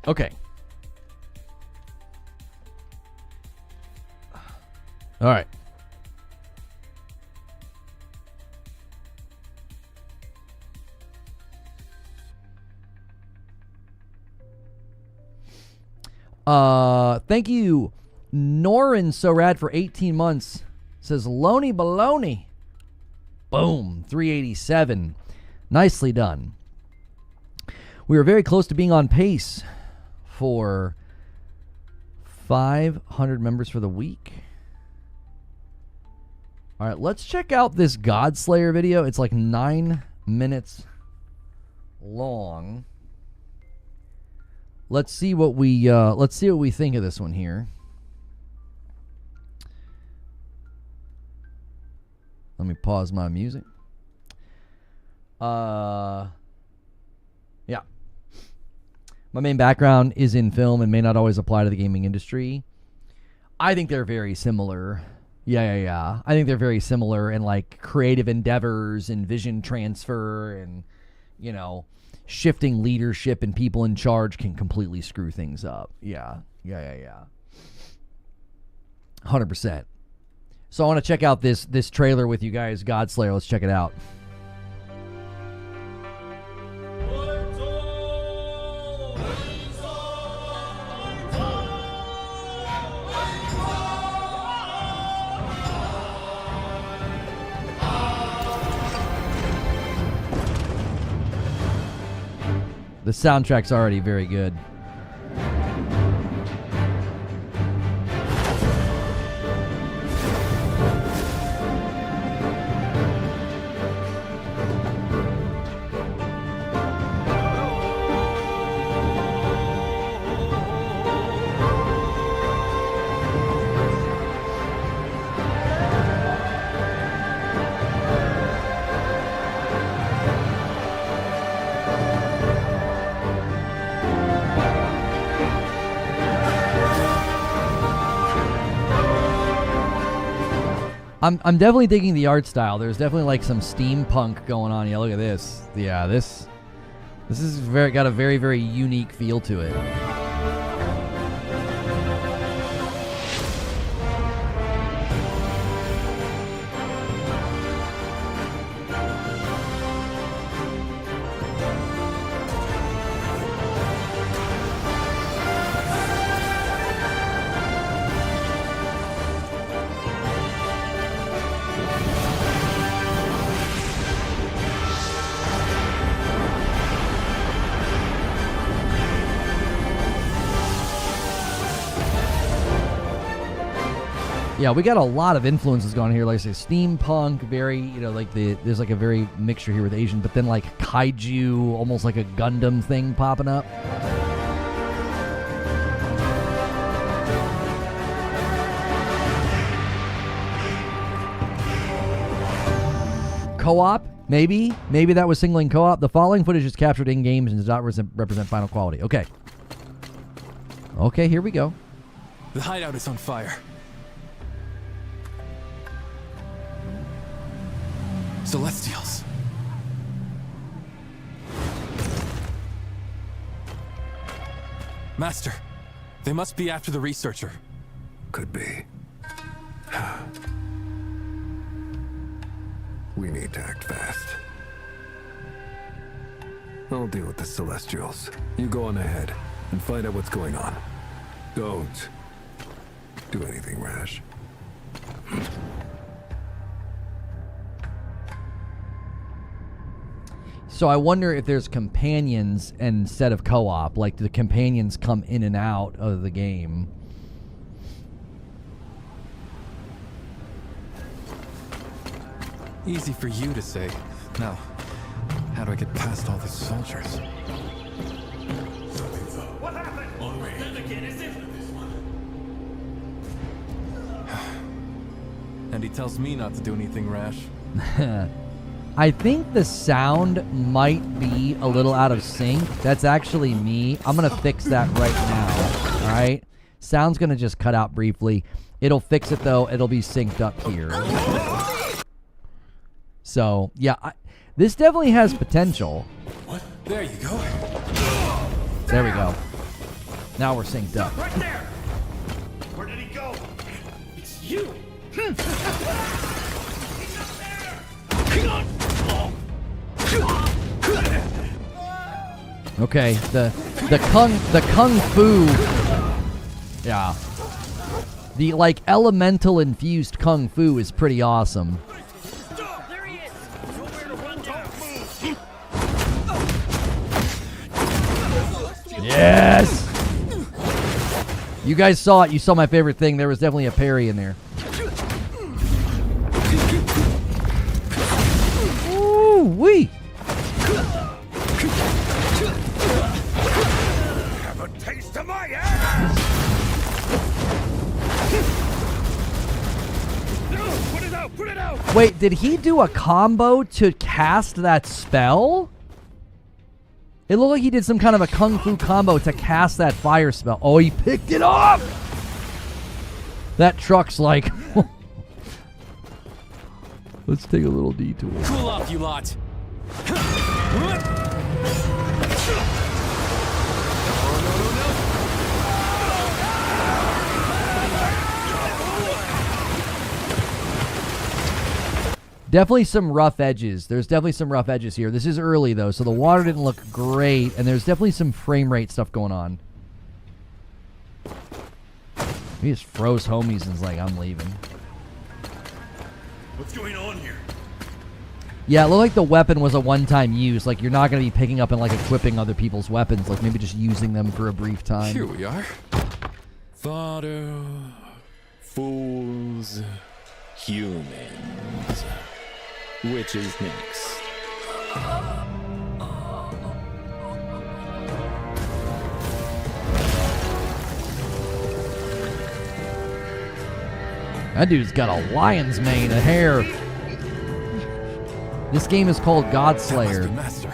S1: Okay. All right. Thank you, Norin So Rad, for 18 months. Says Loney Baloney. Boom, 387. Nicely done. We were very close to being on pace for 500 members for the week. All right, let's check out this Godslayer video. It's like 9 minutes long. Let's see what we think of this one here. Let me pause my music. Yeah. My main background is in film and may not always apply to the gaming industry. I think they're very similar. Yeah. I think they're very similar in like creative endeavors and vision transfer and, you know, shifting leadership and people in charge can completely screw things up. Yeah. 100%. So I want to check out this trailer with you guys, Godslayer. Let's check it out. The soundtrack's already very good. I'm definitely digging the art style. There's definitely like some steampunk going on. Yeah, look at this. Yeah, this is got a very, very unique feel to it. Yeah, we got a lot of influences going here. Like I say, steampunk, very, you know, like there's like a very mixture here with Asian, but then like kaiju, almost like a Gundam thing popping up. Co-op, maybe that was singling co-op. The following footage is captured in games and does not represent final quality. Okay, here we go.
S3: The hideout is on fire. Celestials. Master, they must be after the researcher.
S4: Could be. We need to act fast. I'll deal with the Celestials. You go on ahead and find out what's going on. Don't do anything rash.
S1: So I wonder if there's companions instead of co-op. Like, the companions come in and out of the game.
S3: Easy for you to say. Now, how do I get past all the soldiers?
S5: What happened? Again, is it?
S3: And he tells me not to do anything rash.
S1: I think the sound might be a little out of sync. That's actually me. I'm going to fix that right now. All right? Sound's going to just cut out briefly. It'll fix it, though. It'll be synced up here. So, yeah. This definitely has potential.
S5: What?
S3: There you go.
S1: There we go. Now we're synced up.
S5: Right there! Where did he go? It's you! He's up there!
S1: Okay, the kung fu. Yeah. The like elemental infused kung fu is pretty awesome.
S5: Stop! There he is! Nowhere to run down.
S1: Yes! You guys saw it. You saw my favorite thing. There was definitely a parry in there. Ooh wee!
S5: Have a taste of my ass! No! Put it out! Put it out!
S1: Wait, did he do a combo to cast that spell? It looked like he did some kind of a kung fu combo to cast that fire spell. Oh, he picked it up! That truck's like... Let's take a little detour.
S3: Cool off, you lot.
S1: Definitely some rough edges. There's definitely some rough edges here. This is early, though, so the water didn't look great, and there's definitely some frame rate stuff going on. He just froze homies and was like, I'm leaving.
S5: What's going on here?
S1: Yeah, it looked like the weapon was a one-time use. Like, you're not going to be picking up and, like, equipping other people's weapons. Like, maybe just using them for a brief time.
S3: Here we are. Fodder, fools, humans. Which is next?
S1: That dude's got a lion's mane of hair. This game is called Godslayer.
S3: Master.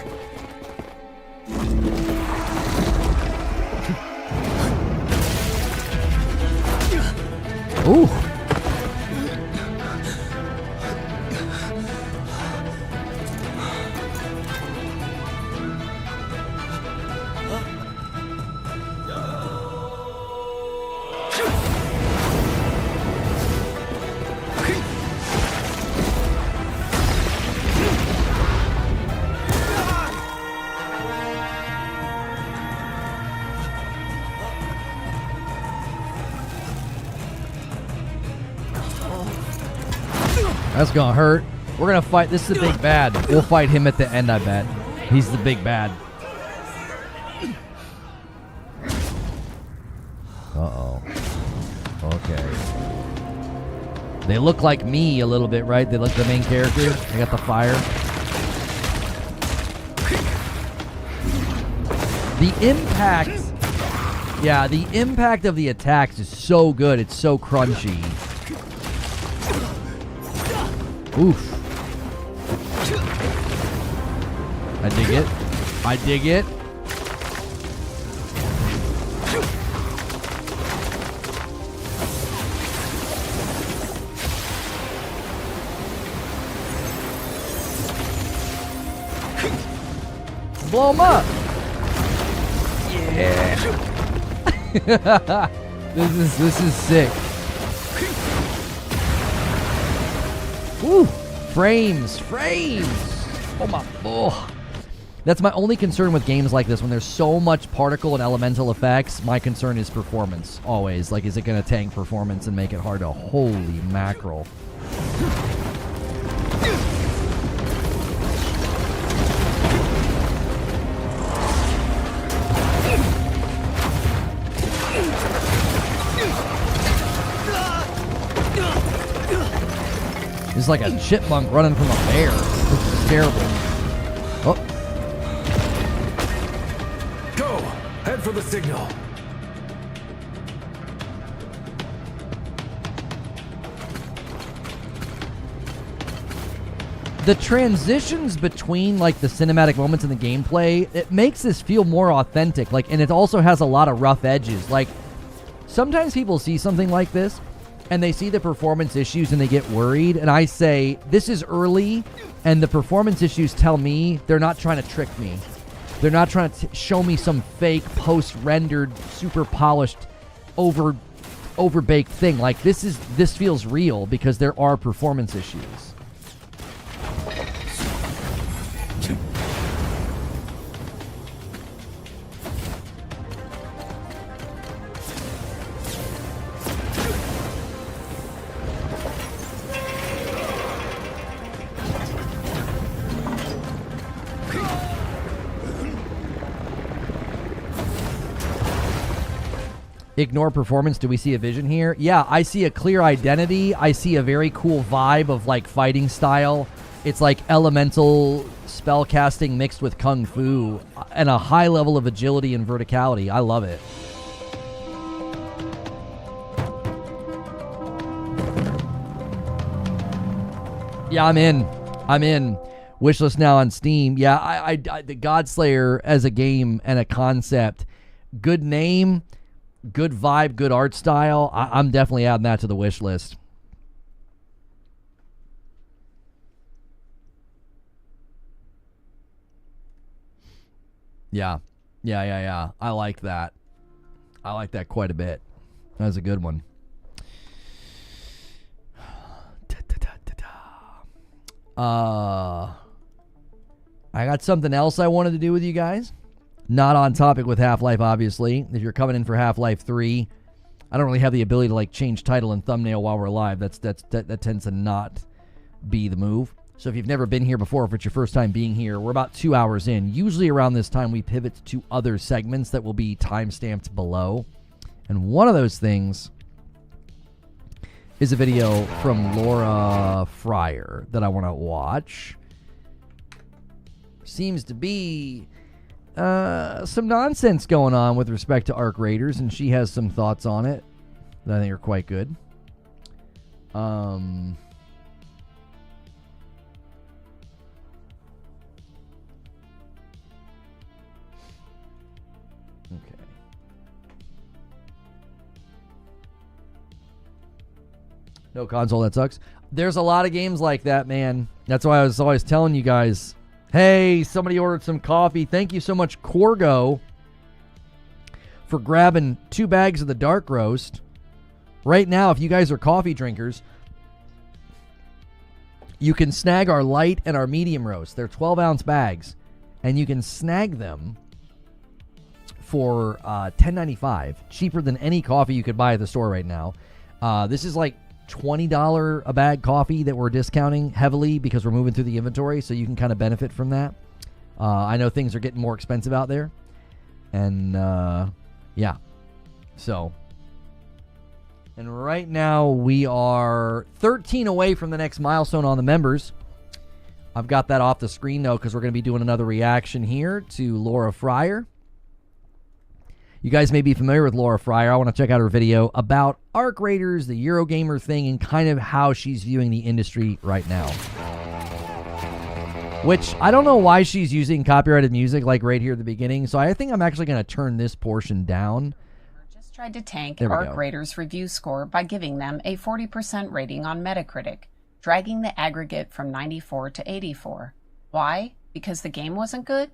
S1: Ooh. That's gonna hurt. We're gonna fight. This is the big bad. We'll fight him at the end, I bet. He's the big bad. Uh-oh. Okay. They look like me a little bit, right? They look the main character. They got the fire. The impact. Yeah, the impact of the attacks is so good. It's so crunchy. Oof. I dig it. I dig it. Blow him up. Yeah. This is sick. Woo! Frames! Oh my... Oh. That's my only concern with games like this. When there's so much particle and elemental effects, my concern is performance. Always. Like, is it going to tank performance and make it hard to... Holy mackerel. It's like a chipmunk running from a bear. This is terrible. Oh.
S4: Go! Head for the signal.
S1: The transitions between like the cinematic moments in the gameplay, it makes this feel more authentic. Like, and it also has a lot of rough edges. Like, sometimes people see something like this and they see the performance issues and they get worried, and I say, this is early, and the performance issues tell me they're not trying to trick me. They're not trying to show me some fake post-rendered, super polished, overbaked thing. Like this feels real because there are performance issues. Ignore performance. Do we see a vision here? Yeah, I see a clear identity. I see a very cool vibe of like fighting style. It's like elemental spell casting mixed with kung fu and a high level of agility and verticality. I love it. Yeah, I'm in. Wishlist now on Steam. Yeah, I the Godslayer as a game and a concept. Good name. Good vibe, good art style. I'm definitely adding that to the wish list. Yeah. I like that. I like that quite a bit. That was a good one. I got something else I wanted to do with you guys. Not on topic with Half-Life, obviously. If you're coming in for Half-Life 3, I don't really have the ability to like change title and thumbnail while we're live. That tends to not be the move. So if you've never been here before, if it's your first time being here, we're about 2 hours in. Usually around this time, we pivot to other segments that will be timestamped below. And one of those things is a video from Laura Fryer that I want to watch. Seems to be some nonsense going on with respect to Arc Raiders, and she has some thoughts on it that I think are quite good. Okay. No console, that sucks. There's a lot of games like that, man. That's why I was always telling you guys, hey, somebody ordered some coffee. Thank you so much, Corgo, for grabbing 2 bags of the dark roast. Right now, if you guys are coffee drinkers, you can snag our light and our medium roast. They're 12-ounce bags, and you can snag them for $10.95, cheaper than any coffee you could buy at the store right now. This is like $20 a bag coffee that we're discounting heavily because we're moving through the inventory, so you can kind of benefit from that. I know things are getting more expensive out there, and yeah, so, and right now we are 13 away from the next milestone on the members. I've got that off the screen though because we're going to be doing another reaction here to Laura Fryer. You guys may be familiar with Laura Fryer. I want to check out her video about Arc Raiders, the Eurogamer thing, and kind of how she's viewing the industry right now. Which, I don't know why she's using copyrighted music like right here at the beginning, so I think I'm actually going to turn this portion down.
S6: Just tried to tank Arc Raiders' review score by giving them a 40% rating on Metacritic, dragging the aggregate from 94 to 84. Why? Because the game wasn't good?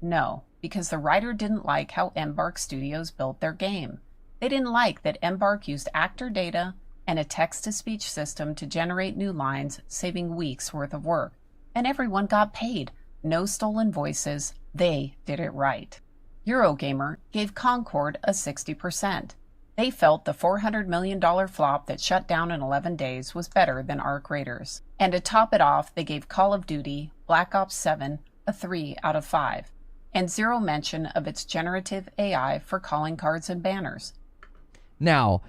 S6: No. Because the writer didn't like how Embark Studios built their game. They didn't like that Embark used actor data and a text-to-speech system to generate new lines, saving weeks' worth of work. And everyone got paid. No stolen voices. They did it right. Eurogamer gave Concord a 60%. They felt the $400 million flop that shut down in 11 days was better than Arc Raiders. And to top it off, they gave Call of Duty Black Ops 7 a 3 out of 5. And zero mention of its generative AI for calling cards and banners.
S1: Now,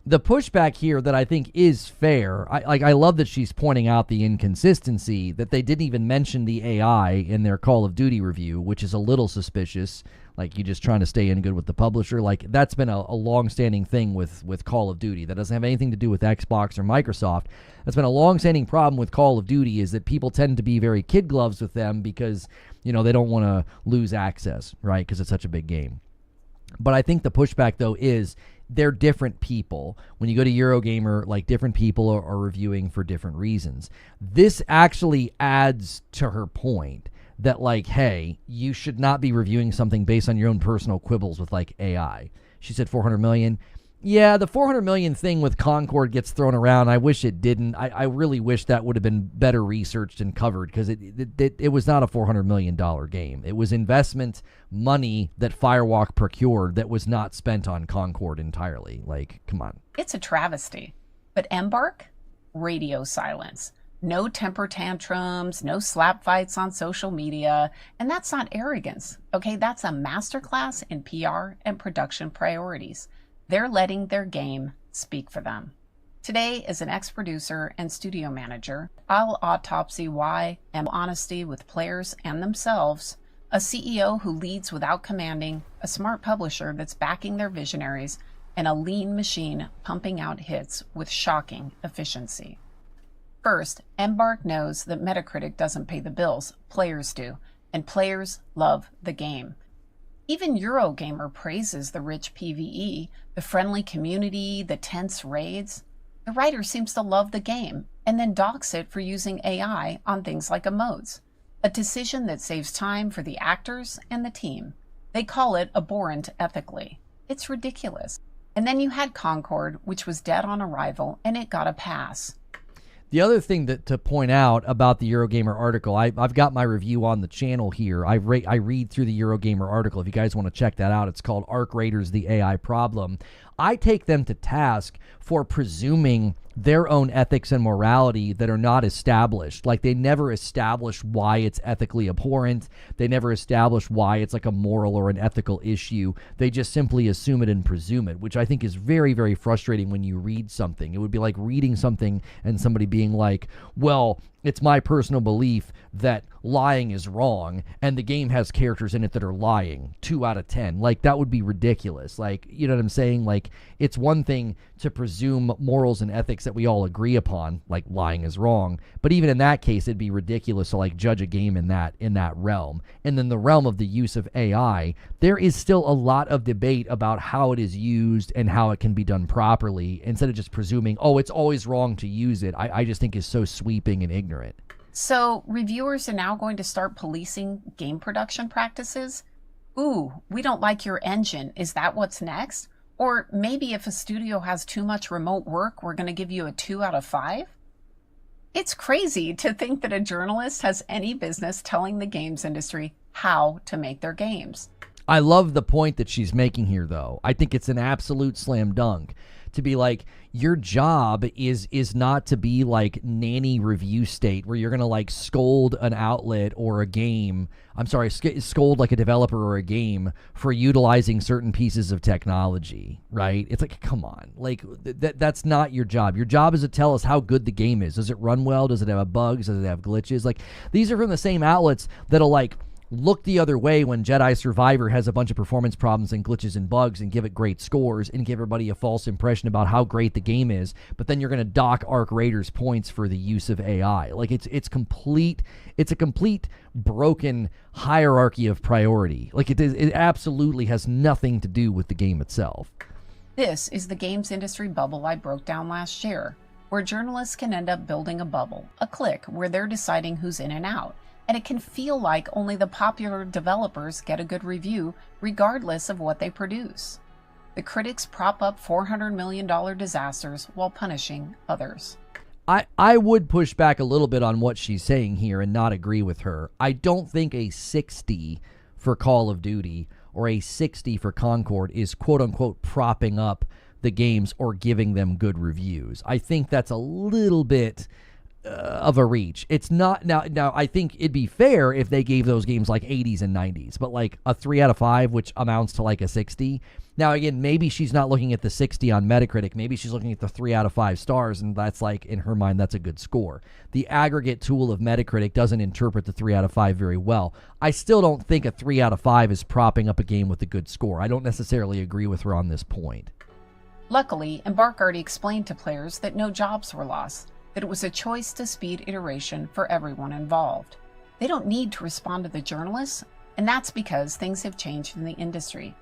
S1: the pushback here that I think is fair, I love that she's pointing out the inconsistency that they didn't even mention the AI in their Call of Duty review, which is a little suspicious. Like, you just trying to stay in good with the publisher. Like, that's been a long-standing thing with Call of Duty. That doesn't have anything to do with Xbox or Microsoft. That's been a long-standing problem with Call of Duty, is that people tend to be very kid gloves with them because, you know, they don't want to lose access, right? Because it's such a big game. But I think the pushback, though, is they're different people. When you go to Eurogamer, like, different people are reviewing for different reasons. This actually adds to her point that, like, hey, you should not be reviewing something based on your own personal quibbles with, like, AI. She said 400 million. Yeah, the 400 million thing with Concord gets thrown around. I wish it didn't. I really wish that would have been better researched and covered, because it was not a $400 million game. It was investment money that Firewalk procured that was not spent on Concord entirely. Like, come on.
S6: It's a travesty. But Embark? Radio silence. No temper tantrums, no slap fights on social media. And that's not arrogance, okay? That's a masterclass in PR and production priorities. They're letting their game speak for them. Today, as an ex-producer and studio manager, I'll autopsy why and honesty with players and themselves, a CEO who leads without commanding, a smart publisher that's backing their visionaries, and a lean machine pumping out hits with shocking efficiency. First, Embark knows that Metacritic doesn't pay the bills, players do, and players love the game. Even Eurogamer praises the rich PvE, the friendly community, the tense raids. The writer seems to love the game and then docks it for using AI on things like emotes, a decision that saves time for the actors and the team. They call it abhorrent ethically. It's ridiculous. And then you had Concord, which was dead on arrival, and it got a pass.
S1: The other thing to point out about the Eurogamer article, I've got my review on the channel here. I read through the Eurogamer article. If you guys want to check that out, it's called Arc Raiders, the AI Problem. I take them to task for presuming their own ethics and morality that are not established. Like, they never establish why it's ethically abhorrent. They never establish why it's like a moral or an ethical issue. They just simply assume it and presume it, which I think is very, very frustrating when you read something. It would be like reading something and somebody being like, well, it's my personal belief that lying is wrong, and the game has characters in it that are lying. 2 out of 10. Like, that would be ridiculous. Like, you know what I'm saying? Like, it's one thing to presume morals and ethics that we all agree upon, like lying is wrong. But even in that case, it'd be ridiculous to like judge a game in that realm. And then the realm of the use of AI, there is still a lot of debate about how it is used and how it can be done properly, instead of just presuming, oh, it's always wrong to use it. I just think is so sweeping and ignorant.
S6: So reviewers are now going to start policing game production practices? Ooh, we don't like your engine. Is that what's next? Or maybe if a studio has too much remote work, we're going to give you a 2 out of 5? It's crazy to think that a journalist has any business telling the games industry how to make their games.
S1: I love the point that she's making here, though. I think it's an absolute slam dunk. To be like, your job is not to be like nanny review state where you're going to like scold an outlet or a game. I'm sorry, scold like a developer or a game for utilizing certain pieces of technology, right? It's like, come on. Like, that's not your job. Your job is to tell us how good the game is. Does it run well? Does it have bugs? Does it have glitches? Like, these are from the same outlets that'll like look the other way when Jedi Survivor has a bunch of performance problems and glitches and bugs and give it great scores and give everybody a false impression about how great the game is, but then you're going to dock Arc Raiders points for the use of AI. Like, it's a complete broken hierarchy of priority. Like, it absolutely has nothing to do with the game itself.
S6: This is the games industry bubble I broke down last year, where journalists can end up building a bubble, a clique where they're deciding who's in and out. And it can feel like only the popular developers get a good review, regardless of what they produce. The critics prop up $400 million disasters while punishing others.
S1: I would push back a little bit on what she's saying here and not agree with her. I don't think a 60 for Call of Duty or a 60 for Concord is quote-unquote propping up the games or giving them good reviews. I think that's a little bit of a reach. It's not now I think it'd be fair if they gave those games like 80s and 90s, but like a 3 out of 5, which amounts to like a 60. Now again, maybe she's not looking at the 60 on Metacritic, maybe she's looking at the 3 out of 5 stars, and that's like, in her mind, that's a good score. The aggregate tool of Metacritic doesn't interpret the 3 out of 5 very well. I still don't think a 3 out of 5 is propping up a game with a good score. I don't necessarily agree with her on this point.
S6: Luckily, Embark already explained to players that no jobs were lost, that it was a choice to speed iteration for everyone involved. They don't need to respond to the journalists, and that's because things have changed in the industry.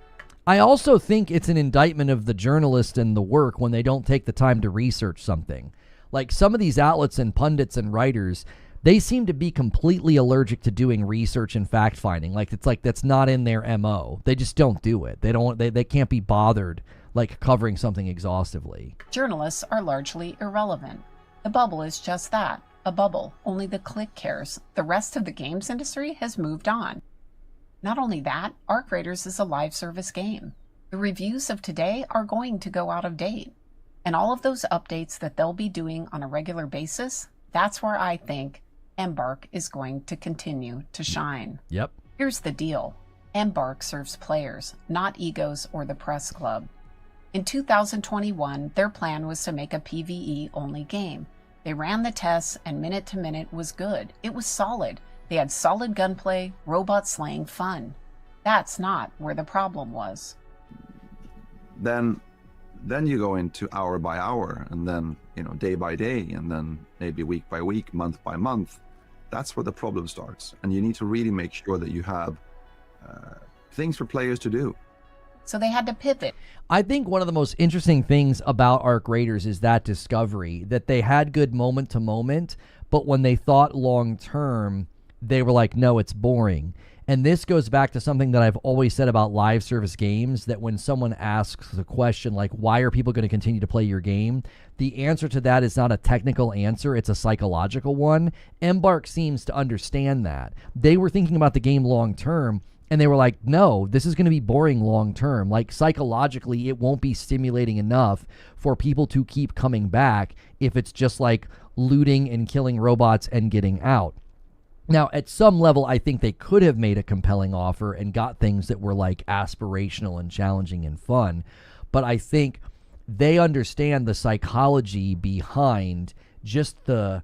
S1: I also think it's an indictment of the journalist and the work when they don't take the time to research something. Like, some of these outlets and pundits and writers They seem to be completely allergic to doing research and fact finding. Like it's like that's not in their MO. They just don't do it. They can't be bothered like covering something exhaustively.
S6: Journalists are largely irrelevant. The bubble is just that, a bubble. Only the clique cares. The rest of the games industry has moved on. Not only that, Arc Raiders is a live service game. The reviews of today are going to go out of date. And all of those updates that they'll be doing on a regular basis, that's where I think Embark is going to continue to shine.
S1: Yep.
S6: Here's the deal. Embark serves players, not egos or the press club. In 2021, their plan was to make a PvE-only game. They ran the tests, and minute to minute was good. It was solid. They had solid gunplay, robot slaying fun. That's not where the problem was.
S7: Then you go into hour by hour, and then, day by day, and then maybe week by week, month by month. That's where the problem starts. And you need to really make sure that you have things for players to do.
S6: So they had to pivot.
S1: I think one of the most interesting things about Arc Raiders is that discovery that they had good moment to moment, but when they thought long term, they were like, no, it's boring. And this goes back to something that I've always said about live service games, that when someone asks the question, like, why are people going to continue to play your game? The answer to that is not a technical answer. It's a psychological one. Embark seems to understand that. They were thinking about the game long term, and they were like, no, this is going to be boring long term. Like, psychologically, it won't be stimulating enough for people to keep coming back if it's just like looting and killing robots and getting out. Now, at some level, I think they could have made a compelling offer and got things that were like aspirational and challenging and fun. But I think they understand the psychology behind just the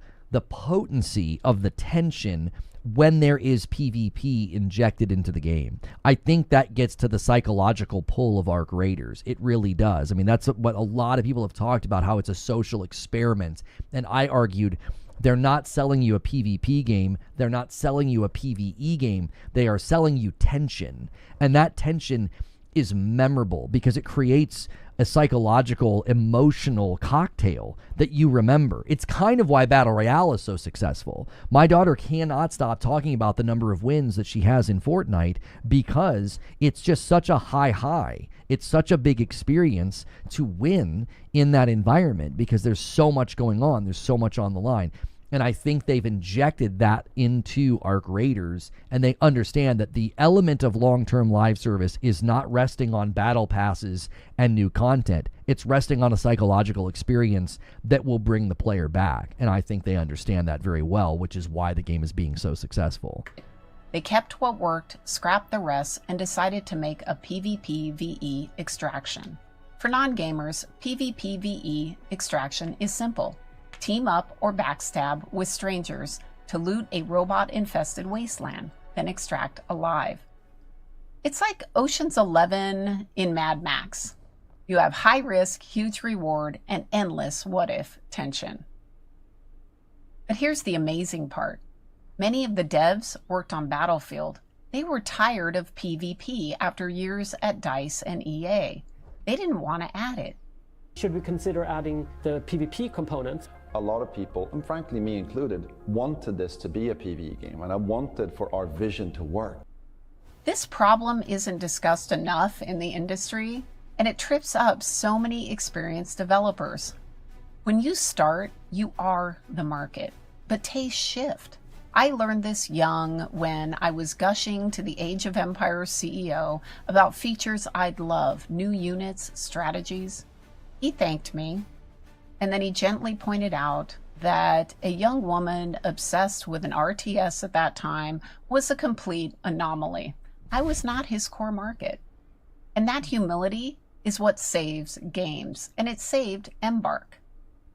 S1: potency of the tension when there is PvP injected into the game. I think that gets to the psychological pull of Arc Raiders. It really does. I mean, that's what a lot of people have talked about, how it's a social experiment. And I argued, they're not selling you a PvP game. They're not selling you a PvE game. They are selling you tension. And that tension is memorable because it creates a psychological, emotional cocktail that you remember. It's kind of why Battle Royale is so successful. My daughter cannot stop talking about the number of wins that she has in Fortnite because it's just such a high. It's such a big experience to win in that environment because there's so much going on. There's so much on the line. And I think they've injected that into Arc Raiders, and they understand that the element of long-term live service is not resting on battle passes and new content. It's resting on a psychological experience that will bring the player back. And I think they understand that very well, which is why the game is being so successful.
S6: They kept what worked, scrapped the rest, and decided to make a PvP-VE extraction. For non-gamers, PvP-VE extraction is simple. Team up or backstab with strangers to loot a robot-infested wasteland, then extract alive. It's like Ocean's 11 in Mad Max. You have high risk, huge reward, and endless what-if tension. But here's the amazing part. Many of the devs worked on Battlefield. They were tired of PvP after years at DICE and EA. They didn't want to add it.
S8: Should we consider adding the PvP component?
S9: A lot of people, and frankly me included, wanted this to be a PvE game, and I wanted for our vision to work.
S6: This problem isn't discussed enough in the industry, and it trips up so many experienced developers. When you start, you are the market, but tastes shift. I learned this young when I was gushing to the Age of Empires CEO about features I'd love, new units, strategies. He thanked me. And then he gently pointed out that a young woman obsessed with an RTS at that time was a complete anomaly. I was not his core market. And that humility is what saves games, and it saved Embark.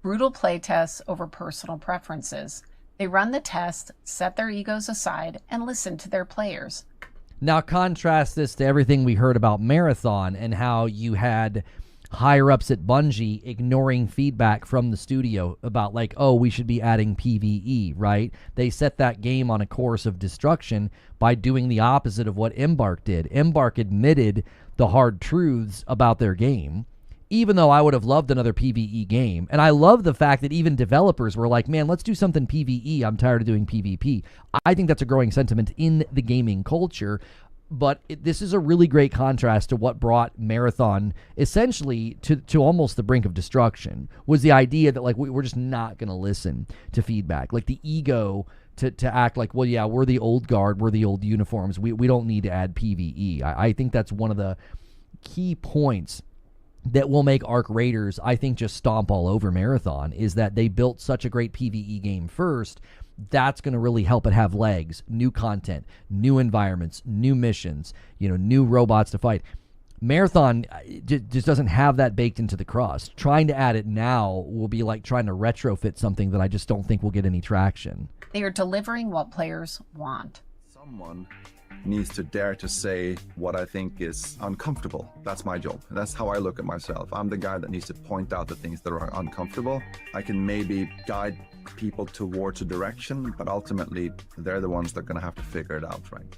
S6: Brutal playtests over personal preferences. They run the test, set their egos aside, and listen to their players.
S1: Now contrast this to everything we heard about Marathon and how you had higher-ups at Bungie ignoring feedback from the studio about like, oh, we should be adding PvE, right? They set that game on a course of destruction by doing the opposite of what Embark did. Embark admitted the hard truths about their game, even though I would have loved another PvE game. And I love the fact that even developers were like, man, let's do something PvE. I'm tired of doing PvP. I think that's a growing sentiment in the gaming culture. But this is a really great contrast to what brought Marathon essentially to almost the brink of destruction, was the idea that, like, we're just not going to listen to feedback. Like, the ego to act like, well, yeah, we're the old guard, we're the old uniforms, we don't need to add PvE. I think that's one of the key points that will make Arc Raiders, I think, just stomp all over Marathon, is that they built such a great PvE game first. That's going to really help it have legs, new content, new environments, new missions, new robots to fight. Marathon just doesn't have that baked into the crust. Trying to add it now will be like trying to retrofit something that I just don't think will get any traction.
S6: They are delivering what players want.
S7: Someone needs to dare to say what I think is uncomfortable. That's my job. That's how I look at myself. I'm the guy that needs to point out the things that are uncomfortable. I can maybe guide people towards a direction, but ultimately they're the ones that are going to have to figure it out, right?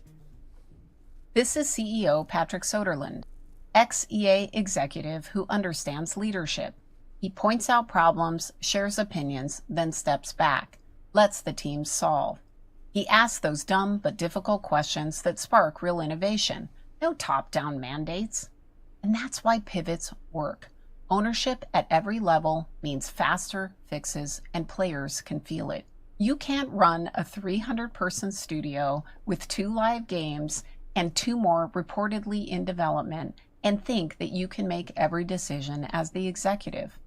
S6: This is CEO Patrick Soderlund, ex-EA executive who understands leadership. He points out problems, shares opinions, then steps back, lets the team solve. He asks those dumb but difficult questions that spark real innovation, no top-down mandates. And that's why pivots work. Ownership at every level means faster fixes, and players can feel it. You can't run a 300-person studio with 2 live games and 2 more reportedly in development and think that you can make every decision as the executive.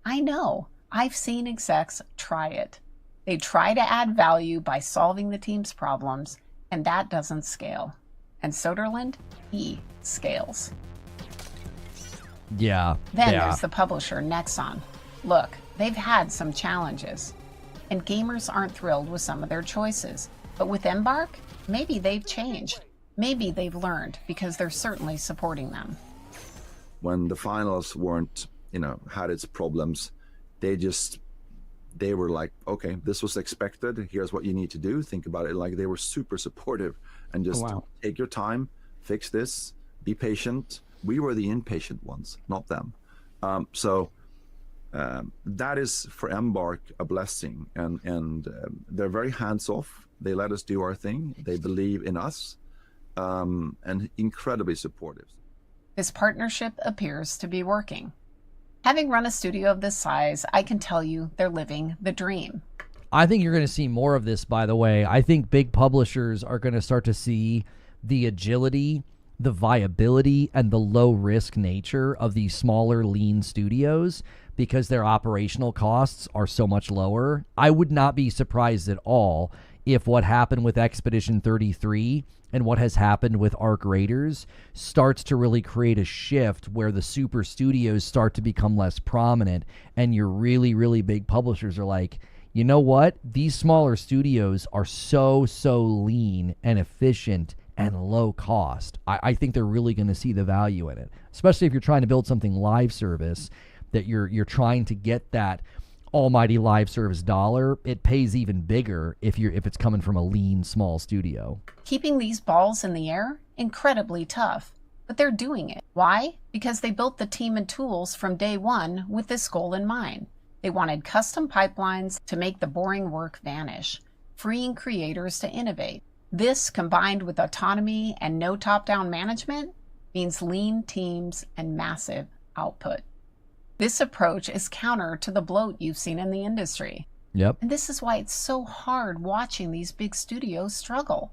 S6: I know. I've seen execs try it. They try to add value by solving the team's problems, and that doesn't scale. And Soderlund, he scales.
S1: Yeah.
S6: Then there's the publisher, Nexon. Look, they've had some challenges, and gamers aren't thrilled with some of their choices. But with Embark, maybe they've changed. Maybe they've learned, because they're certainly supporting them.
S7: When the finals weren't, had its problems, they were like, okay, this was expected. Here's what you need to do. Think about it. Like, they were super supportive and just take your time, fix this, be patient. We were the impatient ones, not them. So that is for Embark a blessing, and they're very hands off. They let us do our thing. They believe in us, and incredibly supportive.
S6: This partnership appears to be working. Having run a studio of this size, I can tell you they're living the dream.
S1: I think you're going to see more of this, by the way. I think big publishers are going to start to see the agility, the viability, and the low-risk nature of these smaller, lean studios because their operational costs are so much lower. I would not be surprised at all if what happened with Expedition 33 and what has happened with Arc Raiders starts to really create a shift where the super studios start to become less prominent, and your really, really big publishers are like, you know what? These smaller studios are so lean and efficient and low cost. I think they're really going to see the value in it, especially if you're trying to build something live service, that you're trying to get that almighty live service dollar. It pays even bigger if it's coming from a lean, small studio.
S6: Keeping these balls in the air, incredibly tough, but they're doing it. Why? Because they built the team and tools from day one with this goal in mind. They wanted custom pipelines to make the boring work vanish, freeing creators to innovate. This, combined with autonomy and no top-down management, means lean teams and massive output. This approach is counter to the bloat you've seen in the industry.
S1: Yep.
S6: And this is why it's so hard watching these big studios struggle.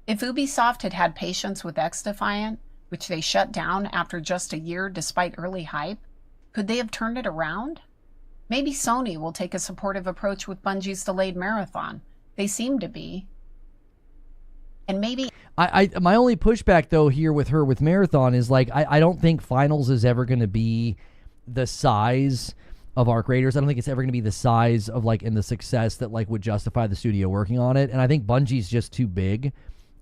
S6: If Ubisoft had had patience with X-Defiant, which they shut down after just a year despite early hype, could they have turned it around? Maybe Sony will take a supportive approach with Bungie's delayed Marathon. They seem to be. And maybe...
S1: my only pushback, though, here with Marathon is, like, I don't think Finals is ever going to be the size of Arc Raiders. I don't think it's ever going to be the size of, like, in the success that, like, would justify the studio working on it. And I think Bungie's just too big,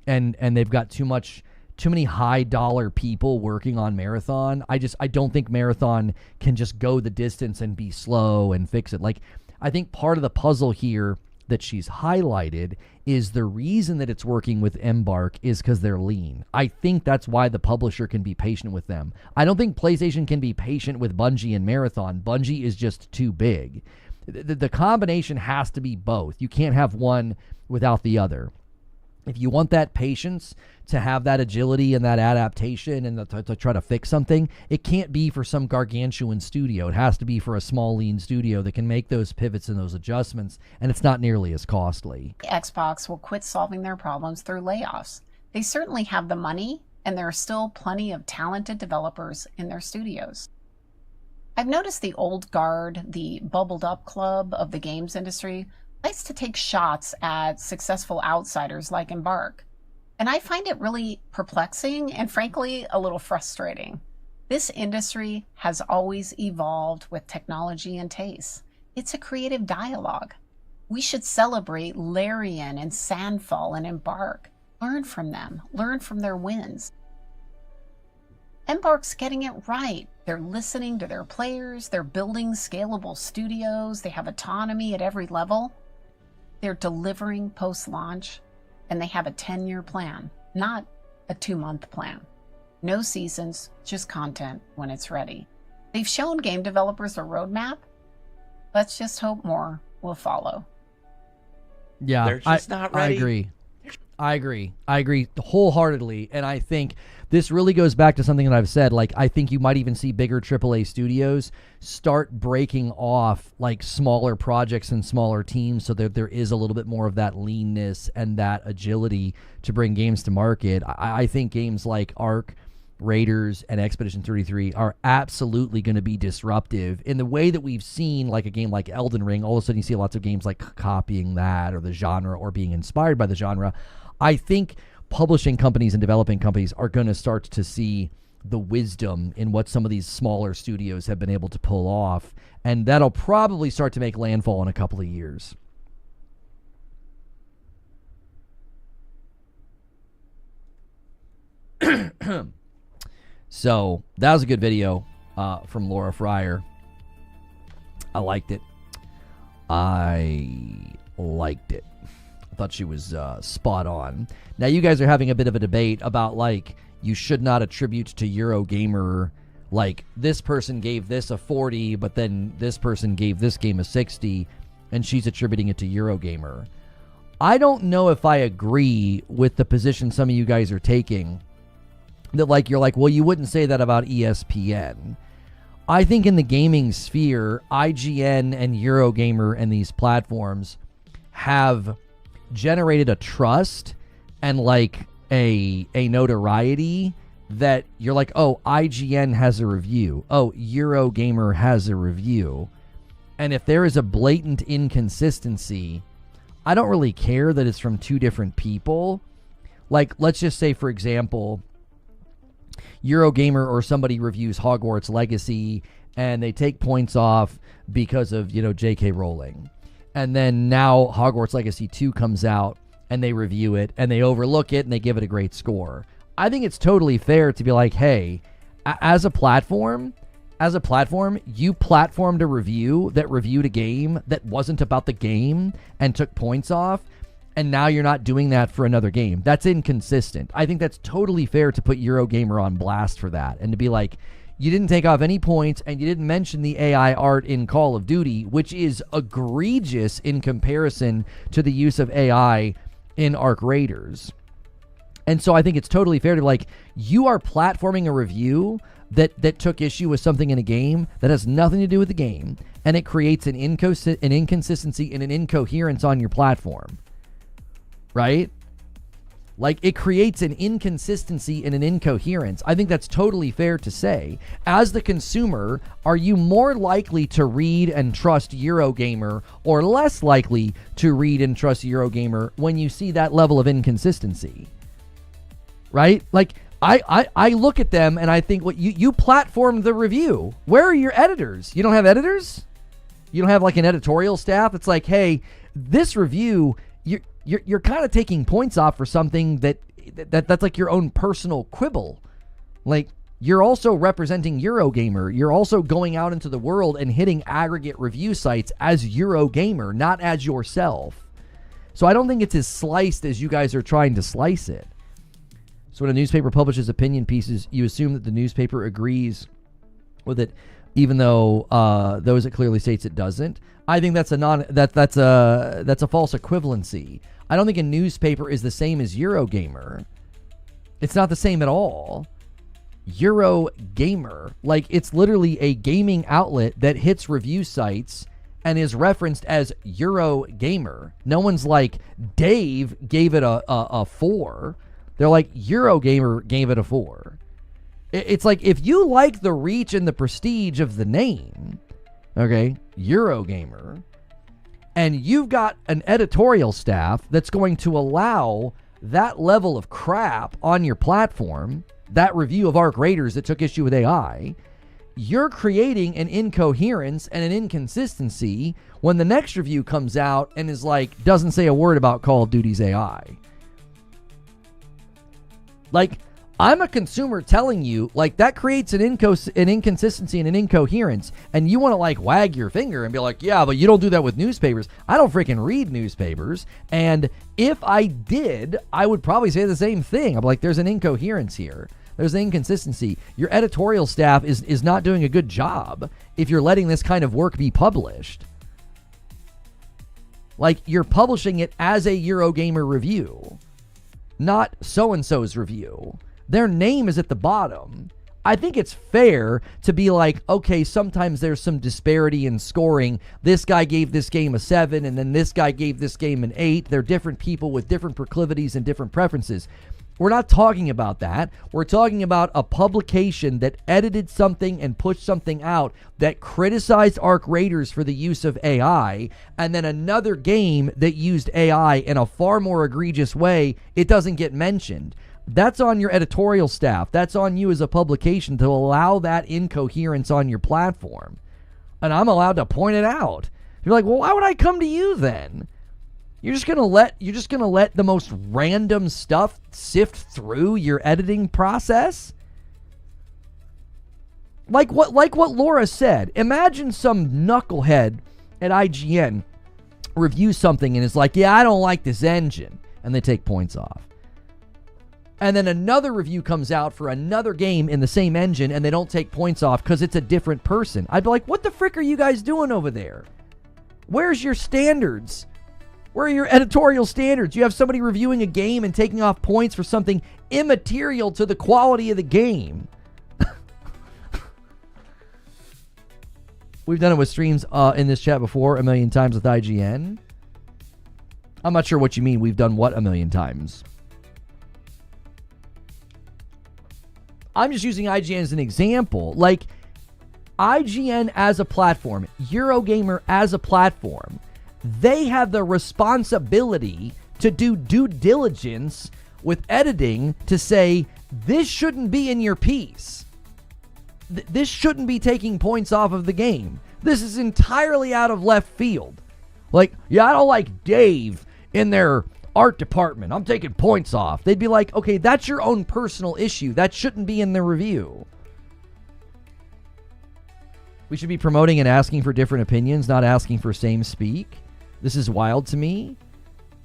S1: and they've got too many high dollar people working on Marathon. I don't think Marathon can just go the distance and be slow and fix it. Like, I think part of the puzzle here that she's highlighted is the reason that it's working with Embark is because they're lean. I think that's why the publisher can be patient with them. I don't think PlayStation can be patient with Bungie and Marathon. Bungie is just too big. The combination has to be both. You can't have one without the other. If you want that patience to have that agility and that adaptation and to try to fix something, it can't be for some gargantuan studio. It has to be for a small, lean studio that can make those pivots and those adjustments, and it's not nearly as costly.
S6: Xbox will quit solving their problems through layoffs. They certainly have the money, and there are still plenty of talented developers in their studios. I've noticed the old guard, the bubbled up club of the games industry, likes to take shots at successful outsiders like Embark. And I find it really perplexing and frankly a little frustrating. This industry has always evolved with technology and taste. It's a creative dialogue. We should celebrate Larian and Sandfall and Embark. Learn from them. Learn from their wins. Embark's getting it right. They're listening to their players. They're building scalable studios. They have autonomy at every level. They're delivering post-launch, and they have a 10-year plan, not a 2-month plan. No seasons, just content when it's ready. They've shown game developers a roadmap. Let's just hope more will follow.
S1: Yeah,
S10: They're just not ready.
S1: I agree wholeheartedly. And I think this really goes back to something that I've said. Like, I think you might even see bigger AAA studios start breaking off like smaller projects and smaller teams so that there is a little bit more of that leanness and that agility to bring games to market. I think games like Ark, Raiders, and Expedition 33 are absolutely going to be disruptive in the way that we've seen like a game like Elden Ring. All of a sudden you see lots of games like copying that or the genre or being inspired by the genre. I think publishing companies and developing companies are going to start to see the wisdom in what some of these smaller studios have been able to pull off, and that'll probably start to make landfall in a couple of years. So that was a good video from Laura Fryer. I liked it. I thought she was spot on. Now you guys are having a bit of a debate about like you should not attribute to Eurogamer like this person gave this a 40, but then this person gave this game a 60, and she's attributing it to Eurogamer. I don't know if I agree with the position some of you guys are taking. That like you're like, well, you wouldn't say that about ESPN. I think in the gaming sphere, IGN and Eurogamer and these platforms have generated a trust and like a notoriety that you're like, oh, IGN has a review. Oh, Eurogamer has a review. And if there is a blatant inconsistency, I don't really care that it's from two different people. Like, let's just say, for example, Eurogamer or somebody reviews Hogwarts Legacy and they take points off because of, J.K. Rowling. And then now Hogwarts Legacy 2 comes out and they review it and they overlook it and they give it a great score. I think it's totally fair to be like, hey, as a platform, you platformed a review that reviewed a game that wasn't about the game and took points off, and now you're not doing that for another game. That's inconsistent. I think that's totally fair to put Eurogamer on blast for that and to be like, you didn't take off any points and you didn't mention the AI art in Call of Duty, which is egregious in comparison to the use of AI in Ark Raiders. And so I think it's totally fair to be like, you are platforming a review that took issue with something in a game that has nothing to do with the game, and it creates an inconsistency and an incoherence on your platform. Right? Like, it creates an inconsistency and an incoherence. I think that's totally fair to say. As the consumer, are you more likely to read and trust Eurogamer or less likely to read and trust Eurogamer when you see that level of inconsistency? Right? Like, I look at them and I think, what you platformed the review. Where are your editors? You don't have editors? You don't have like an editorial staff? It's like, hey, this review, you're kind of taking points off for something that's like your own personal quibble. Like, you're also representing Eurogamer. You're also going out into the world and hitting aggregate review sites as Eurogamer, not as yourself. So I don't think it's as sliced as you guys are trying to slice it. So when a newspaper publishes opinion pieces, you assume that the newspaper agrees with it, even though those it clearly states it doesn't. I think that's a false equivalency. I don't think a newspaper is the same as Eurogamer. It's not the same at all. Eurogamer, like, it's literally a gaming outlet that hits review sites and is referenced as Eurogamer. No one's like, Dave gave it a 4. They're like, Eurogamer gave it a 4. It's like, if you like the reach and the prestige of the name, okay, Eurogamer, and you've got an editorial staff that's going to allow that level of crap on your platform, that review of Arc Raiders that took issue with AI, you're creating an incoherence and an inconsistency when the next review comes out and is like, doesn't say a word about Call of Duty's AI. Like, I'm a consumer telling you, like, that creates an inconsistency and an incoherence, and you want to, like, wag your finger and be like, yeah, but you don't do that with newspapers. I don't freaking read newspapers, and if I did, I would probably say the same thing. I'm like, there's an incoherence here. There's an inconsistency. Your editorial staff is not doing a good job if you're letting this kind of work be published. Like, you're publishing it as a Eurogamer review, not so-and-so's review. Their name is at the bottom. I think it's fair to be like, okay, sometimes there's some disparity in scoring. This guy gave this game a 7, and then this guy gave this game an 8. They're different people with different proclivities and different preferences. We're not talking about that. We're talking about a publication that edited something and pushed something out that criticized Arc Raiders for the use of AI, and then another game that used AI in a far more egregious way. It doesn't get mentioned. That's on your editorial staff. That's on you as a publication to allow that incoherence on your platform. And I'm allowed to point it out. You're like, well, why would I come to you then? You're just gonna let the most random stuff sift through your editing process? Like what Laura said. Imagine some knucklehead at IGN reviews something and is like, yeah, I don't like this engine, and they take points off. And then another review comes out for another game in the same engine and they don't take points off because it's a different person. I'd be like, what the frick are you guys doing over there? Where's your standards? Where are your editorial standards? You have somebody reviewing a game and taking off points for something immaterial to the quality of the game. We've done it with streams in this chat before a million times with IGN. I'm not sure what you mean. We've done what a million times? I'm just using IGN as an example. Like, IGN as a platform, Eurogamer as a platform, they have the responsibility to do due diligence with editing to say, this shouldn't be in your piece. This shouldn't be taking points off of the game. This is entirely out of left field. Like, yeah, I don't like Dave in their art department. I'm taking points off. They'd be like, okay, that's your own personal issue. That shouldn't be in the review. We should be promoting and asking for different opinions, not asking for same speak. This is wild to me.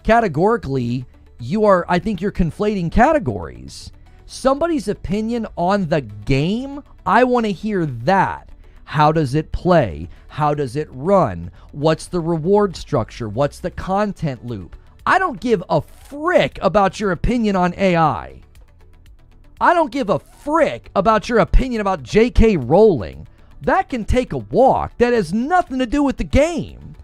S1: Categorically, I think you're conflating categories. Somebody's opinion on the game, I want to hear that. How does it play? How does it run? What's the reward structure? What's the content loop? I don't give a frick about your opinion on AI. I don't give a frick about your opinion about J.K. Rowling. That can take a walk. That has nothing to do with the game.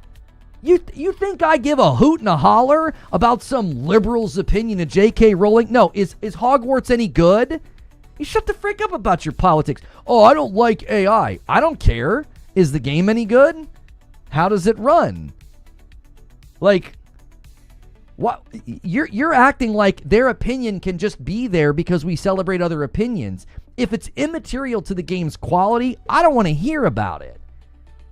S1: You think I give a hoot and a holler about some liberal's opinion of J.K. Rowling? No. Is Hogwarts any good? You shut the frick up about your politics. Oh, I don't like AI. I don't care. Is the game any good? How does it run? Like, what? You're acting like their opinion can just be there because we celebrate other opinions. If it's immaterial to the game's quality, I don't want to hear about it.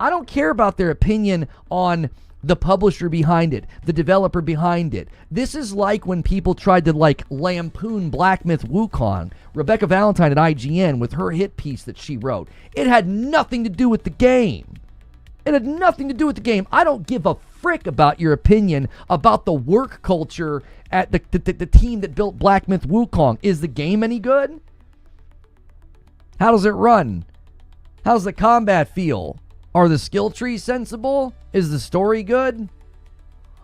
S1: I don't care about their opinion on the publisher behind it, the developer behind it. This is like when people tried to like lampoon Black Myth Wukong, Rebecca Valentine at IGN with her hit piece that she wrote. It had nothing to do with the game. It had nothing to do with the game. I don't give a frick about your opinion about the work culture at the team that built Black Myth Wukong. Is the game any good? How does it run? How's the combat feel? Are the skill trees sensible? Is the story good?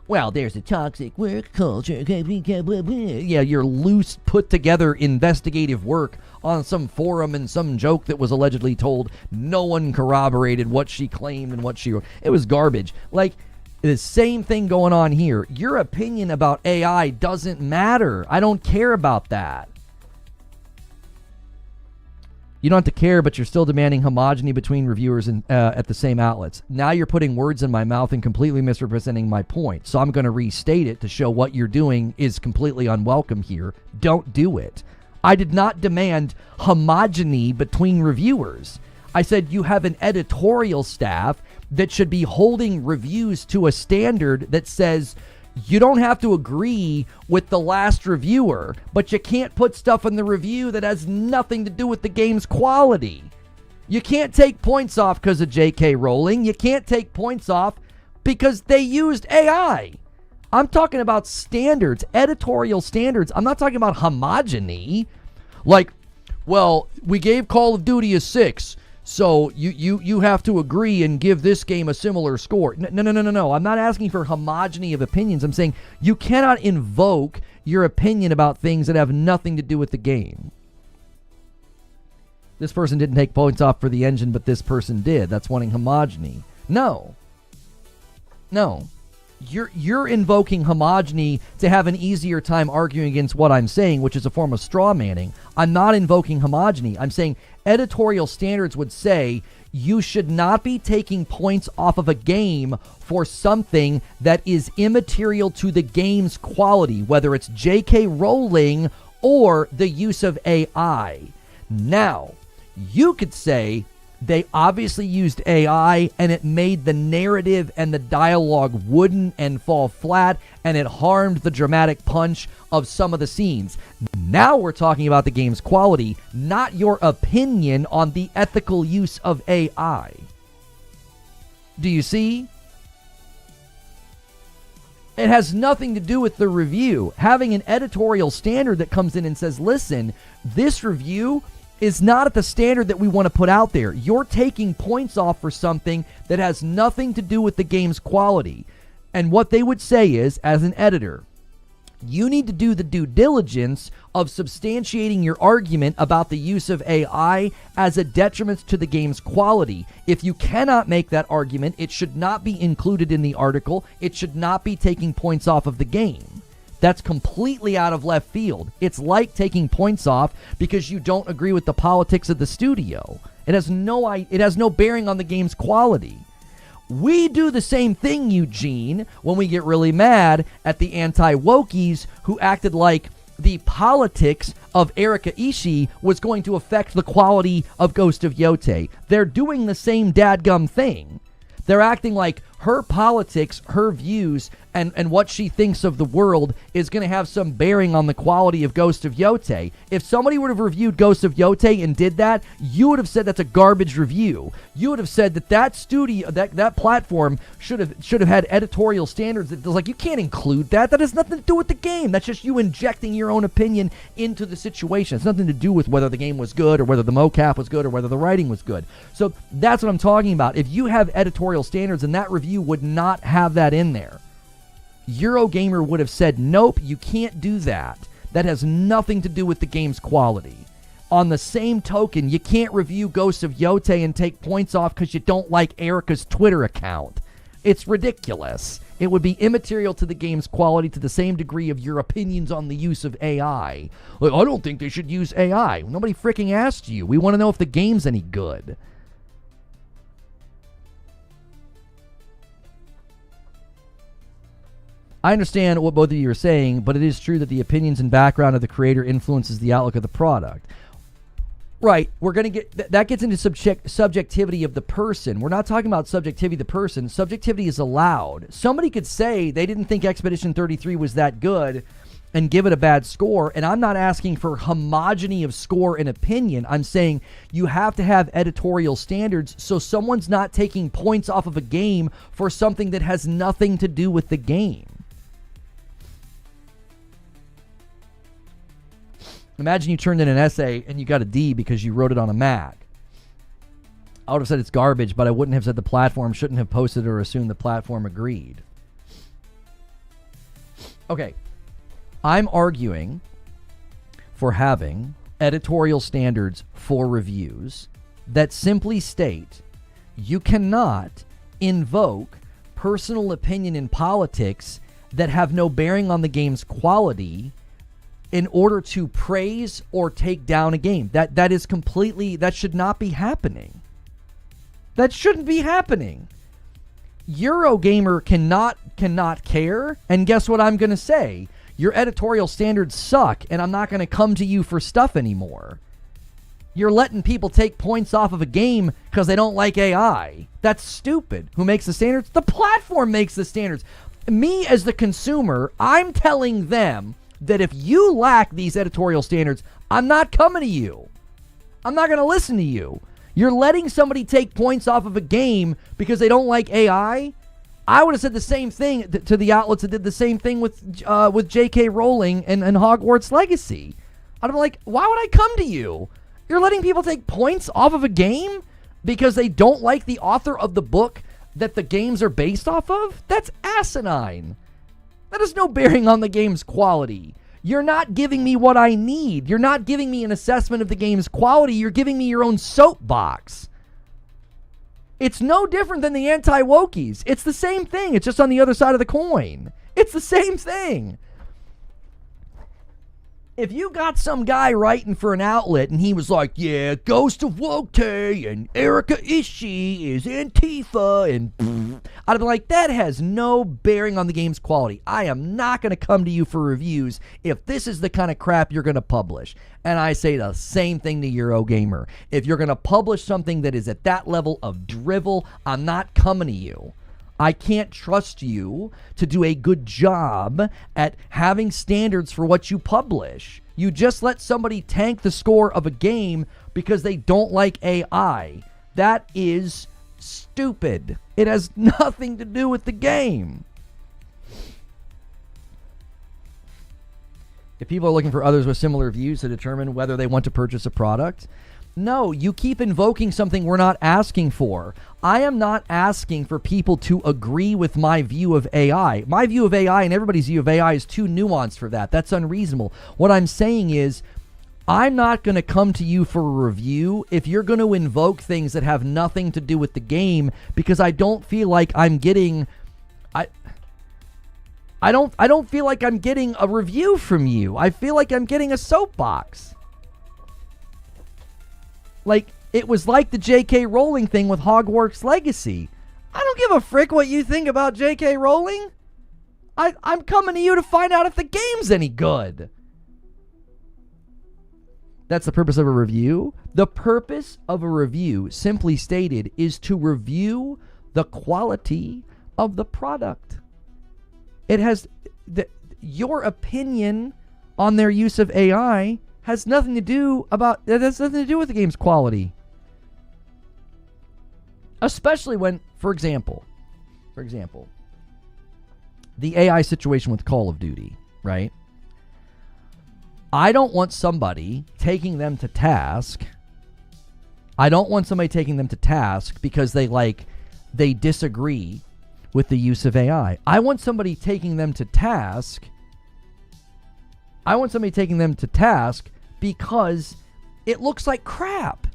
S1: Well, there's a toxic work culture. Yeah, your loose, put-together investigative work on some forum and some joke that was allegedly told. No one corroborated what she claimed and what she wrote. It was garbage. Like, the same thing going on here. Your opinion about AI doesn't matter. I don't care about that. You don't have to care, but you're still demanding homogeny between reviewers and at the same outlets. Now you're putting words in my mouth and completely misrepresenting my point. So I'm going to restate it to show what you're doing is completely unwelcome here. Don't do it. I did not demand homogeny between reviewers. I said you have an editorial staff that should be holding reviews to a standard that says you don't have to agree with the last reviewer, but you can't put stuff in the review that has nothing to do with the game's quality. You can't take points off because of J.K. Rowling. You can't take points off because they used AI. I'm talking about standards, editorial standards. I'm not talking about homogeny. Like, well, we gave Call of Duty a 6. So you have to agree and give this game a similar score. No. I'm not asking for homogeny of opinions. I'm saying you cannot invoke your opinion about things that have nothing to do with the game. This person didn't take points off for the engine, but this person did. That's wanting homogeny. No. You're invoking homogeny to have an easier time arguing against what I'm saying, which is a form of straw manning. I'm not invoking homogeny. I'm saying editorial standards would say you should not be taking points off of a game for something that is immaterial to the game's quality, whether it's J.K. Rowling or the use of AI. Now, you could say they obviously used AI and it made the narrative and the dialogue wooden and fall flat, and it harmed the dramatic punch of some of the scenes. Now we're talking about the game's quality, not your opinion on the ethical use of AI. Do you see? It has nothing to do with the review. Having an editorial standard that comes in and says, listen, this review is not at the standard that we want to put out there. You're taking points off for something that has nothing to do with the game's quality. And what they would say is, as an editor, you need to do the due diligence of substantiating your argument about the use of AI as a detriment to the game's quality. If you cannot make that argument, it should not be included in the article. It should not be taking points off of the game. That's completely out of left field. It's like taking points off because you don't agree with the politics of the studio. It has no bearing on the game's quality. We do the same thing, Eugene, when we get really mad at the anti-wokies who acted like the politics of Erika Ishii was going to affect the quality of Ghost of Yotei. They're doing the same dadgum thing. They're acting like her politics, her views, and what she thinks of the world is going to have some bearing on the quality of Ghost of Yotei. If somebody would have reviewed Ghost of Yotei and did that, you would have said that's a garbage review. You would have said that studio, that platform should have had editorial standards that was like, you can't include that. That has nothing to do with the game. That's just you injecting your own opinion into the situation. It's nothing to do with whether the game was good or whether the mocap was good or whether the writing was good. So that's what I'm talking about. If you have editorial standards, and that review would not have that in there, Eurogamer would have said, nope, you can't do that. That has nothing to do with the game's quality. On the same token, you can't review Ghost of Yotei and take points off because you don't like Erika's Twitter account. It's ridiculous. It would be immaterial to the game's quality to the same degree of your opinions on the use of AI. Like, I don't think they should use AI. Nobody freaking asked you. We want to know if the game's any good. I understand what both of you are saying, but it is true that the opinions and background of the creator influences the outlook of the product. Right, we're going to get, that gets into subjectivity of the person. We're not talking about subjectivity of the person. Subjectivity is allowed. Somebody could say they didn't think Expedition 33 was that good, and give it a bad score. And I'm not asking for homogeny of score and opinion. I'm saying you have to have editorial standards so someone's not taking points off of a game for something that has nothing to do with the game. Imagine you turned in an essay and you got a D because you wrote it on a Mac. I would have said it's garbage, but I wouldn't have said the platform shouldn't have posted or assumed the platform agreed. Okay. I'm arguing for having editorial standards for reviews that simply state you cannot invoke personal opinion in politics that have no bearing on the game's quality in order to praise or take down a game. That is completely, that should not be happening. That shouldn't be happening. Eurogamer cannot care, and guess what I'm going to say? Your editorial standards suck, and I'm not going to come to you for stuff anymore. You're letting people take points off of a game because they don't like AI. That's stupid. Who makes the standards? The platform makes the standards. Me as the consumer, I'm telling them that if you lack these editorial standards, I'm not coming to you. I'm not going to listen to you. You're letting somebody take points off of a game because they don't like AI. I would have said the same thing to the outlets that did the same thing with J.K. Rowling and Hogwarts Legacy. I'd be like, why would I come to you? You're letting people take points off of a game because they don't like the author of the book that the games are based off of? That's asinine. That has no bearing on the game's quality. You're not giving me what I need. You're not giving me an assessment of the game's quality. You're giving me your own soapbox. It's no different than the anti-wokies. It's the same thing. It's just on the other side of the coin. It's the same thing. If you got some guy writing for an outlet and he was like, yeah, Ghost of Woke and Erika Ishii is Antifa, and I'd be like, that has no bearing on the game's quality. I am not going to come to you for reviews if this is the kind of crap you're going to publish. And I say the same thing to Eurogamer. If you're going to publish something that is at that level of drivel, I'm not coming to you. I can't trust you to do a good job at having standards for what you publish. You just let somebody tank the score of a game because they don't like AI. That is stupid. It has nothing to do with the game. If people are looking for others with similar views to determine whether they want to purchase a product, no, you keep invoking something we're not asking for. I am not asking for people to agree with my view of AI. My view of AI and everybody's view of AI is too nuanced for that. That's unreasonable. What I'm saying is, I'm not going to come to you for a review if you're going to invoke things that have nothing to do with the game, because I don't feel like I'm getting... I don't feel like I'm getting a review from you. I feel like I'm getting a soapbox. Like, it was like the J.K. Rowling thing with Hogwarts Legacy. I don't give a frick what you think about J.K. Rowling. I'm coming to you to find out if the game's any good. That's the purpose of a review. The purpose of a review, simply stated, is to review the quality of the product. It has... your opinion on their use of AI has nothing to do with the game's quality. Especially when, for example, the AI situation with Call of Duty, right? I don't want somebody taking them to task. Because they disagree with the use of AI. I want somebody taking them to task because it looks like crap.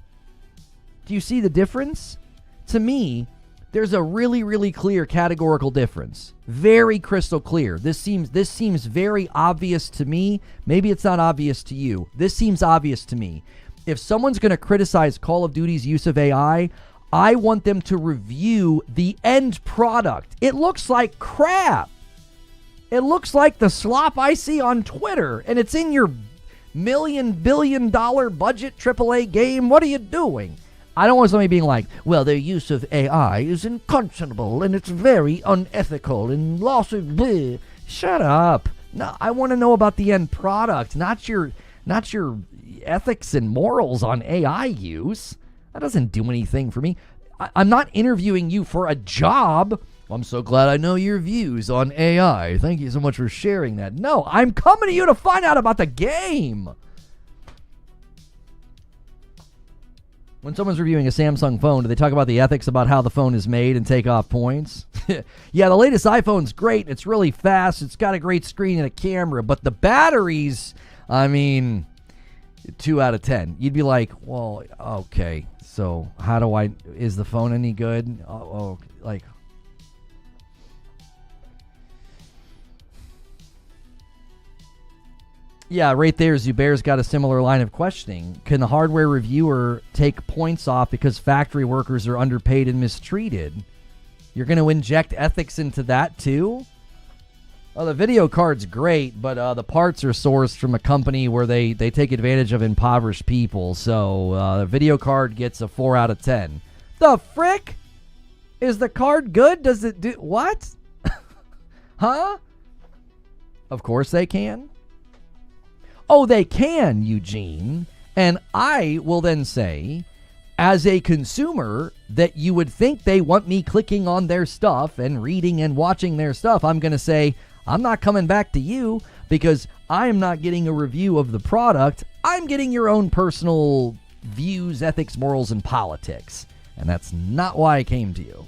S1: Do you see the difference? To me, there's a really, really clear categorical difference. Very crystal clear. This seems very obvious to me. Maybe it's not obvious to you. This seems obvious to me. If someone's going to criticize Call of Duty's use of AI, I want them to review the end product. It looks like crap. It looks like the slop I see on Twitter, and it's in your $1 billion budget AAA game. What are you doing? I don't want somebody being like, well, their use of AI is unconscionable and it's very unethical and lawsuit. Bleh. Shut up. No, I want to know about the end product, not your ethics and morals on AI use. That doesn't do anything for me. I'm not interviewing you for a job. I'm so glad I know your views on AI. Thank you so much for sharing that. No, I'm coming to you to find out about the game. When someone's reviewing a Samsung phone, do they talk about the ethics about how the phone is made and take off points? Yeah, the latest iPhone's great. It's really fast. It's got a great screen and a camera. But the batteries, I mean, 2 out of 10. You'd be like, well, okay. So how do is the phone any good? Like... Yeah, right there, Zubair's got a similar line of questioning. Can the hardware reviewer take points off because factory workers are underpaid and mistreated? You're going to inject ethics into that too? Oh, the video card's great, but the parts are sourced from a company where they take advantage of impoverished people. So the video card gets a 4 out of 10. The frick? Is the card good? Does it do... What? Huh? Of course they can. Oh, they can, Eugene. And I will then say, as a consumer, that you would think they want me clicking on their stuff and reading and watching their stuff. I'm going to say, I'm not coming back to you because I am not getting a review of the product. I'm getting your own personal views, ethics, morals, and politics. And that's not why I came to you.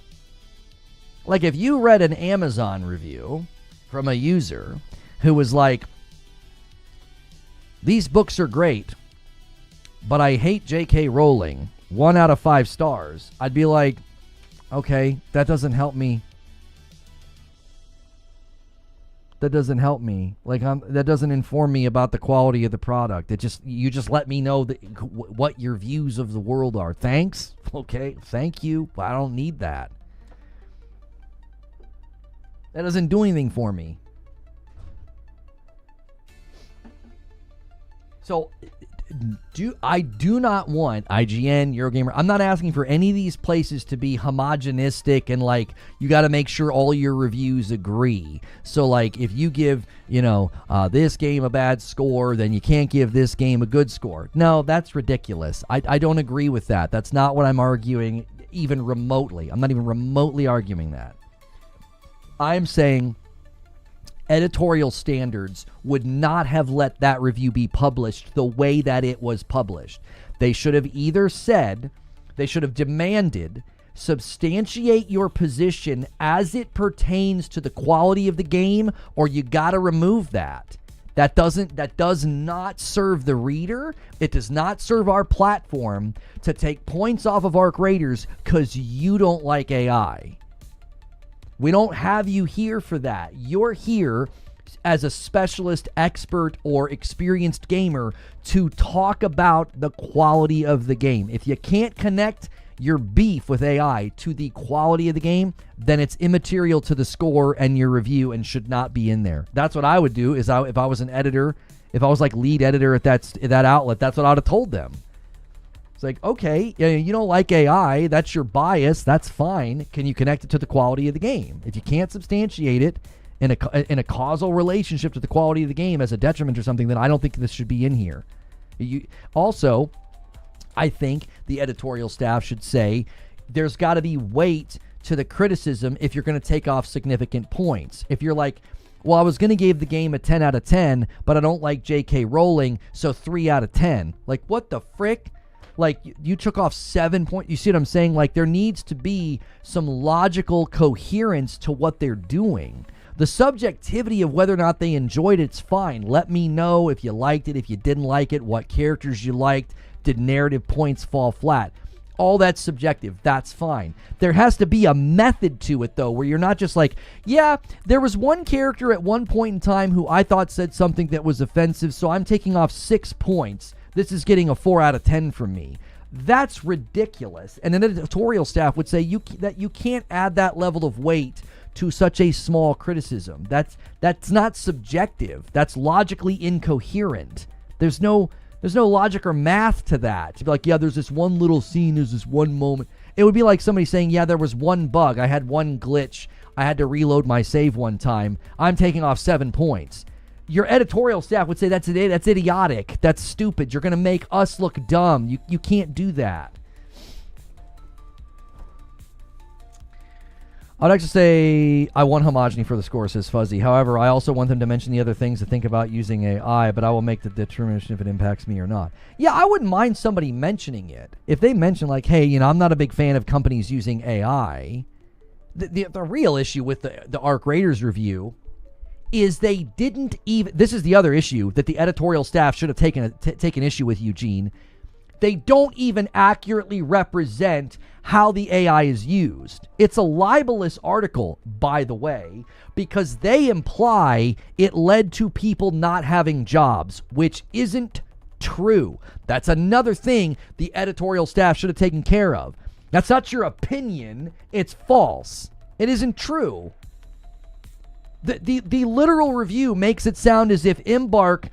S1: Like if you read an Amazon review from a user who was like, these books are great, but I hate J.K. Rowling. 1 out of 5 stars. I'd be like, okay, that doesn't help me. That doesn't help me. Like, that doesn't inform me about the quality of the product. You just let me know what your views of the world are. Thanks. Okay, thank you. But I don't need that. That doesn't do anything for me. So, I do not want IGN, Eurogamer. I'm not asking for any of these places to be homogenistic and like you got to make sure all your reviews agree. So, like if you give this game a bad score, then you can't give this game a good score. No, that's ridiculous. I don't agree with that. That's not what I'm arguing even remotely. I'm not even remotely arguing that. I'm saying editorial standards would not have let that review be published the way that it was published. They should have either said, they should have demanded, substantiate your position as it pertains to the quality of the game, or you got to remove that. That does not serve the reader. It does not serve our platform to take points off of our graders because you don't like AI. We don't have you here for that. You're here as a specialist, expert, or experienced gamer to talk about the quality of the game. If you can't connect your beef with AI to the quality of the game, then it's immaterial to the score and your review and should not be in there. That's what I would do if I was an editor, if I was like lead editor at that outlet, that's what I would have told them. It's like, okay, you don't like AI, that's your bias, that's fine. Can you connect it to the quality of the game? If you can't substantiate it in a causal relationship to the quality of the game as a detriment or something, then I don't think this should be in here. Also, I think the editorial staff should say there's got to be weight to the criticism if you're going to take off significant points. If you're like, well, I was going to give the game a 10 out of 10, but I don't like J.K. Rowling, so 3 out of 10. Like, what the frick? Like, you took off 7 points. You see what I'm saying? Like, there needs to be some logical coherence to what they're doing. The subjectivity of whether or not they enjoyed it's fine. Let me know if you liked it, if you didn't like it, what characters you liked. Did narrative points fall flat? All that's subjective. That's fine. There has to be a method to it, though, where you're not just like, yeah, there was one character at one point in time who I thought said something that was offensive, so I'm taking off 6 points. This is getting a 4 out of 10 from me. That's ridiculous. And an editorial staff would say that you can't add that level of weight to such a small criticism. That's not subjective. That's logically incoherent. There's no logic or math to that. To be like, yeah, there's this one little scene, there's this one moment. It would be like somebody saying, yeah, there was one bug. I had one glitch. I had to reload my save one time. I'm taking off 7 points. your editorial staff would say that's idiotic. That's stupid. You're going to make us look dumb. You can't do that. I'd like to say I want homogeny for the score, says Fuzzy. However, I also want them to mention the other things to think about using AI, but I will make the determination if it impacts me or not. Yeah, I wouldn't mind somebody mentioning it. If they mention, like, hey, I'm not a big fan of companies using AI. The real issue with the Arc Raiders review is they didn't even... This is the other issue that the editorial staff should have taken issue with, Eugene. They don't even accurately represent how the AI is used. It's a libelous article, by the way, because they imply it led to people not having jobs, which isn't true. That's another thing the editorial staff should have taken care of. That's not your opinion. It's false. It isn't true. The literal review makes it sound as if Embark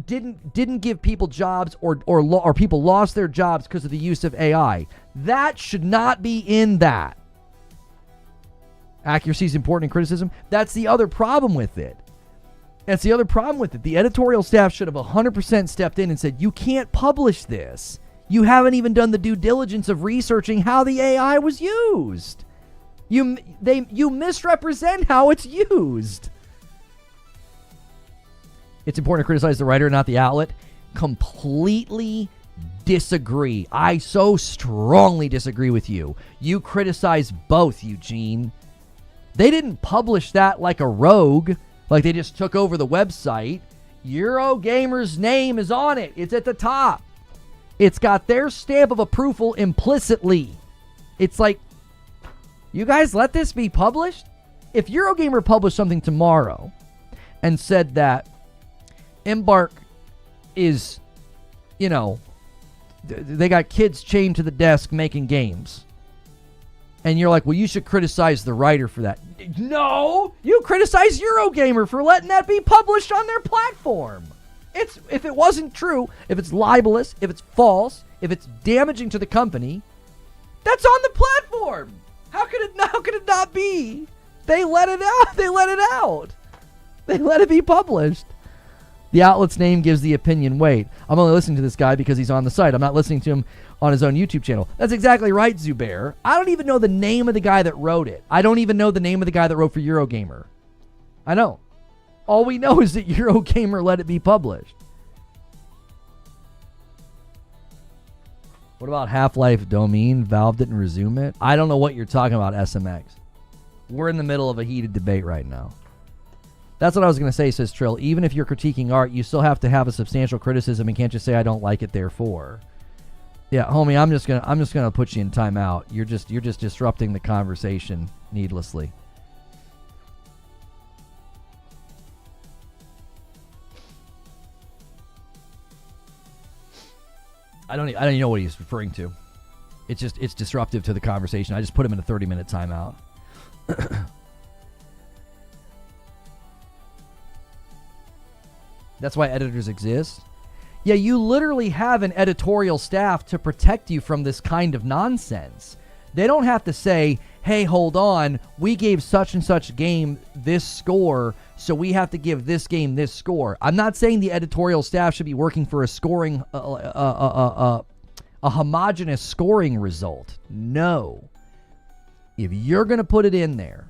S1: didn't give people jobs or people lost their jobs because of the use of AI. That should not be in that. Accuracy is important in criticism. That's the other problem with it. The editorial staff should have 100% stepped in and said, you can't publish this. You haven't even done the due diligence of researching how the AI was used. You misrepresent how it's used. It's important to criticize the writer, not the outlet. Completely disagree. I so strongly disagree with you. You criticize both, Eugene. They didn't publish that like a rogue, like they just took over the website. Eurogamer's name is on it. It's at the top. It's got their stamp of approval implicitly. It's like, you guys let this be published? If Eurogamer published something tomorrow and said that Embark is, they got kids chained to the desk making games. And you're like, well, you should criticize the writer for that. No! You criticize Eurogamer for letting that be published on their platform. If it wasn't true, if it's libelous, if it's false, if it's damaging to the company, that's on the platform. How could it not be? They let it out. They let it be published. The outlet's name gives the opinion weight. I'm only listening to this guy because he's on the site. I'm not listening to him on his own YouTube channel. That's exactly right, Zubair. I don't even know the name of the guy that wrote it. I don't even know the name of the guy that wrote for Eurogamer. I know. All we know is that Eurogamer let it be published. What about Half-Life domain? Valve didn't resume it? I don't know what you're talking about, SMX. We're in the middle of a heated debate right now. That's what I was going to say, says Trill. Even if you're critiquing art, you still have to have a substantial criticism and can't just say I don't like it, therefore. Yeah, homie, I'm just gonna put you in timeout. You're just disrupting the conversation needlessly. I don't even know what he's referring to. It's disruptive to the conversation. I just put him in a 30-minute timeout. That's why editors exist. Yeah, you literally have an editorial staff to protect you from this kind of nonsense. They don't have to say, hey, hold on, we gave such and such game this score, so we have to give this game this score. I'm not saying the editorial staff should be working for a scoring, a homogeneous scoring result. No. If you're going to put it in there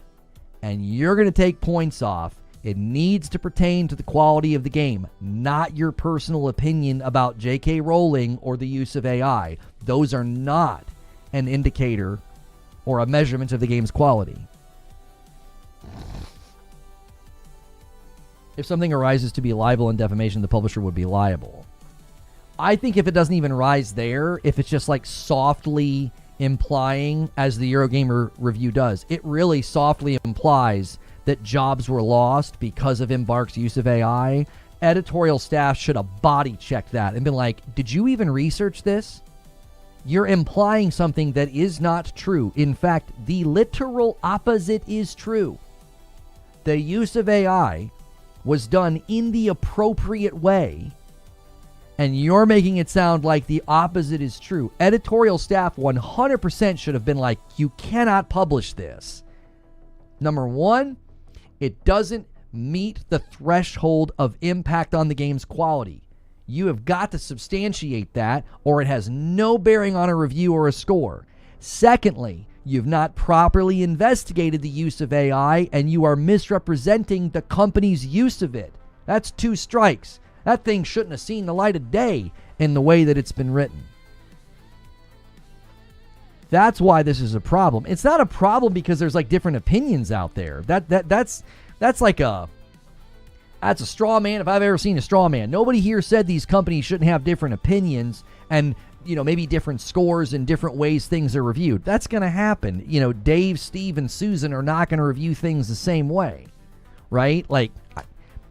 S1: and you're going to take points off, it needs to pertain to the quality of the game, not your personal opinion about J.K. Rowling or the use of AI. Those are not an indicator or a measurement of the game's quality. If something arises to be libel and defamation, the publisher would be liable. I think if it doesn't even rise there, if it's just like softly implying, as the Eurogamer review does, it really softly implies that jobs were lost because of Embark's use of AI, editorial staff should have body checked that and been like, did you even research this? You're implying something that is not true. In fact, the literal opposite is true. The use of AI was done in the appropriate way, and you're making it sound like the opposite is true. Editorial staff 100% should have been like, you cannot publish this. Number one, it doesn't meet the threshold of impact on the game's quality. You have got to substantiate that, or it has no bearing on a review or a score. Secondly, you've not properly investigated the use of AI, and you are misrepresenting the company's use of it. That's 2 strikes. That thing shouldn't have seen the light of day in the way that it's been written. That's why this is a problem. It's not a problem because there's like different opinions out there. That's a straw man if I've ever seen a straw man. Nobody here said these companies shouldn't have different opinions and, maybe different scores and different ways things are reviewed. That's going to happen. Dave, Steve, and Susan are not going to review things the same way, right? Like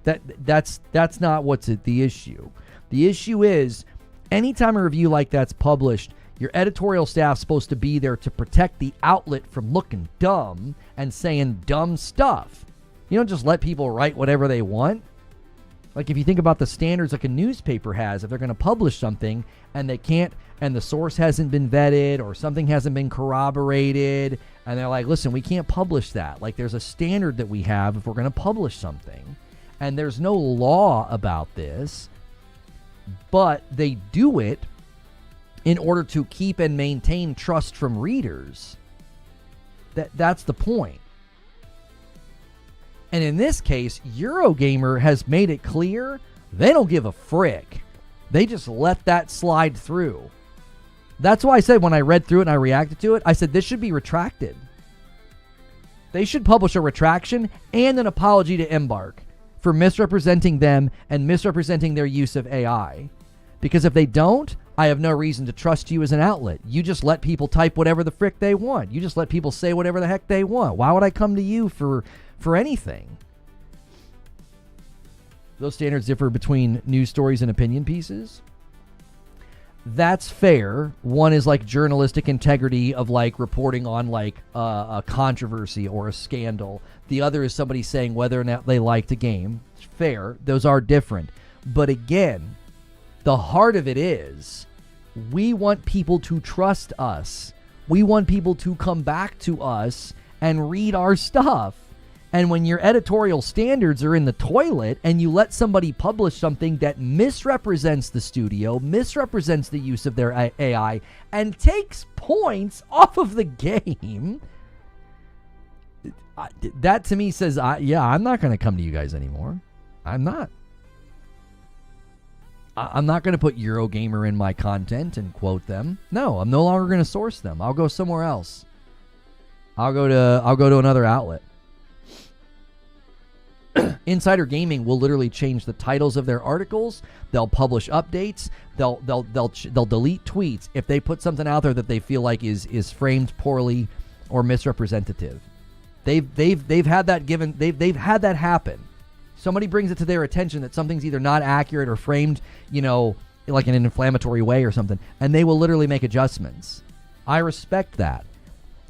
S1: that's not what's at the issue. The issue is anytime a review like that's published, your editorial staff's supposed to be there to protect the outlet from looking dumb and saying dumb stuff. You don't just let people write whatever they want. Like if you think about the standards like a newspaper has, if they're going to publish something and they can't, and the source hasn't been vetted or something hasn't been corroborated, and they're like, listen, we can't publish that. Like there's a standard that we have if we're going to publish something. And there's no law about this, but they do it in order to keep and maintain trust from readers. That's the point. And in this case, Eurogamer has made it clear they don't give a frick. They just let that slide through. That's why I said when I read through it and I reacted to it, I said this should be retracted. They should publish a retraction and an apology to Embark for misrepresenting them and misrepresenting their use of AI. Because if they don't, I have no reason to trust you as an outlet. You just let people type whatever the frick they want. You just let people say whatever the heck they want. Why would I come to you for anything? Those standards differ between news stories and opinion pieces. That's fair. One is like journalistic integrity of like reporting on like a controversy or a scandal. The other is somebody saying whether or not they liked a game. Fair. Those are different. But again, the heart of it is we want people to trust us. We want people to come back to us and read our stuff. And when your editorial standards are in the toilet and you let somebody publish something that misrepresents the studio, misrepresents the use of their AI, and takes points off of the game, that to me says, I'm not going to come to you guys anymore. I'm not. I'm not going to put Eurogamer in my content and quote them. No, I'm no longer going to source them. I'll go somewhere else. I'll go to another outlet. Insider Gaming will literally change the titles of their articles. They'll publish updates. They'll delete tweets if they put something out there that they feel like is framed poorly or misrepresentative. They've had that given. They've had that happen. Somebody brings it to their attention that something's either not accurate or framed, like in an inflammatory way or something, and they will literally make adjustments. I respect that.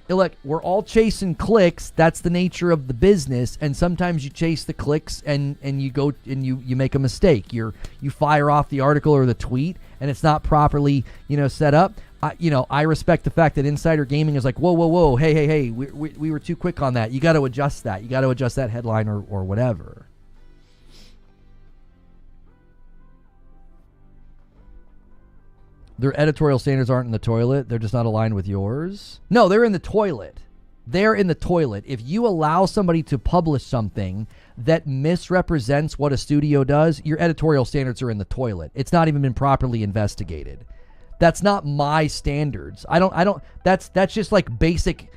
S1: Look, we're all chasing clicks. That's the nature of the business. And sometimes you chase the clicks and you go and you make a mistake. You fire off the article or the tweet and it's not properly, set up. I respect the fact that Insider Gaming is like, whoa, hey, we were too quick on that. You got to adjust that. You got to adjust that headline or whatever. Their editorial standards aren't in the toilet. They're just not aligned with yours. No, they're in the toilet. They're in the toilet. If you allow somebody to publish something that misrepresents what a studio does, your editorial standards are in the toilet. It's not even been properly investigated. That's not my standards. That's just like basic,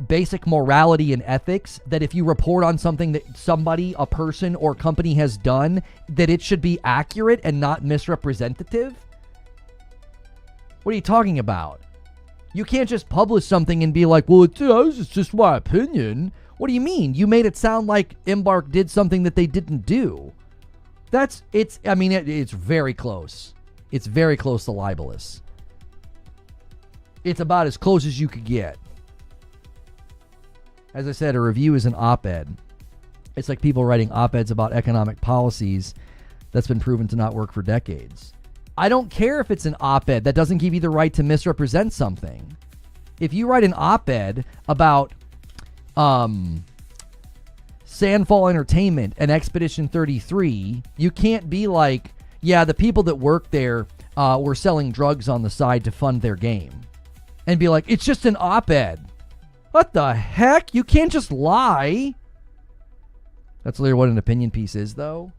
S1: basic morality and ethics, that if you report on something that somebody, a person or company has done, that it should be accurate and not misrepresentative. What are you talking about? You can't just publish something and be like, well, it's just my opinion. What do you mean? You made it sound like Embark did something that they didn't do. It's very close. It's very close to libelous. It's about as close as you could get. As I said, a review is an op-ed. It's like people writing op-eds about economic policies that's been proven to not work for decades. I don't care if it's an op-ed. That doesn't give you the right to misrepresent something. If you write an op-ed about Sandfall Entertainment and Expedition 33, you can't be like, yeah, the people that work there were selling drugs on the side to fund their game. And be like, it's just an op-ed. What the heck? You can't just lie. That's literally what an opinion piece is, though.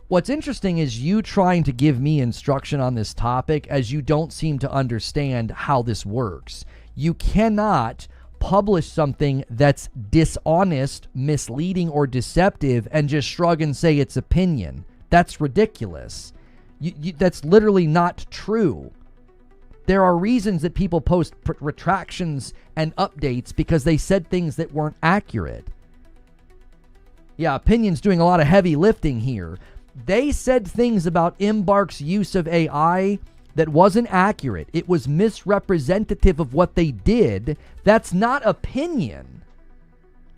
S1: What's interesting is you trying to give me instruction on this topic as you don't seem to understand how this works. You cannot publish something that's dishonest, misleading, or deceptive and just shrug and say it's opinion. That's ridiculous. That's literally not true. There are reasons that people post retractions and updates because they said things that weren't accurate. Yeah, opinion's doing a lot of heavy lifting here. They said things about Embark's use of AI that wasn't accurate. It was misrepresentative of what they did. That's not opinion.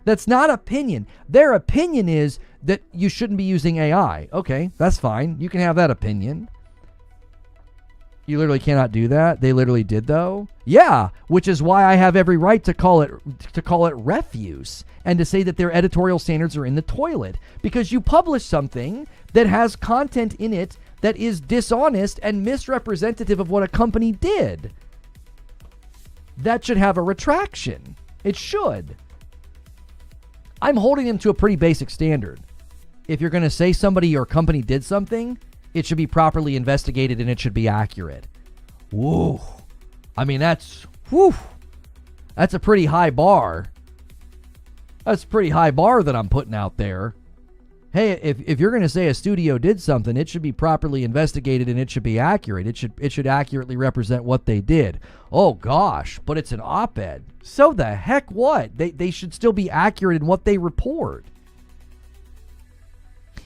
S1: That's not opinion. Their opinion is that you shouldn't be using AI. Okay, that's fine. You can have that opinion. You literally cannot do that. They literally did, though. Yeah, which is why I have every right to call it refuse and to say that their editorial standards are in the toilet, because you publish something that has content in it that is dishonest and misrepresentative of what a company did. That should have a retraction. It should. I'm holding them to a pretty basic standard. If you're going to say somebody or company did something, it should be properly investigated and it should be accurate. Whoa. I mean, that's a pretty high bar. That's a pretty high bar that I'm putting out there. Hey, if you're going to say a studio did something, it should be properly investigated and it should be accurate. It should accurately represent what they did. Oh gosh, but it's an op-ed. So the heck what? They should still be accurate in what they report.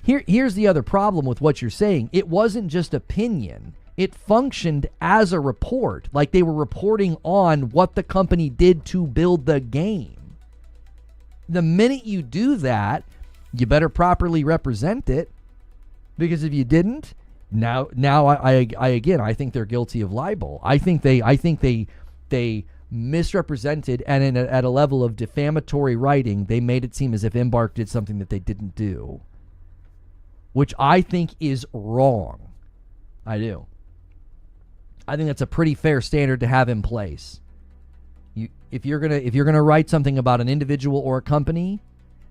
S1: Here's the other problem with what you're saying. It wasn't just opinion. It functioned as a report, like they were reporting on what the company did to build the game. The minute you do that, you better properly represent it, because if you didn't, now I think they're guilty of libel. I think they misrepresented, and at a level of defamatory writing, they made it seem as if Embark did something that they didn't do, which I think is wrong. I do. I think that's a pretty fair standard to have in place. If you're gonna write something about an individual or a company,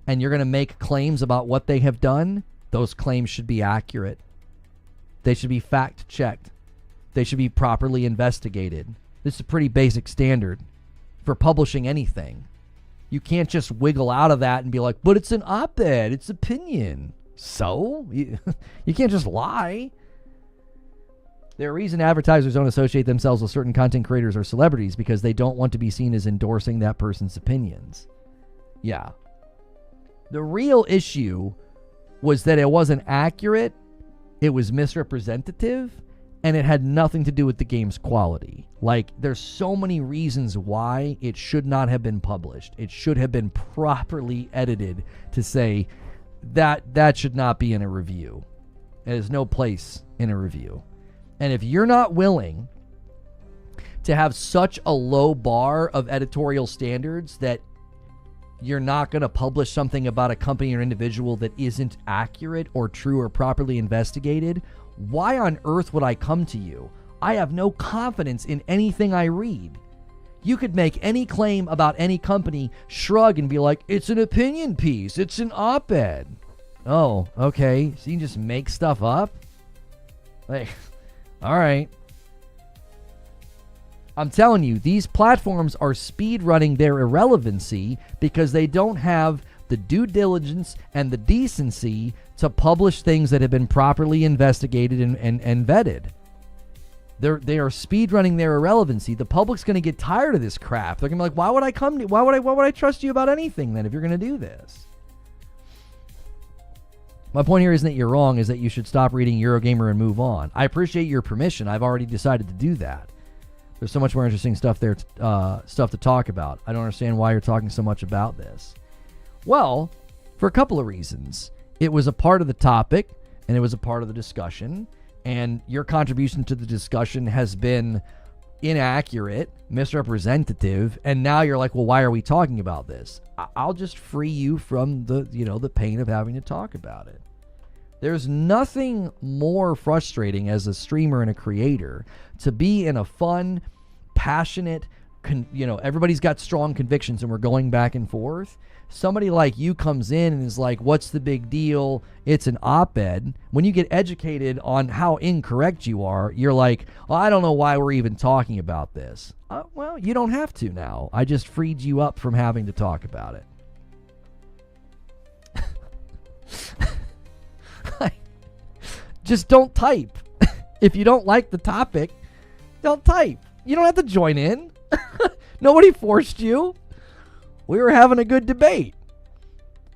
S1: and you're gonna make claims about what they have done, those claims should be accurate. They should be fact checked. They should be properly investigated. This is a pretty basic standard for publishing anything. You can't just wiggle out of that and be like, but it's an op-ed, it's opinion. So? You can't just lie. There are reasons advertisers don't associate themselves with certain content creators or celebrities because they don't want to be seen as endorsing that person's opinions. Yeah. The real issue was that it wasn't accurate, it was misrepresentative, and it had nothing to do with the game's quality. Like, there's so many reasons why it should not have been published. It should have been properly edited to say that should not be in a review. It has no place in a review. And if you're not willing to have such a low bar of editorial standards that you're not going to publish something about a company or individual that isn't accurate or true or properly investigated, why on earth would I come to you? I have no confidence in anything I read. You could make any claim about any company, shrug and be like, it's an opinion piece, it's an op-ed. Oh, okay, so you can just make stuff up? Like, all right. I'm telling you, these platforms are speed running their irrelevancy because they don't have the due diligence and the decency to publish things that have been properly investigated and vetted. They are speed running their irrelevancy. The public's going to get tired of this crap. They're going to be like, why would I trust you about anything then if you're going to do this? My point here isn't that you're wrong, is that you should stop reading Eurogamer and move on. I appreciate your permission. I've already decided to do that. There's so much more interesting stuff there, stuff to talk about. I don't understand why you're talking so much about this. Well, for a couple of reasons. It was a part of the topic, and it was a part of the discussion, and your contribution to the discussion has been inaccurate, misrepresentative, and now you're like, well, why are we talking about this? I'll just free you from the pain of having to talk about it. There's nothing more frustrating as a streamer and a creator to be in a fun, passionate, everybody's got strong convictions and we're going back and forth. Somebody like you comes in and is like, what's the big deal? It's an op-ed. When you get educated on how incorrect you are, you're like, well, I don't know why we're even talking about this. Well, you don't have to now. I just freed you up from having to talk about it. Just don't type. If you don't like the topic, don't type. You don't have to join in. Nobody forced you. We were having a good debate.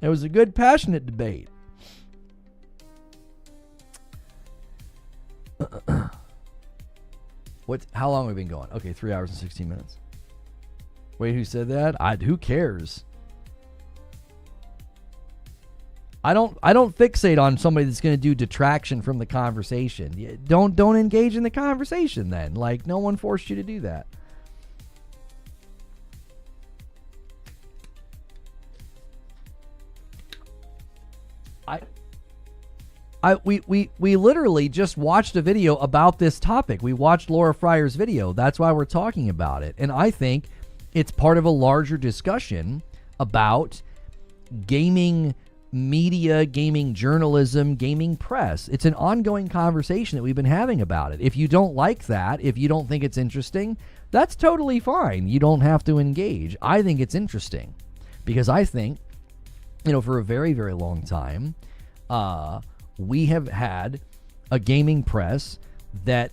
S1: It was a good, passionate debate. How long have we been going? Okay, 3 hours and 16 minutes. Wait, who said that? Who cares? I don't fixate on somebody that's going to do detraction from the conversation. Don't engage in the conversation then. Like, no one forced you to do that. We literally just watched a video about this topic. We watched Laura Fryer's video. That's why we're talking about it. And I think it's part of a larger discussion about gaming media, gaming journalism, gaming press. It's an ongoing conversation that we've been having about it. If you don't like that, if you don't think it's interesting, that's totally fine. You don't have to engage. I think it's interesting because I think, for a very, very long time, we have had a gaming press that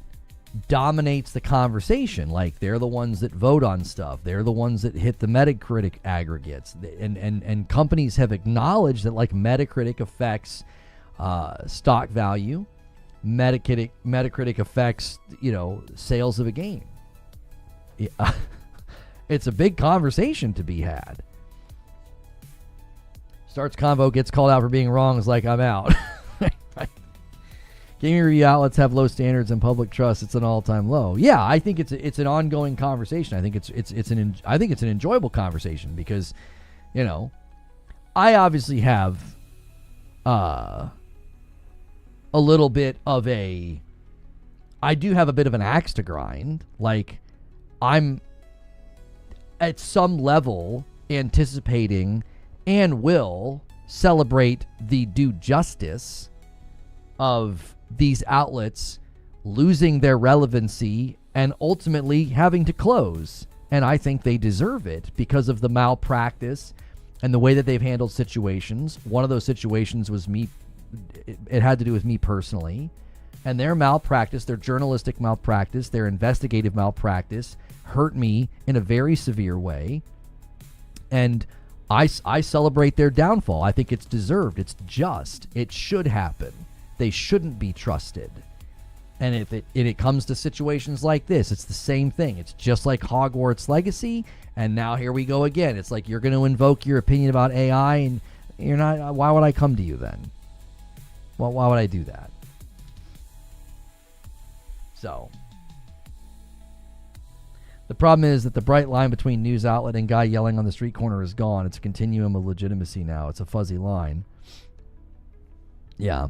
S1: dominates the conversation. Like, they're the ones that vote on stuff. They're the ones that hit the Metacritic aggregates. And companies have acknowledged that, like, Metacritic affects stock value. Metacritic affects, sales of a game. It's a big conversation to be had. Starts convo, gets called out for being wrong, is like, I'm out. Gaming review outlets have low standards and public trust. It's an all-time low. Yeah, I think it's an ongoing conversation. I think it's an enjoyable conversation because, I obviously have I do have a bit of an axe to grind. Like, I'm at some level anticipating and will celebrate the due justice of these outlets losing their relevancy and ultimately having to close. And I think they deserve it because of the malpractice and the way that they've handled situations. One of those situations was me. It had to do with me personally. And their malpractice, their journalistic malpractice, their investigative malpractice hurt me in a very severe way. And I celebrate their downfall. I think it's deserved. It's just. It should happen. They shouldn't be trusted. And if it comes to situations like this, it's the same thing. It's just like Hogwarts Legacy, and now here we go again. It's like you're going to invoke your opinion about AI, and you're not. Why would I come to you then? Well, why would I do that? So, the problem is that the bright line between news outlet and guy yelling on the street corner is gone. It's a continuum of legitimacy now. It's a fuzzy line. Yeah.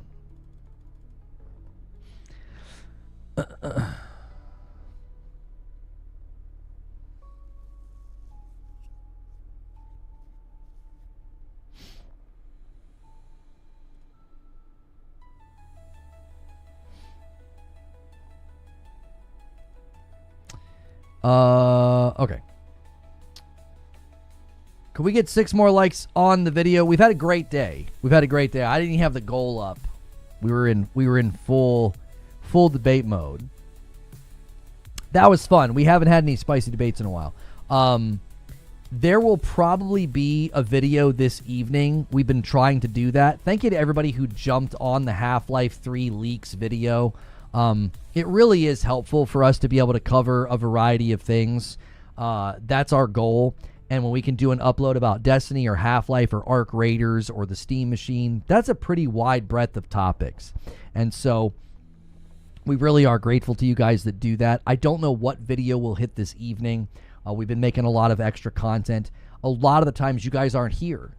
S1: Okay. Could we get 6 more likes on the video? We've had a great day. I didn't even have the goal up. We were in full debate mode. That was fun. We haven't had any spicy debates in a while. There will probably be a video this evening. We've been trying to do that. Thank you to everybody who jumped on the Half-Life 3 leaks video. It really is helpful for us to be able to cover a variety of things. That's our goal. And when we can do an upload about Destiny or Half-Life or Arc Raiders or the Steam Machine, that's a pretty wide breadth of topics. And so We really are grateful to you guys that do that. I don't know what video will hit this evening. We've been making a lot of extra content. A lot of the times you guys aren't here,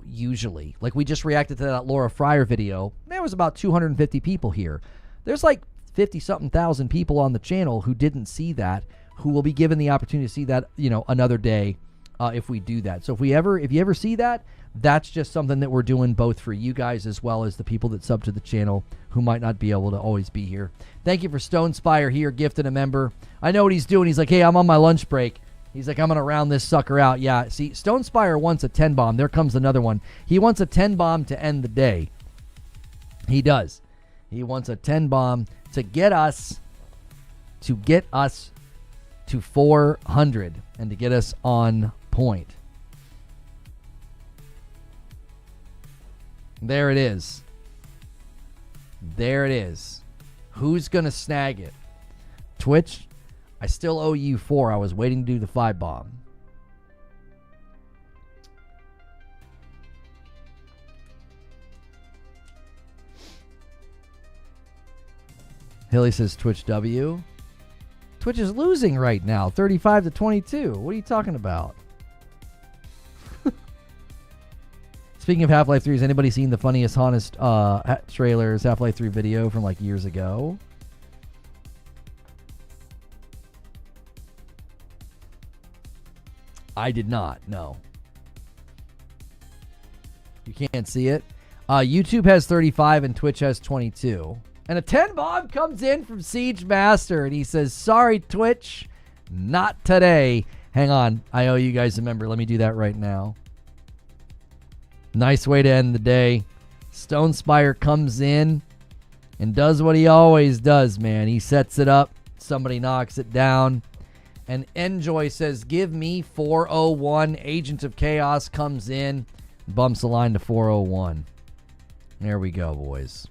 S1: usually. Like, we just reacted to that Laura Fryer video. There was about 250 people here. There's like 50-something thousand people on the channel who didn't see that, who will be given the opportunity to see that, another day if we do that. So if you ever see that, that's just something that we're doing both for you guys as well as the people that sub to the channel who might not be able to always be here. Thank you for Stone Spire here, gifting a member. I know what he's doing. He's like, hey, I'm on my lunch break. He's like, I'm going to round this sucker out. Yeah, see, Stone Spire wants a 10 bomb. There comes another one. He wants a 10 bomb to end the day. He does. He wants a 10 bomb to get us to 400 and to get us on point. There it is. There it is. Who's going to snag it? Twitch, I still owe you 4. I was waiting to do the 5 bomb. Hilly says Twitch W. Twitch is losing right now, 35-22. What are you talking about? Speaking of Half-Life 3, has anybody seen the funniest, honest trailers Half-Life 3 video from like years ago? I did not, no. You can't see it? YouTube has 35 and Twitch has 22. And a 10 bomb comes in from Siege Master, and he says, sorry, Twitch, not today. Hang on, I owe you guys a member. Let me do that right now. Nice way to end the day. Stone Spire comes in and does what he always does, man. He sets it up. Somebody knocks it down. And Enjoy says, give me 401. Agent of Chaos comes in. Bumps the line to 401. There we go, boys.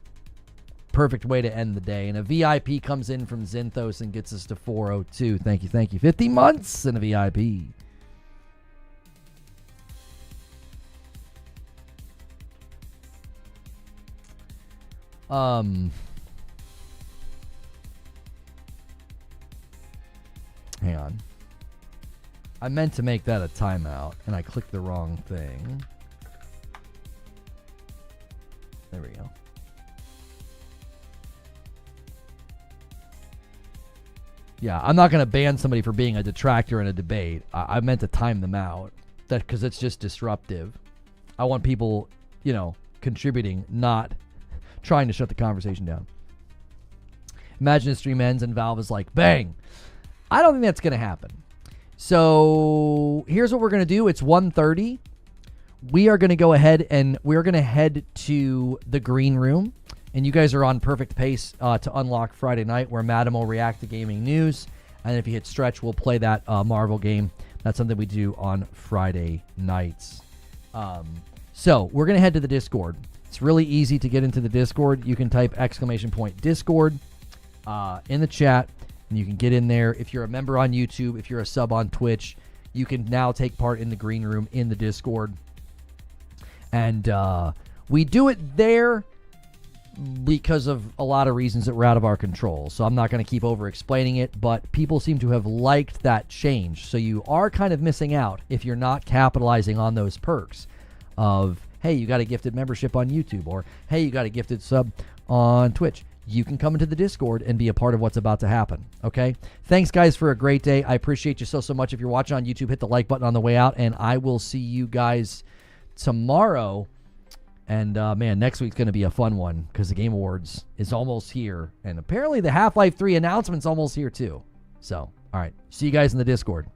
S1: Perfect way to end the day. And a VIP comes in from Zinthos and gets us to 402. Thank you, thank you. 50 months and a VIP. Hang on. I meant to make that a timeout, and I clicked the wrong thing. There we go. Yeah, I'm not going to ban somebody for being a detractor in a debate. I meant to time them out, because it's just disruptive. I want people, contributing, not trying to shut the conversation down. Imagine the stream ends and Valve is like, bang. I don't think that's going to happen. So here's what we're going to do. It's 1:30. We are going to go ahead and we're going to head to the green room. And you guys are on perfect pace to unlock Friday night, where Madam will react to gaming news. And if you hit stretch, we'll play that Marvel game. That's something we do on Friday nights. So we're going to head to the Discord. It's really easy to get into the Discord. You can type !Discord in the chat, and you can get in there. If you're a member on YouTube, if you're a sub on Twitch, you can now take part in the green room in the Discord. And we do it there because of a lot of reasons that were out of our control. So I'm not going to keep over explaining it, but people seem to have liked that change. So you are kind of missing out if you're not capitalizing on those perks of, hey, you got a gifted membership on YouTube, or hey, you got a gifted sub on Twitch. You can come into the Discord and be a part of what's about to happen, okay? Thanks, guys, for a great day. I appreciate you so much. If you're watching on YouTube, hit the like button on the way out, and I will see you guys tomorrow. And, man, next week's going to be a fun one because the Game Awards is almost here, and apparently the Half-Life 3 announcement's almost here, too. So, all right, see you guys in the Discord.